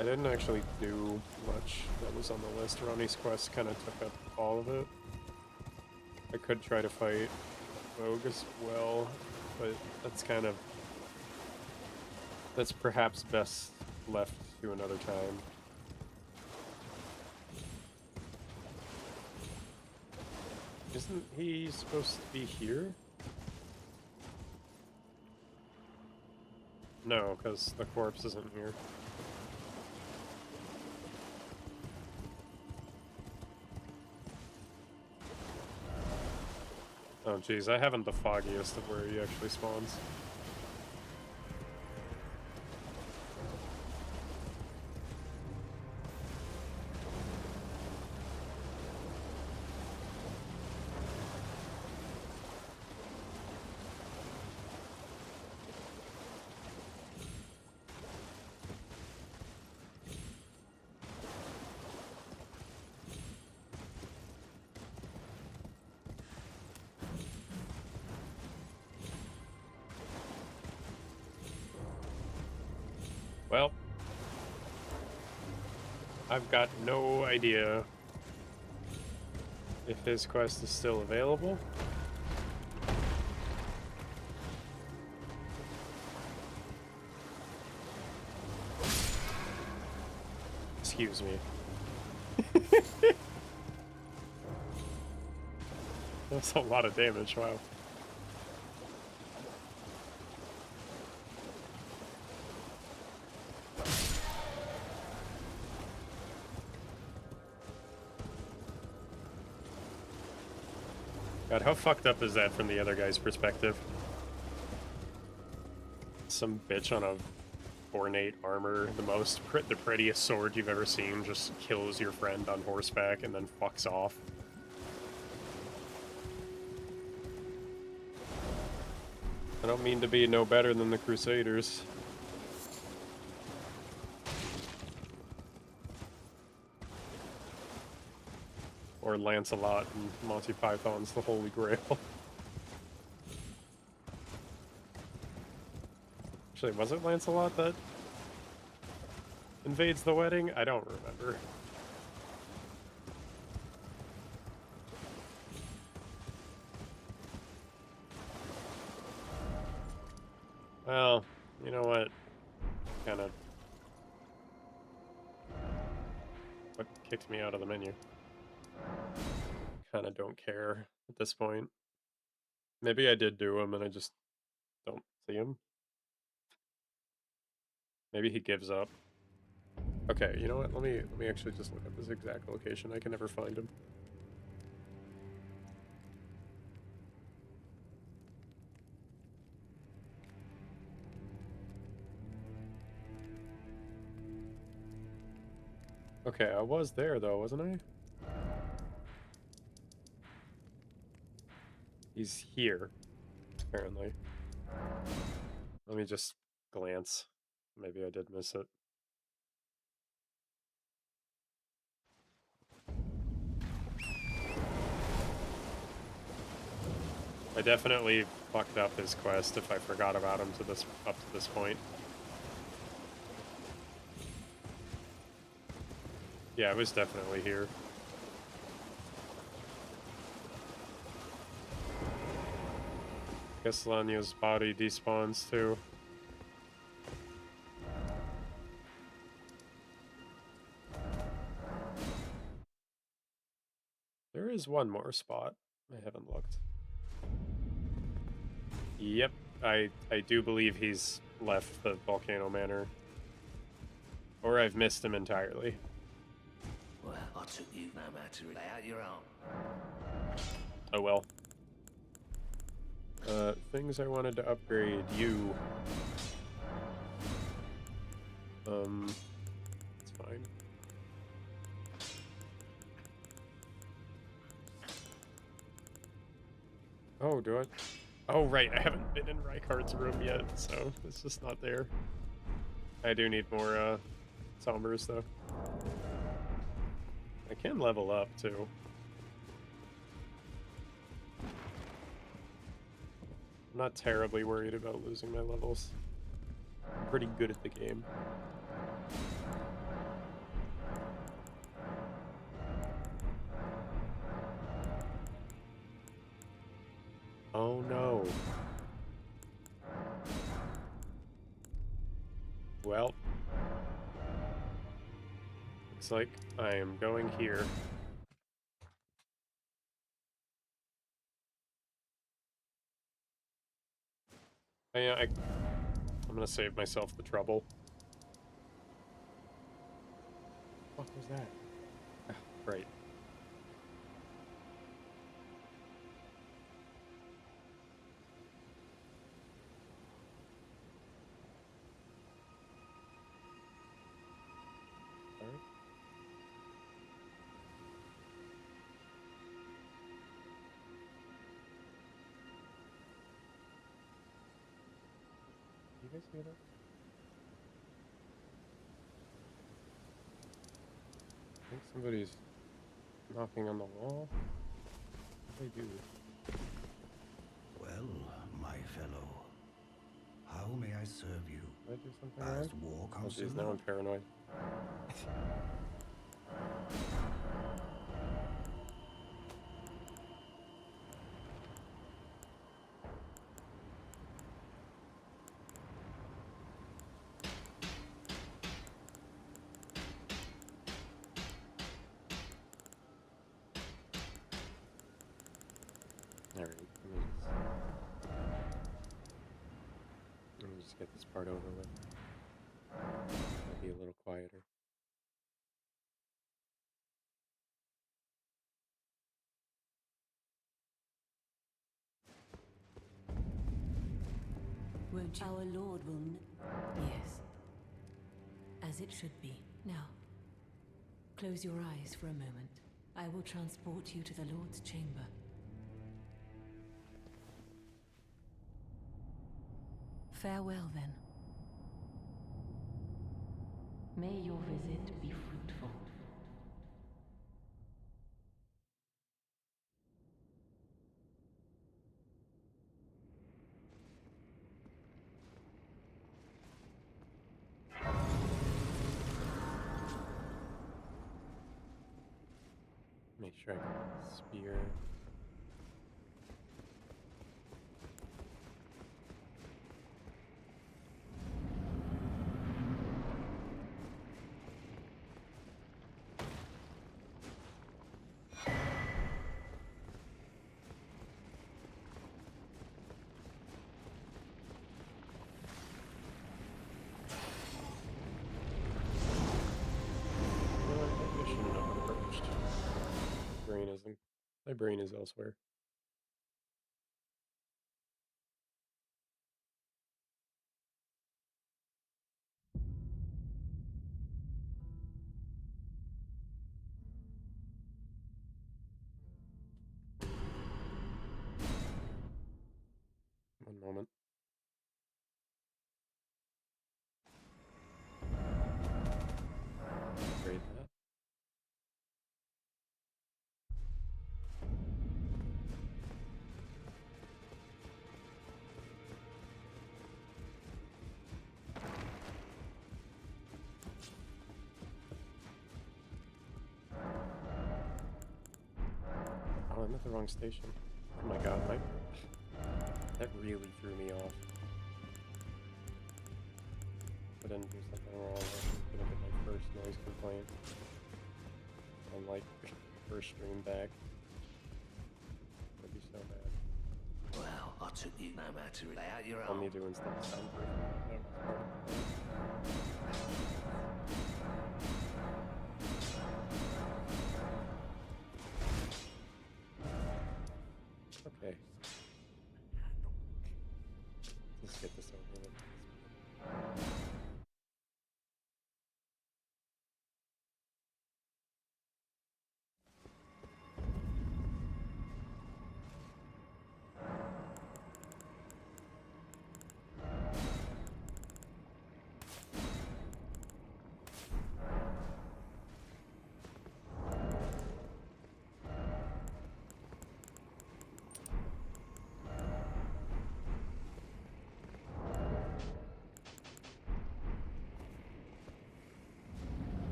I didn't actually do much that was on the list. Ronnie's quest kind of took up all of it. I could try to fight Vogue as well, but that's kind of... That's perhaps best left to another time. Isn't he supposed to be here? No, because the corpse isn't here. Oh jeez, I haven't the foggiest of where he actually spawns. Well, I've got no idea if his quest is still available. Excuse me. That's a lot of damage, wow. God, how fucked up is that from the other guy's perspective? Some bitch on a ornate armor, the prettiest sword you've ever seen, just kills your friend on horseback and then fucks off. I don't mean to be no better than the Crusaders. Or Lancelot and Monty Python's The Holy Grail. Actually, was it Lancelot that invades the wedding? I don't remember. Well, you know what? Kinda... What kicked me out of the menu? Kinda don't care at this point. Maybe I did do him and I just don't see him. Maybe he gives up. Okay, you know what? Let me actually just look up his exact location. I can never find him. Okay, I was there though, wasn't I? He's here, apparently. Let me just glance. Maybe I did miss it. I definitely fucked up his quest if I forgot about him up to this point. Yeah, it was definitely here. Guess Lanya's body despawns too. There is one more spot. I haven't looked. Yep, I do believe he's left the Volcano Manor. Or I've missed him entirely. Well, I took you no matter lay out your own. Oh well. Things I wanted to upgrade. You. It's fine. Oh, do I? Oh, right, I haven't been in Reichardt's room yet, so it's just not there. I do need more, Sombers, though. I can level up, too. I'm not terribly worried about losing my levels. I'm pretty good at the game. Oh no. Well. Looks like I am going here. I'm gonna save myself the trouble. What was that? Ah, right. Alright. You guys hear that? I think somebody's knocking on the wall. What do they do? Well, my fellow, how may I serve you? Did I do something As wrong? war Oh jeez, counselor? now I'm paranoid. Alright, let me just get this part over with. I'll be a little quieter. Won't you? Our Lord will. Yes. As it should be. Now, close your eyes for a moment. I will transport you to the Lord's chamber. Farewell, then. May your visit be fruitful. Make sure I get the spear. No, I shouldn't have approached. Brain isn't. My brain is elsewhere. One moment. Upgrade that. I'm at the wrong station. Oh my god, that really threw me off. I didn't do something wrong. I'm gonna get my first noise complaint on like first stream back. That'd be so bad. Well, I took you no matter lay out your On me arm. doing stuff soundproofing. That was part of the plan. Okay. Let's get this over with.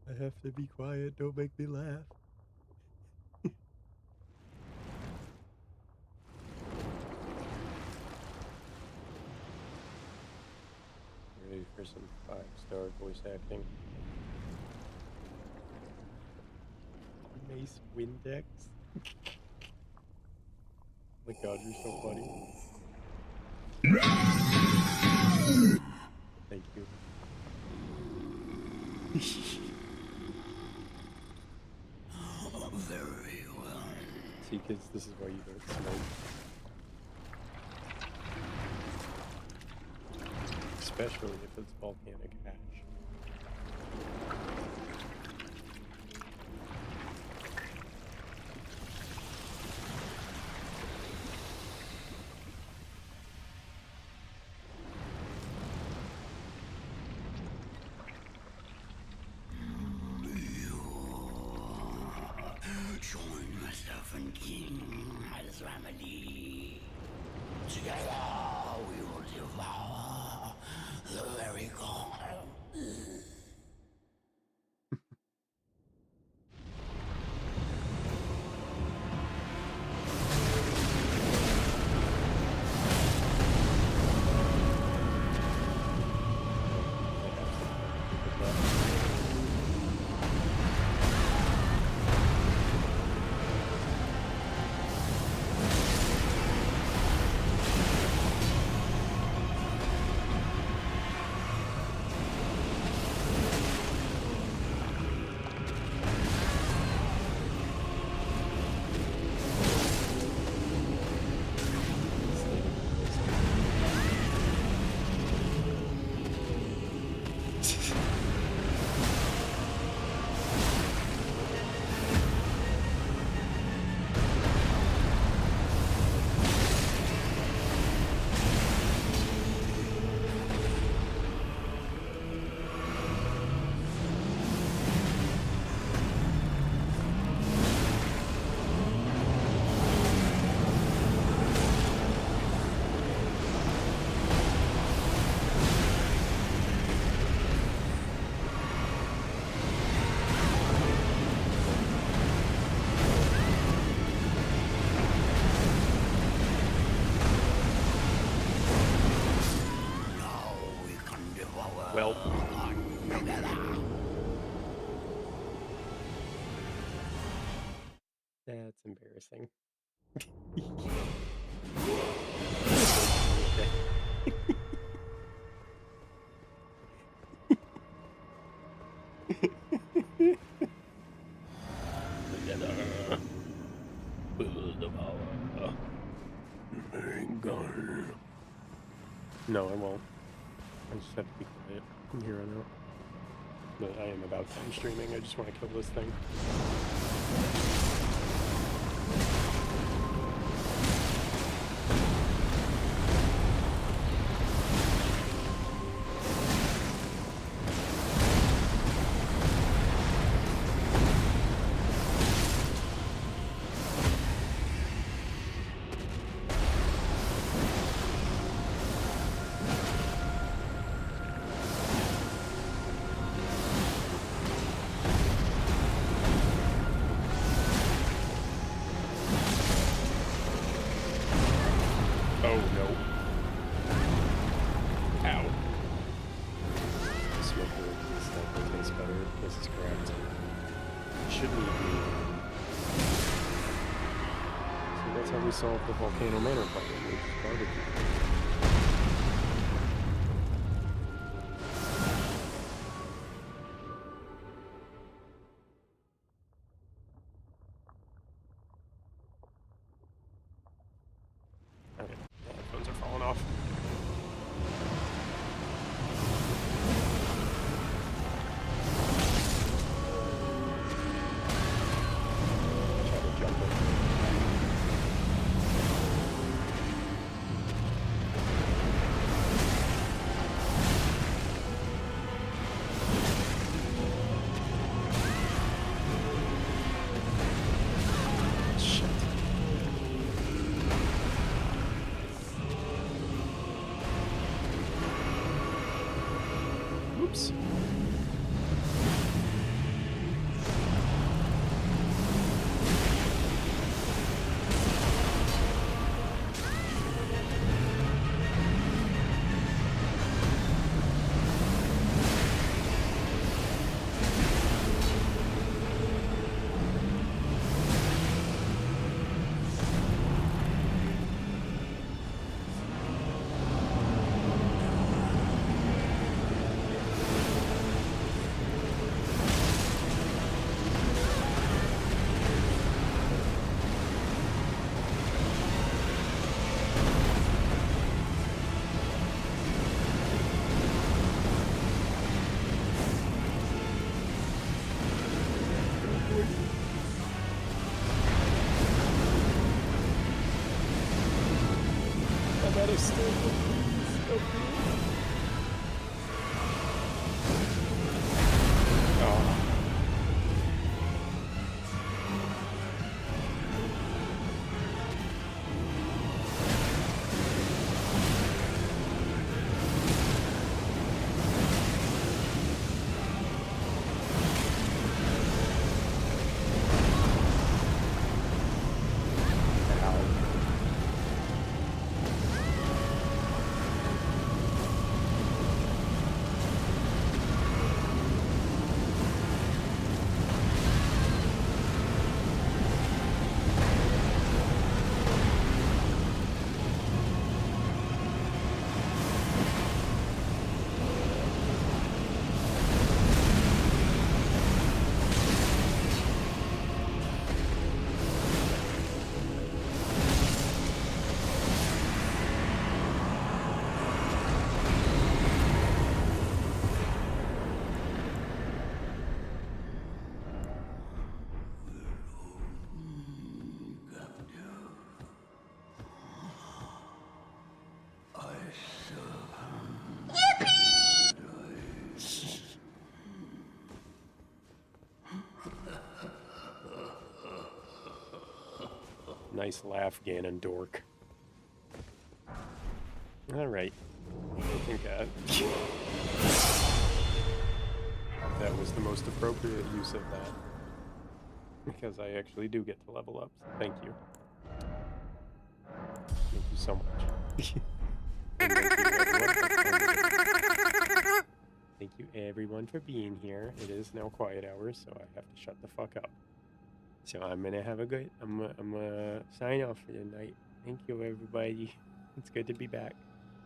I have to be quiet, don't make me laugh. Ready for some 5-star voice acting. Mace Windex. Oh my god, you're so funny. Thank you. Very well. See, kids, this is why you don't smoke. Especially if it's volcanic ash. Join myself and King as remedy. Together we will devour the very core. That's embarrassing. No, I won't. I just have to be quiet from here on out. But I am about time streaming. I just want to kill this thing. Oh no. Ow. Smoker this definitely tastes better. This is correct. Shouldn't eat meat. So that's how we solve the Volcano Manor problem. We just barbecue. Okay, the headphones are falling off. Try to jump it. Shit. Oops. I'm out of stamina. Help me. Oh. Nice laugh, Ganondork. Alright. I think that was the most appropriate use of that. Because I actually do get to level up, so thank you. Thank you so much. And thank you everyone for being here. It is now quiet hours, so I have to shut the fuck up. So I'm gonna have a good. I'm gonna sign off for the night. Thank you, everybody. It's good to be back.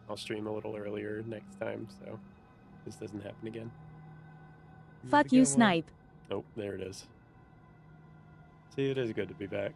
I'll stream a little earlier next time, so this doesn't happen again. Have a Fuck you, good one. Snipe. Oh, there it is. See, it is good to be back.